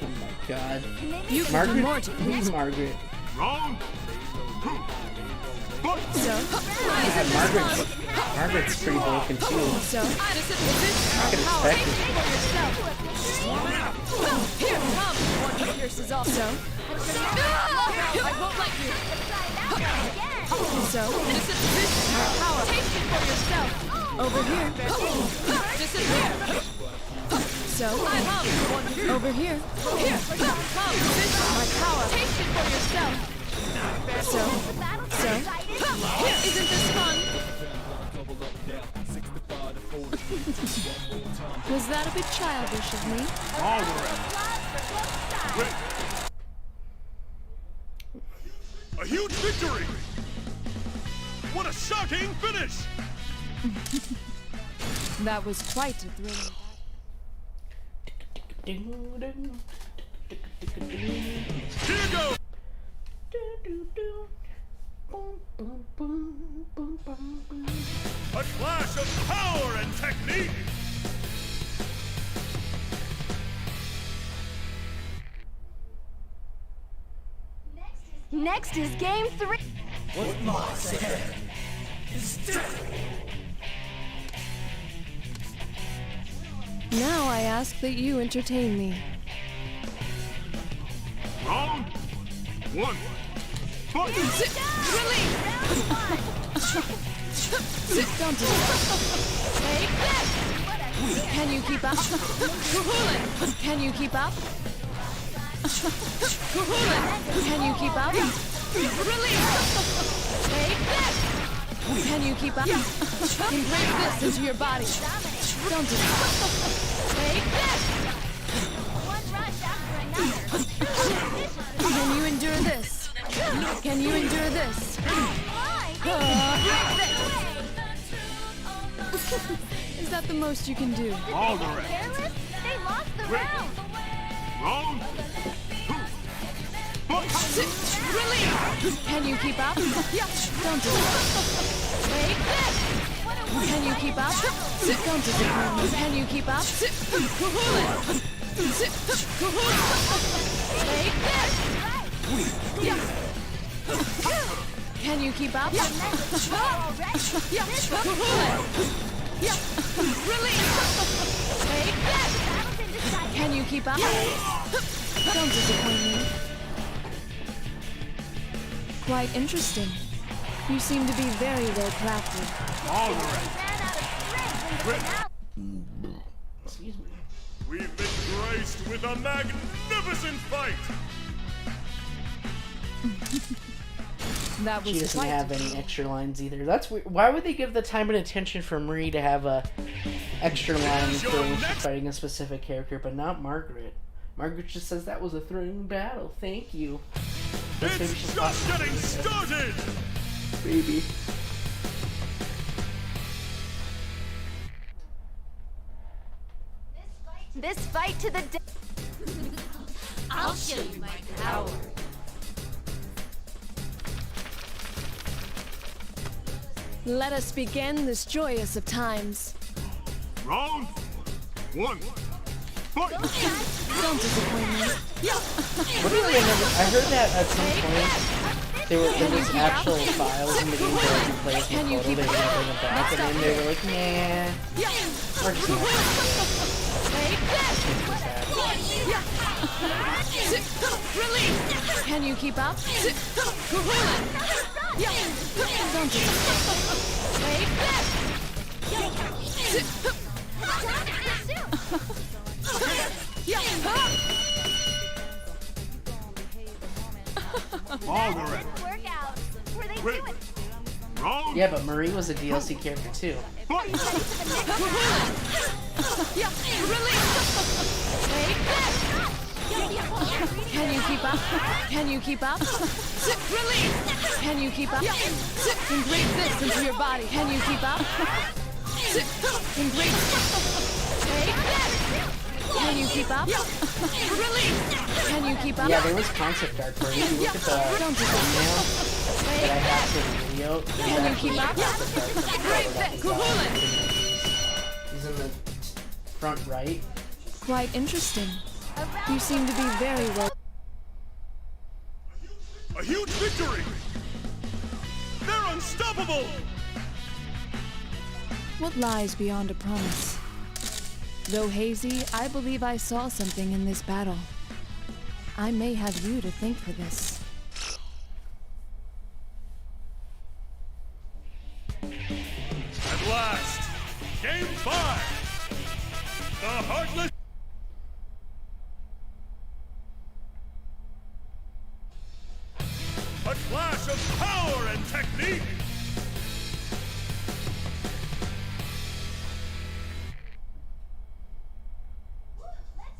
Oh my god. Margaret? Margaret. Wrong. Margaret's pretty broken too. I could expect it. I won't let you. So, power. Take it for yourself. Over here. Disappear. So, over here. My power. Take it for yourself. So, isn't this fun? Was that a bit childish of me? A huge victory! What a shocking finish! That was quite a thrilling. Here you go! A clash of power and technique! Next is game 3. What lies ahead is death. Now I ask that you entertain me. Round 1. Fight! Don't do that. Can you keep up? Can you keep up? Can you keep up? Can you keep up? Embrace this into your body. Don't do that. Can you endure this? Can you endure this? Is that the most you can do? All the rest. Careless? They lost the round. Round 2. Fight! Can you keep up? Don't do it. Can you keep up? Don't disappoint me. Can you keep up? Can you keep up? Can you keep up? Don't disappoint me. Quite interesting. You seem to be very well crafted. All right. Excuse me. We've been graced with a magnificent fight! That was She doesn't quite have any extra lines either. That's weird. Why would they give the time and attention for Marie to have a extra line for when she's fighting a specific character, but not Margaret? Margaret just says that was a thrilling battle. Thank you. Maybe we It's should just getting started! Maybe. This fight to the death. I'll show you my power. Let us begin this joyous of times. Round 1. Fight! Don't disappoint me. What do you remember? I heard that at some point there was actual files in the game where you play as Can you photo, keep they were gonna bring it back, and then they were like, nah, we're just not. Release! Can you keep up? Don't Margaret! Workout. Were they Wait. doing? Round Yeah, but Marie was a DLC character too. Are you ready for the next Can you keep up? Can you keep up? Release! Can you keep up? Integrate this into your body. Can you keep up? Integrate. Can you keep up? Release! Can you keep up? Yeah, there was concept art for it. If you look at the thumbnail that I have for the video, there's Can you actually keep up? concept art for the cover that he's in the front right. Quite interesting. You seem to be very well. A huge victory! They're unstoppable! What lies beyond a promise? Though hazy, I believe I saw something in this battle. I may have you to thank for this. At last, Game 5! The Heartless... A clash of power and technique!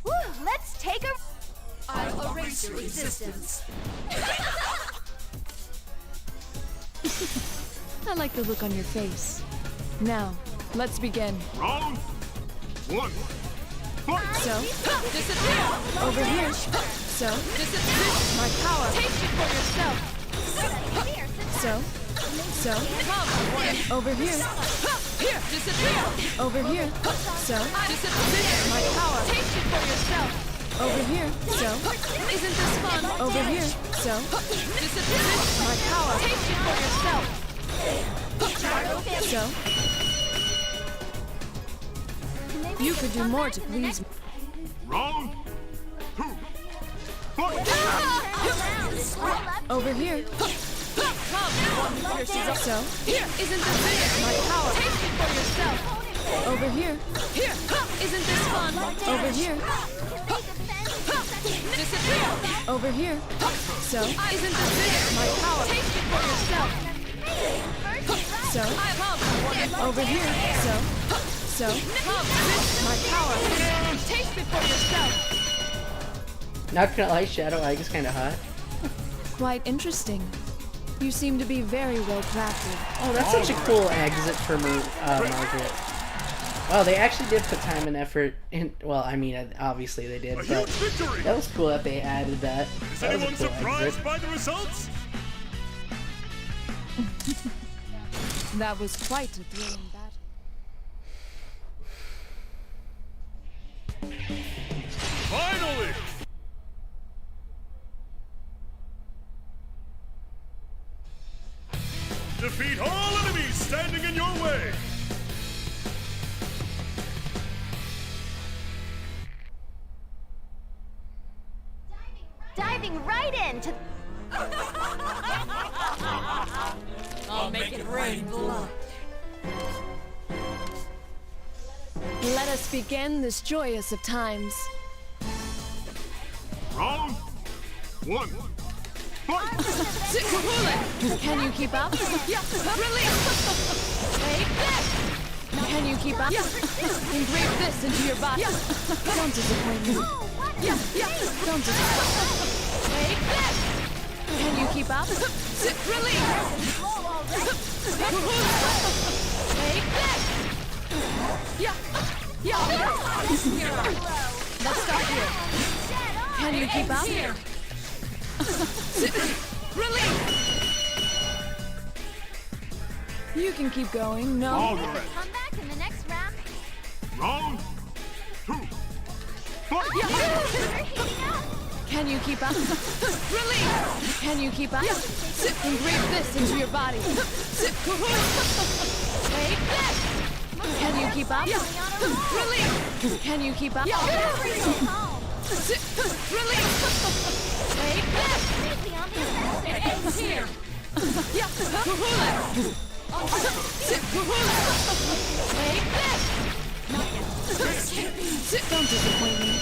Woo, let's take a... I'll erase your resistance. I like the look on your face. Now, let's begin. Round 1. Fight! So, disappear! Over here. So, disappear! My power! Taste it for yourself! So, come! Over here! Here! Disappear! Over here! So, disappear! My power! Taste it for yourself! Over here! So, isn't this fun? Over here! So, disappear! My power! Taste it for yourself! So, you could do more to please me. Round 2. Fight! Over here. So, here, isn't this fair? My power. Taste it for yourself. Over here. Here, isn't this fun? Over here. Disappear. Over here. So, isn't this fair? My power. Taste it for yourself. So, over here. So, my power. Taste it for yourself. Not gonna lie, Shadow Eye is kind of hot. Quite interesting. You seem to be very well crafted. Oh, that's such a cool exit for Margaret. Well, they actually did put time and effort in. Well, I mean, obviously they did, but that was cool that they added that. Is That was a anyone cool surprised exit. by the results? That was quite a thrilling battle. Finally! Defeat all enemies standing in your way! Diving right into... I'll make it rain blood. Let us begin this joyous of times. Round 1. Fight! Can you keep up? Release! Can you keep up? Engrave this into your body. Don't disappoint me. Don't disappoint me. Can you keep up? Release! Take this! Yeah! Let's start here. Can you keep up? Release! You can keep going, no? All right. Come back in the next round. Round 2. Fight! You're heating up. Can you keep up? Release! Can you keep up? Engrave this into your body. Take this! Can you keep up? Release! Can you keep up? Release! Take this! Safely on the offensive. Here! Take this! Don't disappoint me.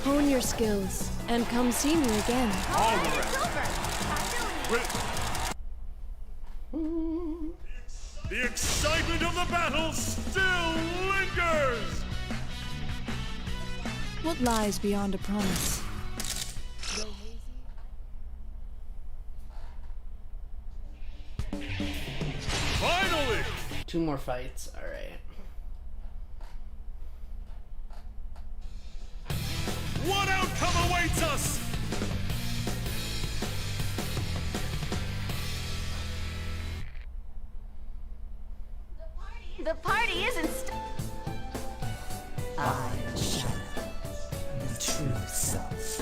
Hone your skills and come see me again. All right. The excitement of the battle still lingers! What lies beyond a promise? Finally! 2 more fights. All right. What outcome awaits us? The party isn't I shall the true self.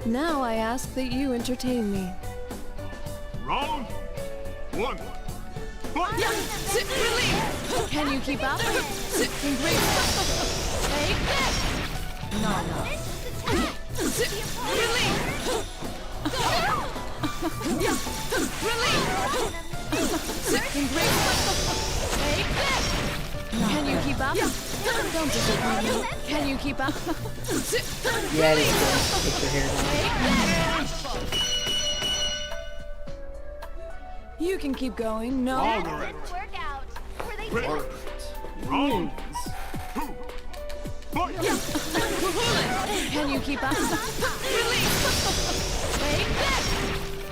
Now I ask that you entertain me. Round 1. Fight! Release! Can you keep up? Engrave. Take this! No. Release! Release! Engrave. Take this! Can you keep up? Don't disappoint me. Can you keep up? Yeah, it is good. Take your hair down. You can keep going, no? All right. work out. Were they Perfect. Round 2. Fight! Can you keep up? Release! Take this!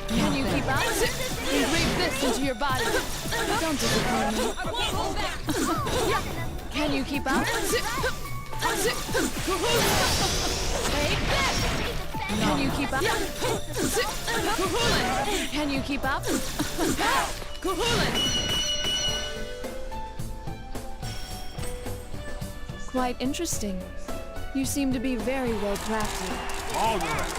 Can you keep up? Engrave this into your body. Don't disappoint me. Can you keep up? Take this! Can you keep up? Can you keep up? Quite interesting. You seem to be very well crafted. All right.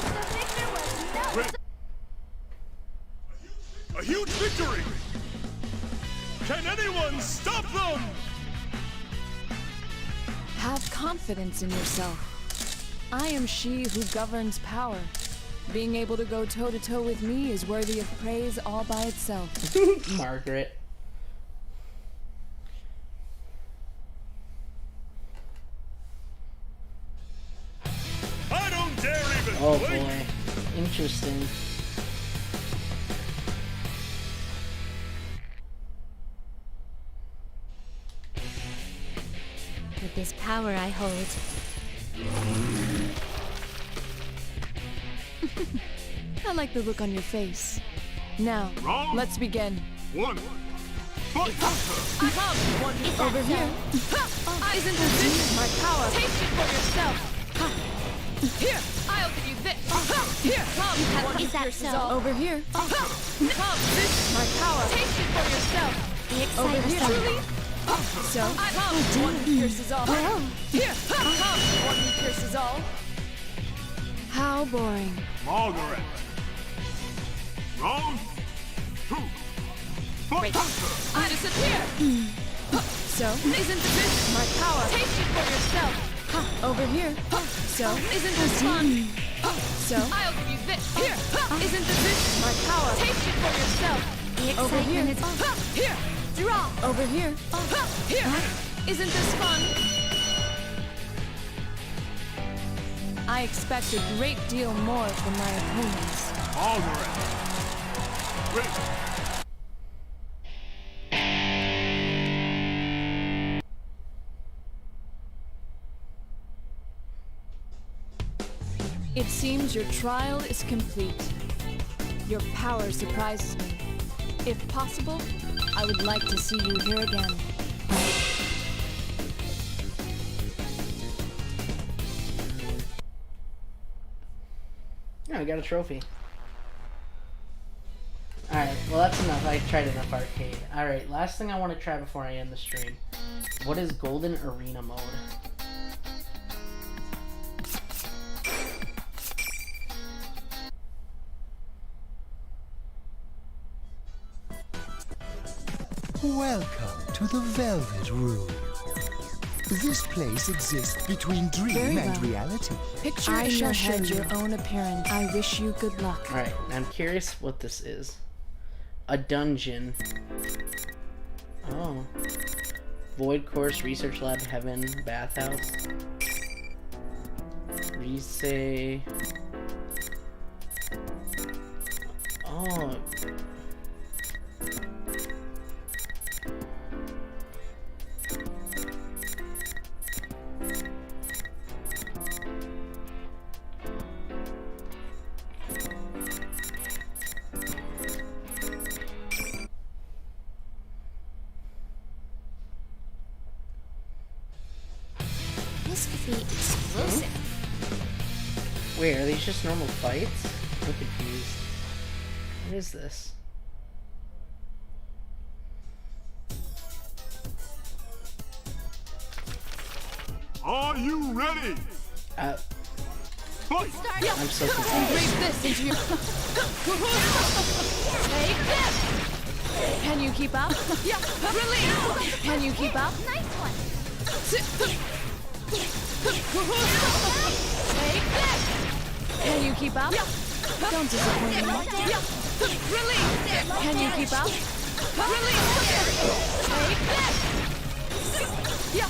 A huge victory! Can anyone stop them? Have confidence in yourself. I am she who governs power. Being able to go toe-to-toe with me is worthy of praise all by itself. Margaret. I don't dare even Oh blink. boy. Interesting. With this power I hold, I like the look on your face. Now, Wrong. let's begin. 1. Fight! Over here. Isn't this my power? Taste it for yourself. Here, I'll give you this. Here, come. is that so? Over here. Come. This is my power. Taste it for yourself. The Over excitement. here. So, come. One who pierces all. Here, come. One who pierces all. How boring. Margaret. Round 2. Fight! I disappear. So, isn't this my power? Taste it for yourself. Over here. So, isn't this fun? So, I'll give you this. Here. Isn't this my power? Taste it for yourself. The Over here. excitement is Here. Draw. Over here. Here. Isn't this fun? I expect a great deal more from my opponents. Margaret. Wait. It seems your trial is complete. Your power surprises me. If possible, I would like to see you here again. Yeah, I got a trophy. Alright, well that's enough. I tried enough arcade. Alright, last thing I want to try before I end the stream. What is Golden Arena mode? Welcome to the Velvet Room. This place exists between dream and reality. Picture in your head your own appearance. I wish you good luck. Alright, I'm curious what this is. A dungeon. Oh. Void Course, Research Lab, Heaven, Bathhouse. Resay. Oh. This could be explosive. Wait, are these just normal fights? I'm confused. What is this? Are you ready? Fight! I'm so confused. Breathe this into your... Take this! Can you keep up? Yeah, release! Can you keep up? Nice one. Take this! Can you keep up? Don't disappoint me. Release! Can you keep up? Release! Take this! Yeah,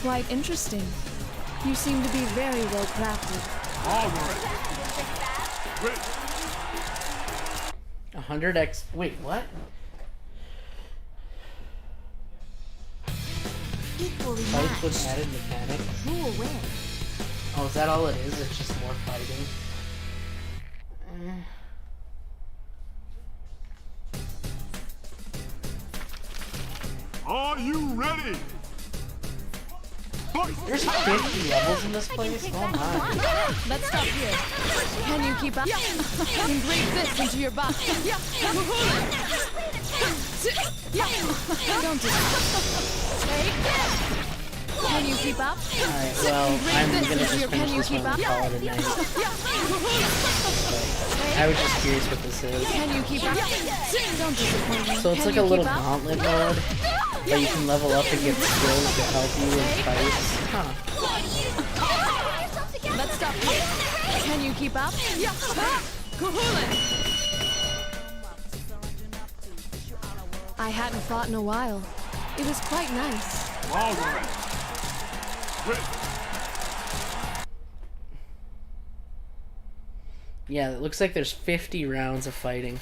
quite interesting. You seem to be very well crafted. All right. 100x. Wait, what? Equally Fights with matched. added mechanics? Who will win? Oh, is that all it is? It's just more fighting. Are you ready? Fight! There's 50 levels in this place? Oh my. Let's stop here. Can you keep up? And breathe this into your body. Don't do that. Can you keep up? Alright, well, I'm gonna just finish Can you this keep one up? and call it a night. I was just curious what this is. Can you keep up? Don't disappoint me. So it's Can like you a little keep up? gauntlet mode, but you can level up and get skills to help you in fights. Huh. Let's stop here. Can you keep up? I hadn't fought in a while. It was quite nice. All right. Yeah, it looks like there's 50 rounds of fighting.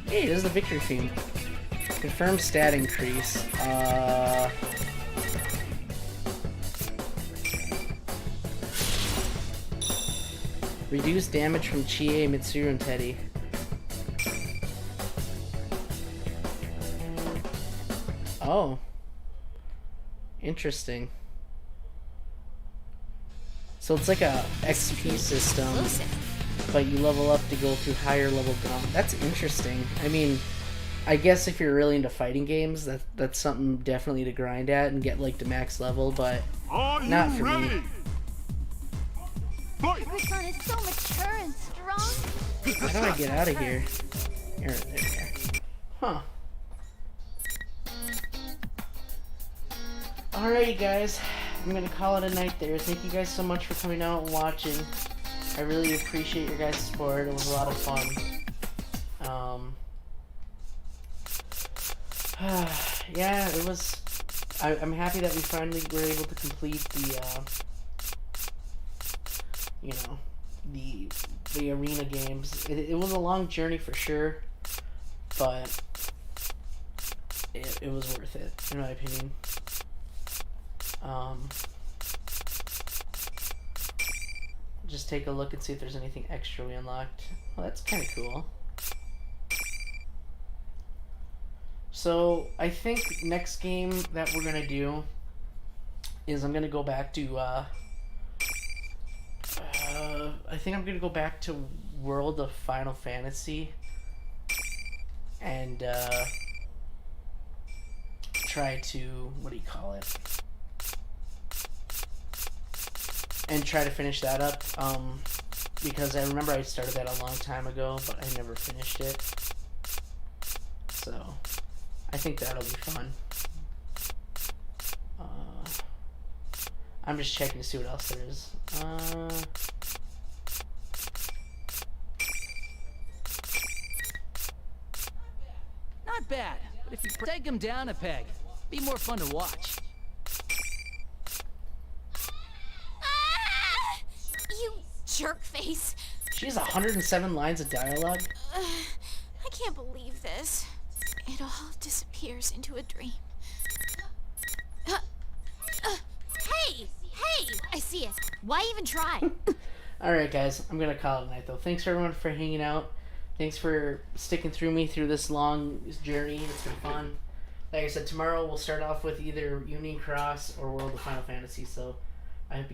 Hey, there's the victory theme. Confirm stat increase. Reduce damage from Chie, Mitsuru, and Teddy. Oh. Interesting. So it's like a XP system, but you level up to go through higher level gauntlet. That's interesting. I mean, I guess if you're really into fighting games, that's something definitely to grind at and get like to max level, but not for me. This one is so mature and strong. How do I get out of here? There. Huh. Alrighty guys, I'm gonna call it a night there. Thank you guys so much for coming out and watching. I really appreciate your guys' support. It was a lot of fun. Yeah, it was. I'm happy that we finally were able to complete the, you know, the arena games. It was a long journey for sure, but it was worth it, in my opinion. Just take a look and see if there's anything extra we unlocked. Well, that's kind of cool. So, I think next game that we're going to do is I'm going to go back to, I think I'm going to go back to World of Final Fantasy and try to, what do you call it? And try to finish that up, because I remember I started that a long time ago, but I never finished it. So, I think that'll be fun. I'm just checking to see what else there is. Not bad, but if you take him down a peg, be more fun to watch. You jerk face. She has 107 lines of dialogue. I can't believe this. It all disappears into a dream. Hey! I see it. Why even try? Alright guys, I'm gonna call it a night though. Thanks everyone for hanging out. Thanks for sticking through me through this long journey. It's been fun. Like I said, tomorrow we'll start off with either Union Cross or World of Final Fantasy, so I hope you